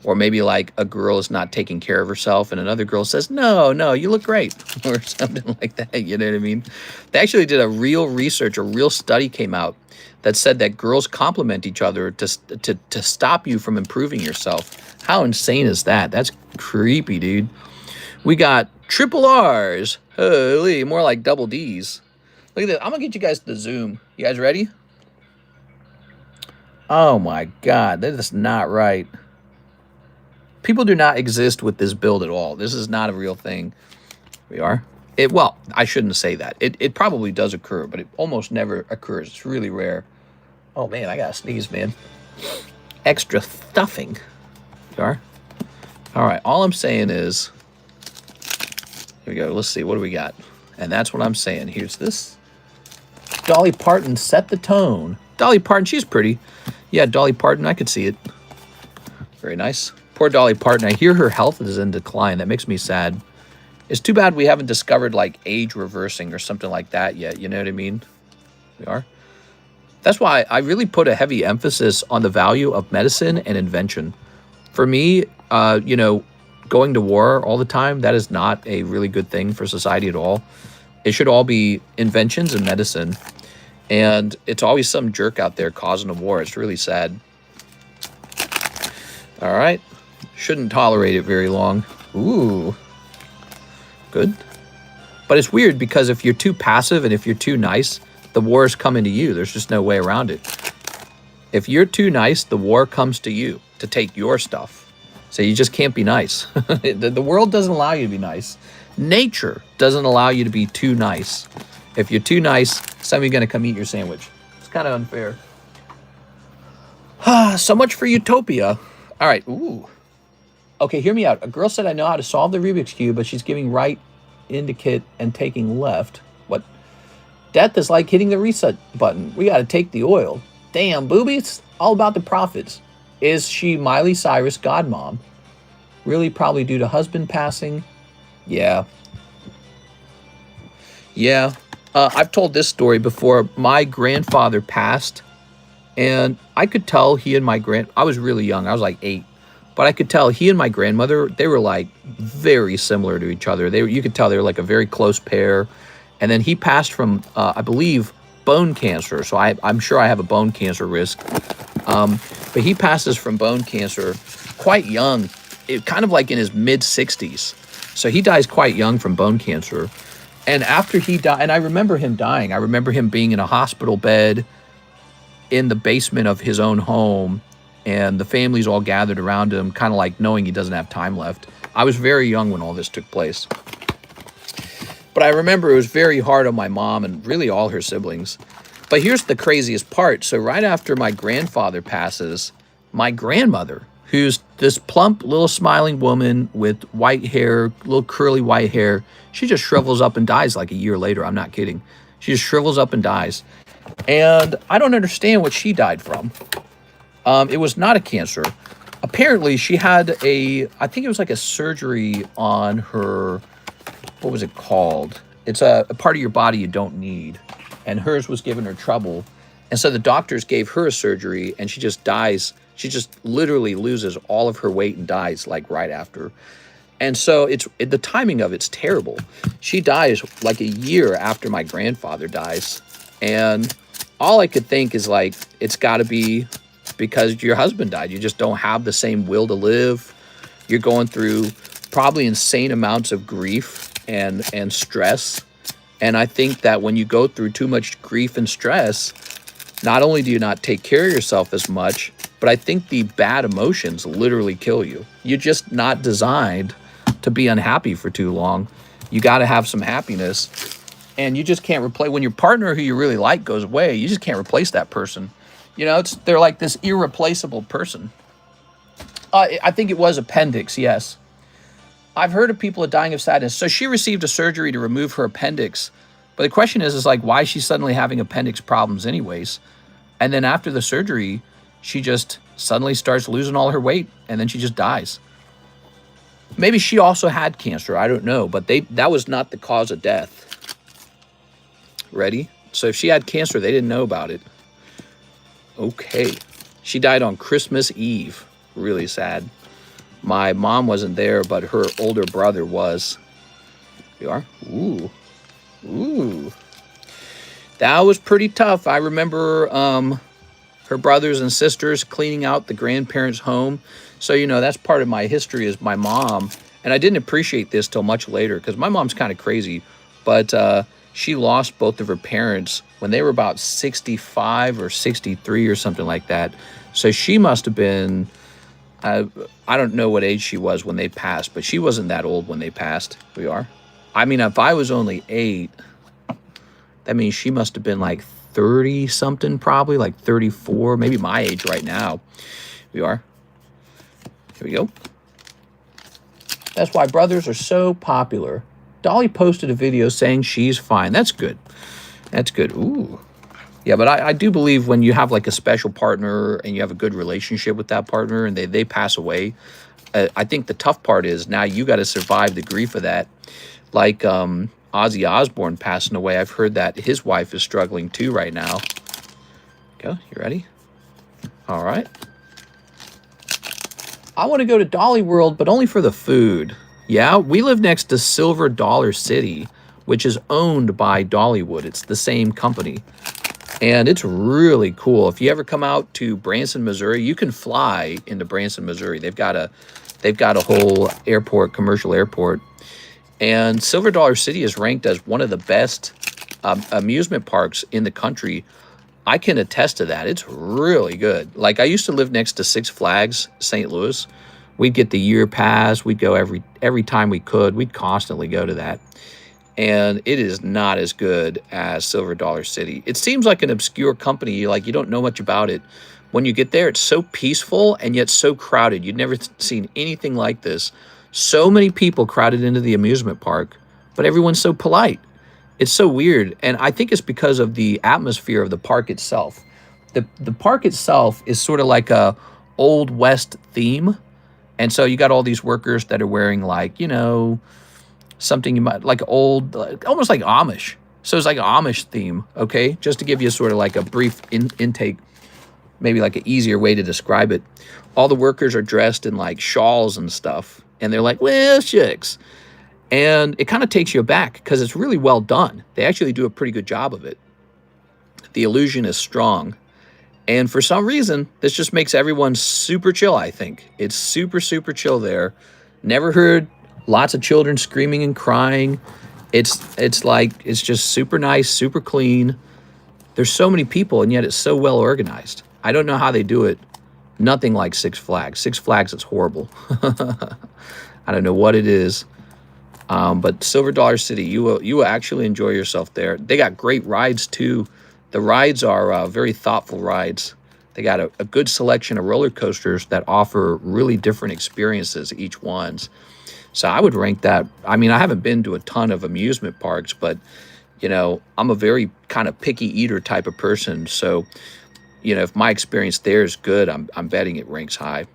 Speaker 1: Or maybe like a girl is not taking care of herself and another girl says, no, you look great, or something like that. You know what I mean? They actually did a real research, a real study came out that said that girls compliment each other to stop you from improving yourself. How insane is that? That's creepy, dude. We got triple R's. Holy, more like double D's. Look at this. I'm going to get you guys to the zoom. You guys ready? Oh my God, that is not right. People do not exist with this build at all. This is not a real thing. We are. Well, I shouldn't say that. It probably does occur, but it almost never occurs. It's really rare. Oh man, I got to sneeze, man. Extra stuffing. We are. All right, all I'm saying is, here we go. Let's see. What do we got? And that's what I'm saying. Here's this. Dolly Parton set the tone. Dolly Parton, she's pretty. Yeah, Dolly Parton, I could see it. Very nice. Poor Dolly Parton. I hear her health is in decline. That makes me sad. It's too bad we haven't discovered like age reversing or something like that yet. You know what I mean? We are. That's why I really put a heavy emphasis on the value of medicine and invention. For me, you know, going to war all the time, that is not a really good thing for society at all. It should all be inventions and medicine. And it's always some jerk out there causing a war. It's really sad. All right. Shouldn't tolerate it very long. Ooh. Good. But it's weird because if you're too passive and if you're too nice, the war is coming to you. There's just no way around it. If you're too nice, the war comes to you to take your stuff. So you just can't be nice. The world doesn't allow you to be nice. Nature doesn't allow you to be too nice. If you're too nice, somebody's going to come eat your sandwich. It's kind of unfair. So much for utopia. All right. Ooh. Okay, hear me out. A girl said, I know how to solve the Rubik's Cube, but she's giving right indicate and taking left. What? Death is like hitting the reset button. We got to take the oil. Damn, boobies. All about the profits. Is she Miley Cyrus' godmom? Really probably due to husband passing? Yeah. Yeah. I've told this story before. My grandfather passed, and I could tell he and I was really young. I was like 8. But I could tell he and my grandmother, they were like very similar to each other. You could tell they were like a very close pair. And then he passed from, I believe, bone cancer. So I'm sure I have a bone cancer risk. But he passes from bone cancer quite young, kind of like in his mid-60s. So he dies quite young from bone cancer. And after he died, and I remember him dying, I remember him being in a hospital bed in the basement of his own home, and the family's all gathered around him, kind of like knowing he doesn't have time left. I was very young when all this took place. But I remember it was very hard on my mom and really all her siblings. But here's the craziest part. So right after my grandfather passes, my grandmother, who's this plump little smiling woman with white hair, little curly white hair, she just shrivels up and dies like a year later. I'm not kidding. She just shrivels up and dies. And I don't understand what she died from. It was not a cancer. Apparently she had I think it was like a surgery on her, what was it called? It's a part of your body you don't need. And hers was giving her trouble. And so the doctors gave her a surgery, and she just dies. She just literally loses all of her weight and dies like right after. And so the timing of it's terrible. She dies like a year after my grandfather dies. And all I could think is like, it's got to be because your husband died. You just don't have the same will to live. You're going through probably insane amounts of grief and stress. And I think that when you go through too much grief and stress, not only do you not take care of yourself as much, but I think the bad emotions literally kill you. You're just not designed to be unhappy for too long. You got to have some happiness. And you just can't replace, when your partner who you really like goes away, you just can't replace that person. You know, they're like this irreplaceable person. I think it was appendix, yes. I've heard of people dying of sadness. So she received a surgery to remove her appendix. But the question is like, why is she suddenly having appendix problems anyways? And then after the surgery, she just suddenly starts losing all her weight, and then she just dies. Maybe she also had cancer. I don't know. But that was not the cause of death. Ready? So if she had cancer, they didn't know about it. Okay. She died on Christmas Eve. Really sad. My mom wasn't there, but her older brother was. You are? Ooh. Ooh. That was pretty tough. I remember her brothers and sisters cleaning out the grandparents' home. So, you know, that's part of my history is my mom. And I didn't appreciate this till much later because my mom's kind of crazy. But she lost both of her parents when they were about 65 or 63 or something like that. So she must have been... I don't know what age she was when they passed, but she wasn't that old when they passed. We are. I mean, if I was only 8, that means she must have been like 30 something, probably like 34, maybe my age right now. We are. Here we go. That's why brothers are so popular. Dolly posted a video saying she's fine. That's good. That's good. Ooh. Yeah, but I do believe when you have like a special partner and you have a good relationship with that partner and they pass away, I think the tough part is now you got to survive the grief of that. Like Ozzy Osbourne passing away, I've heard that his wife is struggling too right now. Go, you ready? All right. I want to go to Dolly World, but only for the food. Yeah, we live next to Silver Dollar City, which is owned by Dollywood. It's the same company. And it's really cool. If you ever come out to Branson, Missouri, you can fly into Branson, Missouri. They've got a whole airport, commercial airport. And Silver Dollar City is ranked as one of the best amusement parks in the country. I can attest to that. It's really good. Like I used to live next to Six Flags, St. Louis. We'd get the year pass. We'd go every time we could. We'd constantly go to that. And it is not as good as Silver Dollar City. It seems like an obscure company, like you don't know much about it. When you get there, it's so peaceful and yet so crowded. You've never seen anything like this. So many people crowded into the amusement park, but everyone's so polite. It's so weird. And I think it's because of the atmosphere of the park itself. The park itself is sort of like a Old West theme. And so you got all these workers that are wearing like, you know, something you might like old, almost like Amish. So it's like an Amish theme, okay? Just to give you sort of like a brief intake, maybe like an easier way to describe it. All the workers are dressed in like shawls and stuff. And they're like, well, shucks. And it kind of takes you aback because it's really well done. They actually do a pretty good job of it. The illusion is strong. And for some reason, this just makes everyone super chill, I think. It's super, super chill there. Never heard lots of children screaming and crying. It's like, it's just super nice, super clean. There's so many people, and yet it's so well organized. I don't know how they do it. Nothing like Six Flags. Six Flags is horrible. I don't know what it is. But Silver Dollar City, you will actually enjoy yourself there. They got great rides too. The rides are very thoughtful rides. They got a good selection of roller coasters that offer really different experiences, each one's. So I would rank that. I mean, I haven't been to a ton of amusement parks, but, you know, I'm a very kind of picky eater type of person. So, you know, if my experience there is good, I'm betting it ranks high. All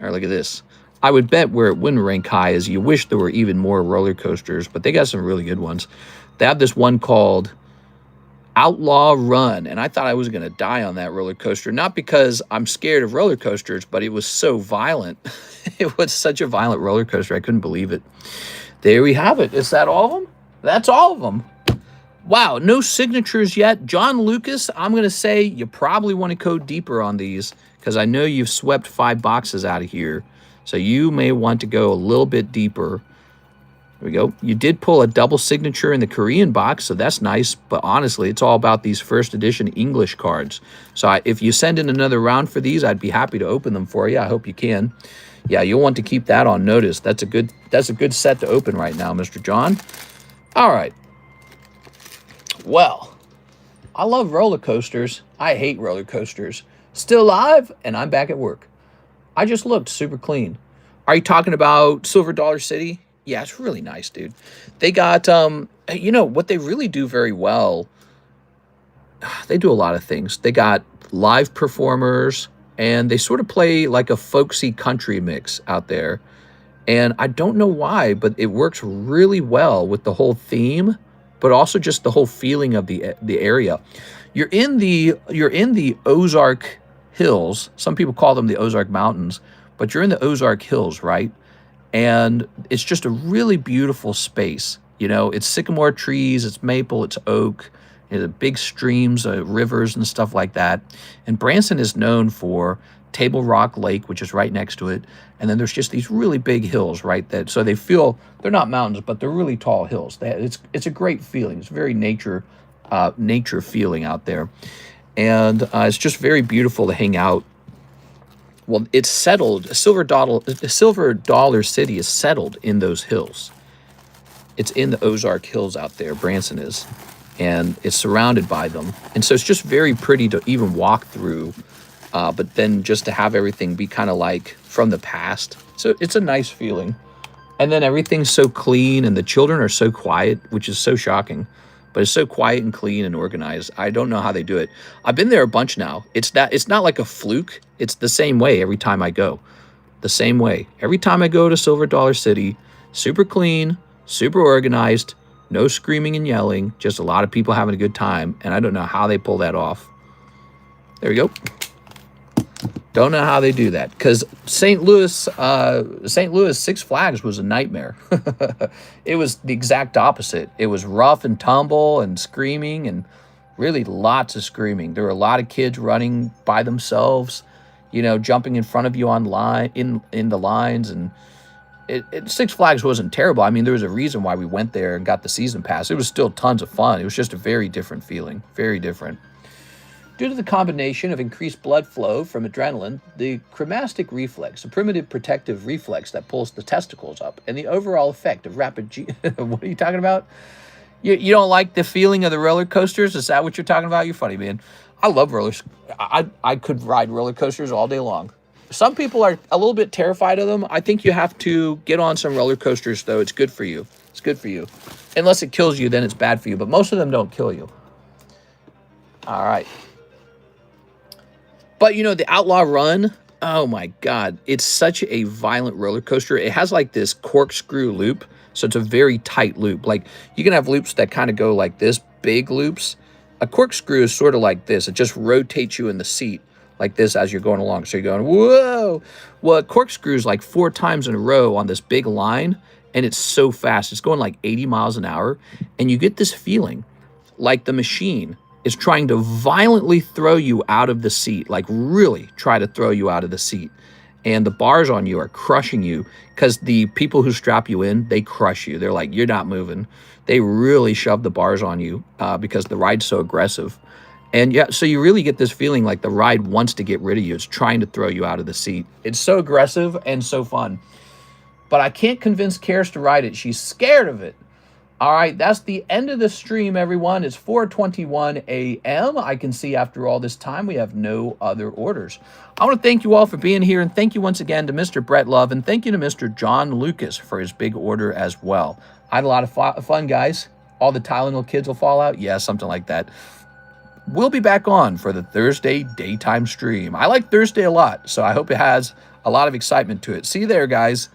Speaker 1: right, look at this. I would bet where it wouldn't rank high is you wish there were even more roller coasters, but they got some really good ones. They have this one called Outlaw Run, and I thought I was going to die on that roller coaster, not because I'm scared of roller coasters, but it was so violent. It was such a violent roller coaster. I couldn't believe it. There we have it. Is that all of them? That's all of them. Wow, no signatures yet. John Lucas, I'm going to say you probably want to go deeper on these because I know you've swept 5 boxes out of here. So you may want to go a little bit deeper. There we go. You did pull a double signature in the Korean box, so that's nice. But honestly, it's all about these first edition English cards. So if you send in another round for these, I'd be happy to open them for you. I hope you can. Yeah, you'll want to keep that on notice. That's a good set to open right now, Mr. John. All right. Well, I love roller coasters. I hate roller coasters. Still alive, and I'm back at work. I just looked super clean. Are you talking about Silver Dollar City? Yeah, it's really nice, dude. They got, you know, what they really do very well, they do a lot of things. They got live performers, and they sort of play like a folksy country mix out there. And I don't know why, but it works really well with the whole theme, but also just the whole feeling of the area. You're in the Ozark Hills. Some people call them the Ozark Mountains, but you're in the Ozark Hills, right? And it's just a really beautiful space. You know, it's sycamore trees, it's maple, it's oak, there's big streams, rivers and stuff like that. And Branson is known for Table Rock Lake, which is right next to it. And then there's just these really big hills, right? So they feel, they're not mountains, but they're really tall hills. It's a great feeling. It's very nature feeling out there. And it's just very beautiful to hang out. Well, it's settled. Silver Dollar City is settled in those hills. It's in the Ozark Hills out there, Branson is. And it's surrounded by them. And so it's just very pretty to even walk through. But then just to have everything be kind of like from the past. So it's a nice feeling. And then everything's so clean and the children are so quiet, which is so shocking. But it's so quiet and clean and organized. I don't know how they do it. I've been there a bunch now. It's not like a fluke. It's the same way every time I go. The same way. Every time I go to Silver Dollar City, super clean, super organized, no screaming and yelling, just a lot of people having a good time. And I don't know how they pull that off. There we go. Don't know how they do that, because St. Louis Six Flags was a nightmare. It was the exact opposite. It was rough and tumble and screaming, and really lots of screaming. There were a lot of kids running by themselves, you know, jumping in front of you in the lines. And Six Flags wasn't terrible. I mean, there was a reason why we went there and got the season pass. It was still tons of fun. It was just a very different feeling, very different. Due to the combination of increased blood flow from adrenaline, the cremastic reflex, a primitive protective reflex that pulls the testicles up, and the overall effect of rapid What are you talking about? You don't like the feeling of the roller coasters? Is that what you're talking about? You're funny, man. I love rollers. I could ride roller coasters all day long. Some people are a little bit terrified of them. I think you have to get on some roller coasters, though. It's good for you. It's good for you. Unless it kills you, then it's bad for you. But most of them don't kill you. All right. But, you know, the Outlaw Run, oh, my God. It's such a violent roller coaster. It has, like, this corkscrew loop, so it's a very tight loop. Like, you can have loops that kind of go like this, big loops. A corkscrew is sort of like this. It just rotates you in the seat like this as you're going along. So you're going, whoa. Well, a corkscrew is like 4 times in a row on this big line, and it's so fast. It's going like 80 miles an hour, and you get this feeling like the machine is trying to violently throw you out of the seat, like really try to throw you out of the seat. And the bars on you are crushing you because the people who strap you in, they crush you. They're like, you're not moving. They really shove the bars on you because the ride's so aggressive. And yeah, so you really get this feeling like the ride wants to get rid of you. It's trying to throw you out of the seat. It's so aggressive and so fun. But I can't convince Karis to ride it. She's scared of it. All right, that's the end of the stream, everyone. It's 4:21 a.m. I can see after all this time we have no other orders. I want to thank you all for being here, and thank you once again to Mr. Brett Love, and thank you to Mr. John Lucas for his big order as well. I had a lot of fun, guys. All the Tylenol kids will fall out? Yeah, something like that. We'll be back on for the Thursday daytime stream. I like Thursday a lot, so I hope it has a lot of excitement to it. See you there, guys.